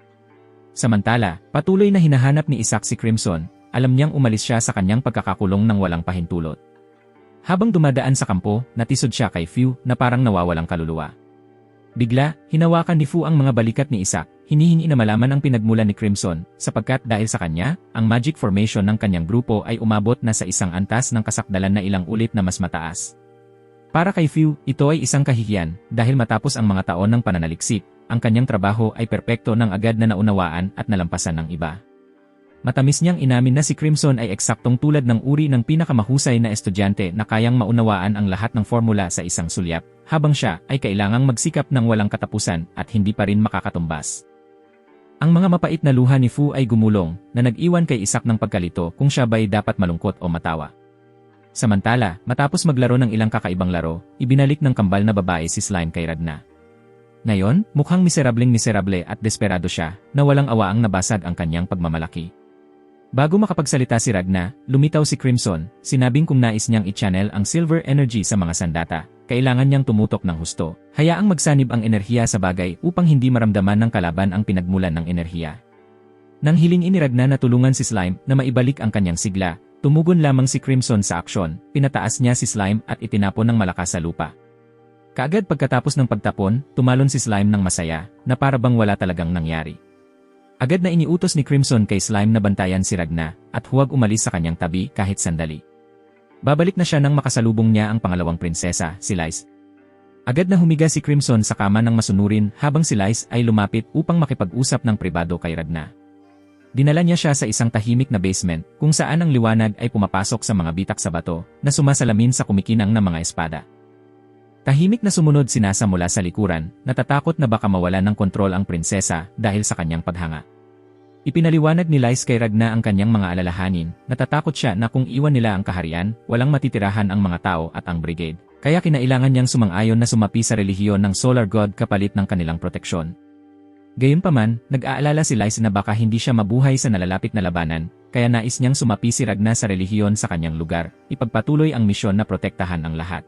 Samantala, patuloy na hinahanap ni Isaac si Crimson, alam niyang umalis siya sa kanyang pagkakakulong ng walang pahintulot. Habang dumadaan sa kampo, natisod siya kay Fu na parang nawawalang kaluluwa. Bigla, hinawakan ni Fu ang mga balikat ni Isaac, hinihingi na malaman ang pinagmulan ni Crimson, sapagkat dahil sa kanya, ang magic formation ng kanyang grupo ay umabot na sa isang antas ng kasakdalan na ilang ulit na mas mataas. Para kay Fu, ito ay isang kahihiyan, dahil matapos ang mga taon ng pananaliksik, ang kanyang trabaho ay perpekto ng agad na naunawaan at nalampasan ng iba. Matamis niyang inamin na si Crimson ay eksaktong tulad ng uri ng pinakamahusay na estudyante na kayang maunawaan ang lahat ng formula sa isang sulyap, habang siya ay kailangang magsikap ng walang katapusan at hindi pa rin makakatumbas. Ang mga mapait na luha ni Fu ay gumulong, na nag-iwan kay Isaac ng pagkalito kung siya ba'y dapat malungkot o matawa. Samantala, matapos maglaro ng ilang kakaibang laro, ibinalik ng kambal na babae si Slime kay Ragna. Ngayon, mukhang miserable at desperado siya, na walang awaang nabasag ang kanyang pagmamalaki. Bago makapagsalita si Ragna, lumitaw si Crimson, sinabing kung nais niyang i-channel ang Silver Energy sa mga sandata, kailangan niyang tumutok ng husto, hayaang magsanib ang enerhiya sa bagay upang hindi maramdaman ng kalaban ang pinagmulan ng enerhiya. Nang hilingin ni Ragna na tulungan si Slime na maibalik ang kanyang sigla, tumugon lamang si Crimson sa aksyon, pinataas niya si Slime at itinapon ng malakas sa lupa. Kaagad pagkatapos ng pagtapon, tumalon si Slime ng masaya, na para bang wala talagang nangyari. Agad na iniutos ni Crimson kay Slime na bantayan si Ragna, at huwag umalis sa kanyang tabi kahit sandali. Babalik na siya nang makasalubong niya ang pangalawang prinsesa, si Liz. Agad na humiga si Crimson sa kama ng masunurin habang si Liz ay lumapit upang makipag-usap ng pribado kay Ragna. Dinala niya siya sa isang tahimik na basement, kung saan ang liwanag ay pumapasok sa mga bitak sa bato, na sumasalamin sa kumikinang na mga espada. Tahimik na sumunod si Nasa mula sa likuran, natatakot na baka mawalan ng kontrol ang prinsesa dahil sa kanyang paghanga. Ipinaliwanag ni Lys kay Ragna ang kanyang mga alalahanin, natatakot siya na kung iwan nila ang kaharian, walang matitirahan ang mga tao at ang brigade. Kaya kinailangan niyang sumang-ayon na sumapi sa relihiyon ng Solar God kapalit ng kanilang proteksyon. Gayunpaman, nag-aalala si Lys na baka hindi siya mabuhay sa nalalapit na labanan, kaya nais niyang sumapi si Ragna sa relihiyon sa kanyang lugar, ipagpatuloy ang misyon na protektahan ang lahat.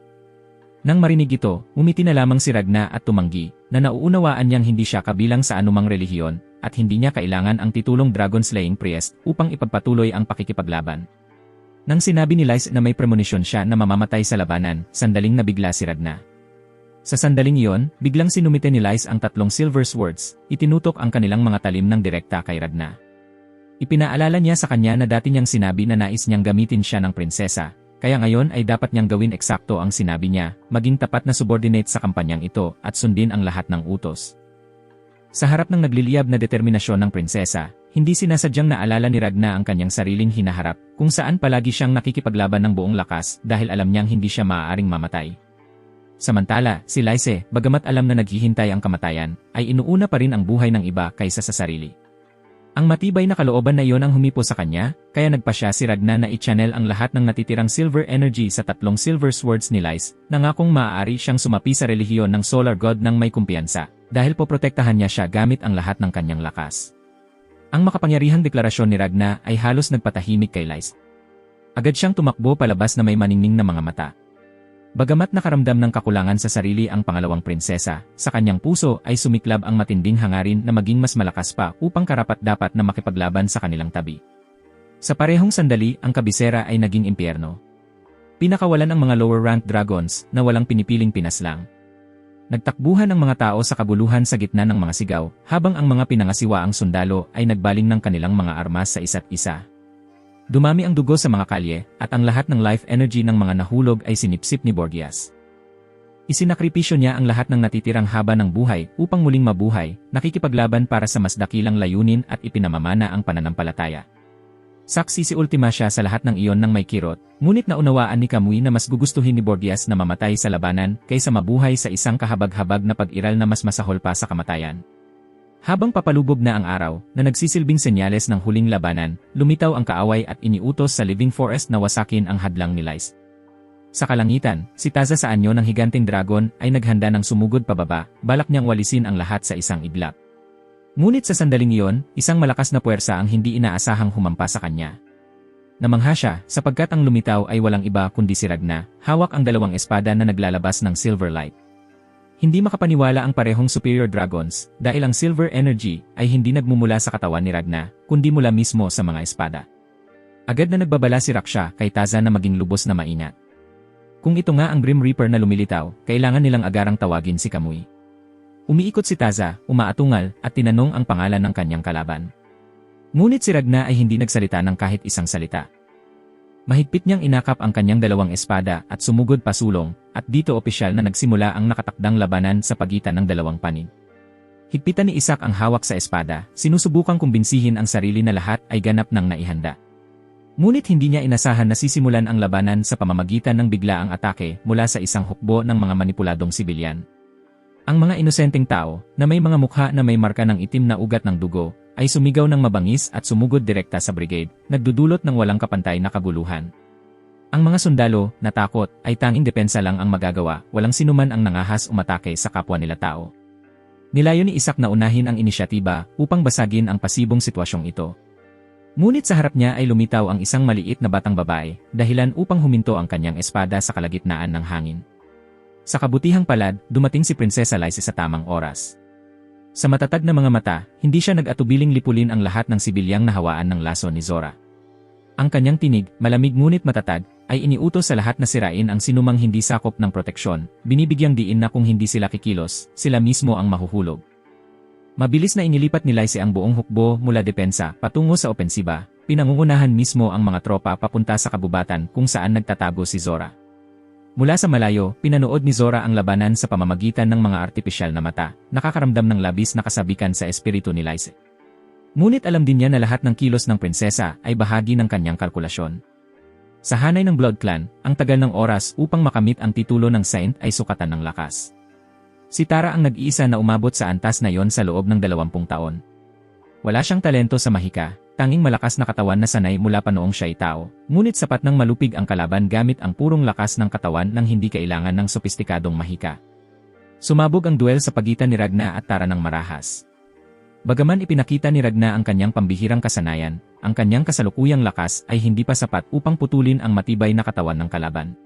Nang marinig ito, umiti na lamang si Ragna at tumanggi, na nauunawaan niyang hindi siya kabilang sa anumang relihiyon, at hindi niya kailangan ang titulong Dragon Slaying Priest upang ipagpatuloy ang pakikipaglaban. Nang sinabi ni Lys na may premonition siya na mamamatay sa labanan, sandaling nabigla si Ragna. Sa sandaling iyon, biglang sinumite ni Lys ang 3 silver swords, itinutok ang kanilang mga talim ng direkta kay Ragna. Ipinaalala niya sa kanya na dati niyang sinabi na nais niyang gamitin siya ng prinsesa, kaya ngayon ay dapat niyang gawin eksakto ang sinabi niya, maging tapat na subordinate sa kampanyang ito at sundin ang lahat ng utos. Sa harap ng nagliliyab na determinasyon ng prinsesa, hindi sinasadyang naalala ni Ragna ang kanyang sariling hinaharap, kung saan palagi siyang nakikipaglaban ng buong lakas dahil alam niyang hindi siya maaaring mamatay. Samantala, si Lys, bagamat alam na naghihintay ang kamatayan, ay inuuna pa rin ang buhay ng iba kaysa sa sarili. Ang matibay na kalooban na iyon ang humipo sa kanya, kaya nagpasya si Ragna na i-channel ang lahat ng natitirang silver energy sa 3 silver swords ni Lys, nangakong maaari siyang sumapi sa relihiyon ng Solar God ng may kumpiyansa, dahil poprotektahan niya siya gamit ang lahat ng kanyang lakas. Ang makapangyarihang deklarasyon ni Ragna ay halos nagpatahimik kay Lys. Agad siyang tumakbo palabas na may maningning na mga mata. Bagamat nakaramdam ng kakulangan sa sarili ang pangalawang prinsesa, sa kanyang puso ay sumiklab ang matinding hangarin na maging mas malakas pa upang karapat-dapat na makipaglaban sa kanilang tabi. Sa parehong sandali, ang kabisera ay naging impyerno. Pinakawalan ang mga lower-ranked dragons na walang pinipiling pinaslang. Nagtakbuhan ang mga tao sa kabuluhan sa gitna ng mga sigaw, habang ang mga pinangasiwaang sundalo ay nagbaling ng kanilang mga armas sa isa't isa. Dumami ang dugo sa mga kalye, at ang lahat ng life energy ng mga nahulog ay sinipsip ni Borgias. Isinakripisyo niya ang lahat ng natitirang haba ng buhay upang muling mabuhay, nakikipaglaban para sa mas dakilang layunin at ipinamamana ang pananampalataya. Saksi si Ultima siya sa lahat ng iyon ng may kirot, ngunit naunawaan ni Kamui na mas gugustuhin ni Borgias na mamatay sa labanan kaysa mabuhay sa isang kahabag-habag na pag-iral na mas masahol pa sa kamatayan. Habang papalubog na ang araw, na nagsisilbing senyales ng huling labanan, lumitaw ang kaaway at iniutos sa Living Forest na wasakin ang hadlang ni Lys. Sa kalangitan, si Taza sa anyo ng higanting dragon ay naghanda ng sumugod pababa, balak niyang walisin ang lahat sa isang iglap. Ngunit sa sandaling iyon, isang malakas na puwersa ang hindi inaasahang humampa sa kanya. Namangha siya, sapagkat ang lumitaw ay walang iba kundi si Ragna, hawak ang 2 espada na naglalabas ng silver light. Hindi makapaniwala ang parehong superior dragons, dahil ang silver energy ay hindi nagmumula sa katawan ni Ragna, kundi mula mismo sa mga espada. Agad na nagbabala si Raksha kay Taza na maging lubos na maingat. Kung ito nga ang Grim Reaper na lumilitaw, kailangan nilang agarang tawagin si Kamui. Umiikot si Taza, umaatungal, at tinanong ang pangalan ng kanyang kalaban. Ngunit si Ragna ay hindi nagsalita ng kahit isang salita. Mahigpit niyang inakap ang kanyang 2 espada at sumugod pasulong, at dito opisyal na nagsimula ang nakatakdang labanan sa pagitan ng 2 panig. Higpitan ni Isaac ang hawak sa espada, sinusubukang kumbinsihin ang sarili na lahat ay ganap ng naihanda. Ngunit hindi niya inasahan na sisimulan ang labanan sa pamamagitan ng biglaang atake mula sa isang hukbo ng mga manipuladong sibilyan. Ang mga inosenteng tao, na may mga mukha na may marka ng itim na ugat ng dugo, ay sumigaw ng mabangis at sumugod direkta sa brigade, nagdudulot ng walang kapantay na kaguluhan. Ang mga sundalo, natakot, ay tanging depensa lang ang magagawa, walang sinuman ang nangahas umatake sa kapwa nila tao. Nilayo ni Isaac na unahin ang inisyatiba upang basagin ang pasibong sitwasyong ito. Ngunit sa harap niya ay lumitaw ang isang maliit na batang babae, dahilan upang huminto ang kanyang espada sa kalagitnaan ng hangin. Sa kabutihang palad, dumating si Prinsesa Lys sa tamang oras. Sa matatag na mga mata, hindi siya nag-atubiling lipulin ang lahat ng sibilyang nahawaan ng laso ni Zora. Ang kanyang tinig, malamig ngunit matatag, ay iniutos sa lahat na sirain ang sinumang hindi sakop ng proteksyon, binibigyang diin na kung hindi sila kikilos, sila mismo ang mahuhulog. Mabilis na inilipat ni Lys ang buong hukbo mula depensa patungo sa opensiba, pinangungunahan mismo ang mga tropa papunta sa kabubatan kung saan nagtatago si Zora. Mula sa malayo, pinanood ni Zora ang labanan sa pamamagitan ng mga artipisyal na mata, nakakaramdam ng labis na kasabikan sa espiritu ni Lys. Ngunit alam din niya na lahat ng kilos ng prinsesa ay bahagi ng kanyang kalkulasyon. Sa hanay ng Blood Clan, ang tagal ng oras upang makamit ang titulo ng Saint ay sukatan ng lakas. Si Tara ang nag-iisa na umabot sa antas na yon sa loob ng 20 taon. Wala siyang talento sa mahika, tanging malakas na katawan na sanay mula pa noong siya'y tao, ngunit sapat nang malupig ang kalaban gamit ang purong lakas ng katawan nang hindi kailangan ng sopistikadong mahika. Sumabog ang duel sa pagitan ni Ragna at Tara ng marahas. Bagaman ipinakita ni Ragna ang kanyang pambihirang kasanayan, ang kanyang kasalukuyang lakas ay hindi pa sapat upang putulin ang matibay na katawan ng kalaban.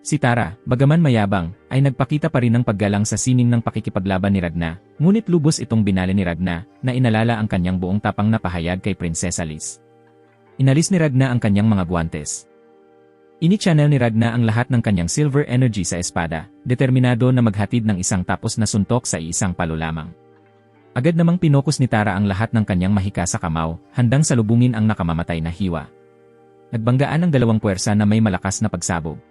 Si Tara, bagaman mayabang, ay nagpakita pa rin ng paggalang sa sining ng pakikipaglaban ni Ragna, ngunit lubos itong binali ni Ragna na inalala ang kanyang buong tapang na pahayag kay Prinsesa Liz. Inalis ni Ragna ang kanyang mga guwantes. Ini-channel ni Ragna ang lahat ng kanyang silver energy sa espada, determinado na maghatid ng isang tapos na suntok sa isang palo lamang. Agad namang pinokus ni Tara ang lahat ng kanyang mahika sa kamao, handang salubungin ang nakamamatay na hiwa. Nagbanggaan ang dalawang puwersa na may malakas na pagsabog.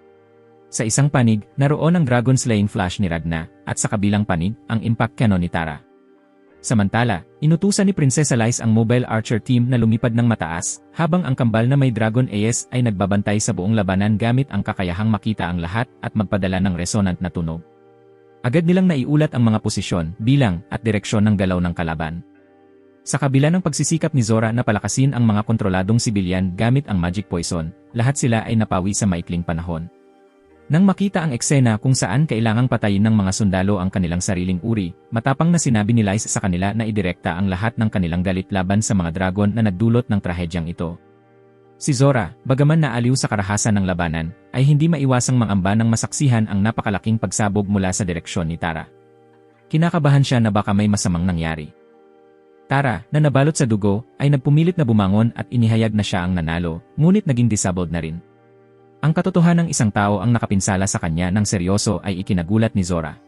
Sa isang panig, naroon ang Dragon Slaying Flash ni Ragna, at sa kabilang panig, ang Impact Cannon ni Tara. Samantala, inutusan ni Prinsesa Liz ang Mobile Archer Team na lumipad ng mataas, habang ang kambal na may Dragon AS ay nagbabantay sa buong labanan gamit ang kakayahang makita ang lahat at magpadala ng resonant na tunog. Agad nilang naiulat ang mga posisyon, bilang, at direksyon ng galaw ng kalaban. Sa kabila ng pagsisikap ni Zora na palakasin ang mga kontroladong sibilyan gamit ang Magic Poison, lahat sila ay napawi sa maikling panahon. Nang makita ang eksena kung saan kailangang patayin ng mga sundalo ang kanilang sariling uri, matapang na sinabi ni Liz sa kanila na idirekta ang lahat ng kanilang galit laban sa mga dragon na nagdulot ng trahedyang ito. Si Zora, bagaman naaliw sa karahasan ng labanan, ay hindi maiwasang mangamba ng masaksihan ang napakalaking pagsabog mula sa direksyon ni Tara. Kinakabahan siya na baka may masamang nangyari. Tara, na nabalot sa dugo, ay nagpumilit na bumangon at inihayag na siya ang nanalo, ngunit naging disabled na rin. Ang katotohanang isang tao ang nakapinsala sa kanya ng seryoso ay ikinagulat ni Zora.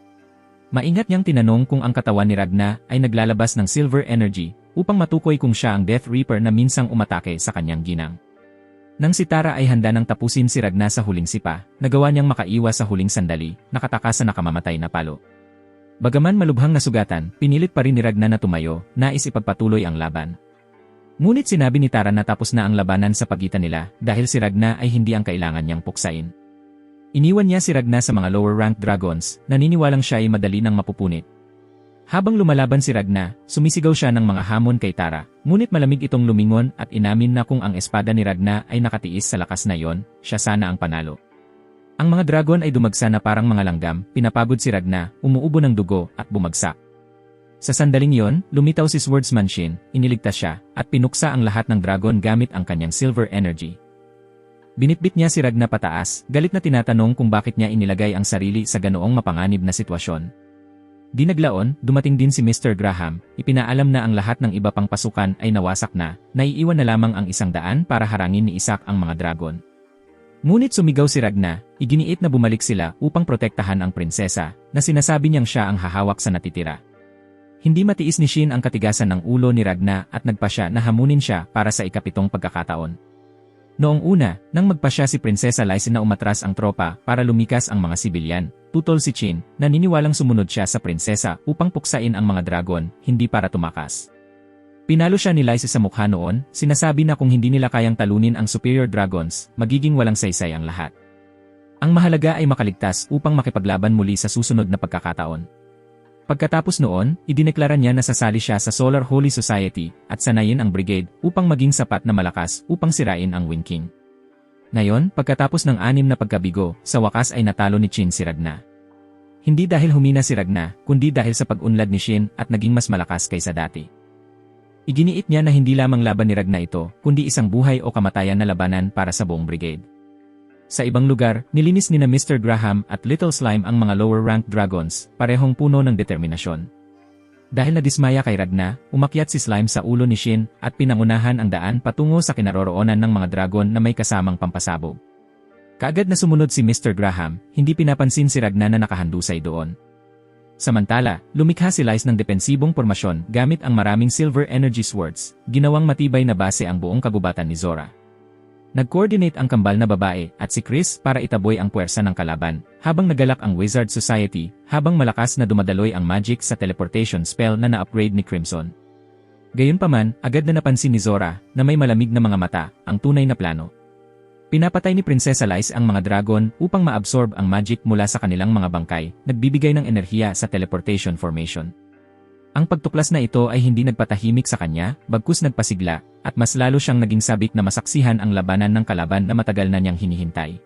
Maingat niyang tinanong kung ang katawan ni Ragna ay naglalabas ng silver energy upang matukoy kung siya ang Death Reaper na minsang umatake sa kanyang ginang. Nang si Tara ay handa nang tapusin si Ragna sa huling sipa, nagawa niyang makaiwas sa huling sandali, nakataka sa nakamamatay na palo. Bagaman malubhang nasugatan, pinilit pa rin ni Ragna na tumayo, nais ipagpatuloy ang laban. Ngunit sinabi ni Tara na tapos na ang labanan sa pagitan nila dahil si Ragna ay hindi ang kailangan niyang puksain. Iniwan niya si Ragna sa mga lower-ranked dragons, naniniwalang siya ay madali nang mapupunit. Habang lumalaban si Ragna, sumisigaw siya ng mga hamon kay Tara, ngunit malamig itong lumingon at inamin na kung ang espada ni Ragna ay nakatiis sa lakas na yon, siya sana ang panalo. Ang mga dragon ay dumagsa na parang mga langgam, pinapagod si Ragna, umuubo ng dugo at bumagsak. Sa sandaling yon, lumitaw si Swordsman Shin, iniligtas siya, at pinuksa ang lahat ng dragon gamit ang kanyang silver energy. Binitbit niya si Ragna pataas, galit na tinatanong kung bakit niya inilagay ang sarili sa ganoong mapanganib na sitwasyon. Di naglaon, dumating din si Mr. Graham, ipinaalam na ang lahat ng iba pang pasukan ay nawasak na, naiiwan na lamang ang 100 para harangin ni Isaac ang mga dragon. Ngunit sumigaw si Ragna, iginiit na bumalik sila upang protektahan ang prinsesa, na sinasabi niyang siya ang hahawak sa natitira. Hindi matiis ni Shin ang katigasan ng ulo ni Ragna at nagpasya na hamunin siya para sa ikapitong pagkakataon. Noong una, nang magpasya si Prinsesa Liz na umatras ang tropa para lumikas ang mga sibilyan, tutol si Chin, naniniwalang sumunod siya sa prinsesa upang puksain ang mga dragon, hindi para tumakas. Pinalo siya ni Liz sa mukha noon, sinasabi na kung hindi nila kayang talunin ang superior dragons, magiging walang saysay ang lahat. Ang mahalaga ay makaligtas upang makipaglaban muli sa susunod na pagkakataon. Pagkatapos noon, idineklara niya na sasali siya sa Solar Holy Society at sanayin ang brigade upang maging sapat na malakas upang sirain ang Wind King. Ngayon, pagkatapos ng 6 na pagkabigo, sa wakas ay natalo ni Chin si Ragna. Hindi dahil humina si Ragna, kundi dahil sa pag-unlad ni Shin at naging mas malakas kaysa dati. Iginiit niya na hindi lamang laban ni Ragna ito, kundi isang buhay o kamatayan na labanan para sa buong brigade. Sa ibang lugar, nilinis ni na Mr. Graham at Little Slime ang mga lower-ranked dragons, parehong puno ng determinasyon. Dahil nadismaya kay Ragna, umakyat si Slime sa ulo ni Shin at pinangunahan ang daan patungo sa kinaroroonan ng mga dragon na may kasamang pampasabog. Kaagad na sumunod si Mr. Graham, hindi pinapansin si Ragna na nakahandusay doon. Samantala, lumikha si Liz ng depensibong pormasyon gamit ang maraming silver energy swords, ginawang matibay na base ang buong kagubatan ni Zora. Nag-coordinate ang kambal na babae at si Chris para itaboy ang puwersa ng kalaban, habang nagalak ang Wizard Society, habang malakas na dumadaloy ang magic sa teleportation spell na na-upgrade ni Crimson. Gayunpaman, agad na napansin ni Zora na may malamig na mga mata, ang tunay na plano. Pinapatay ni Prinsesa Liz ang mga dragon upang ma-absorb ang magic mula sa kanilang mga bangkay, nagbibigay ng enerhiya sa teleportation formation. Ang pagtuklas na ito ay hindi nagpatahimik sa kanya, bagkus nagpasigla, at mas lalo siyang naging sabik na masaksihan ang labanan ng kalaban na matagal na niyang hinihintay.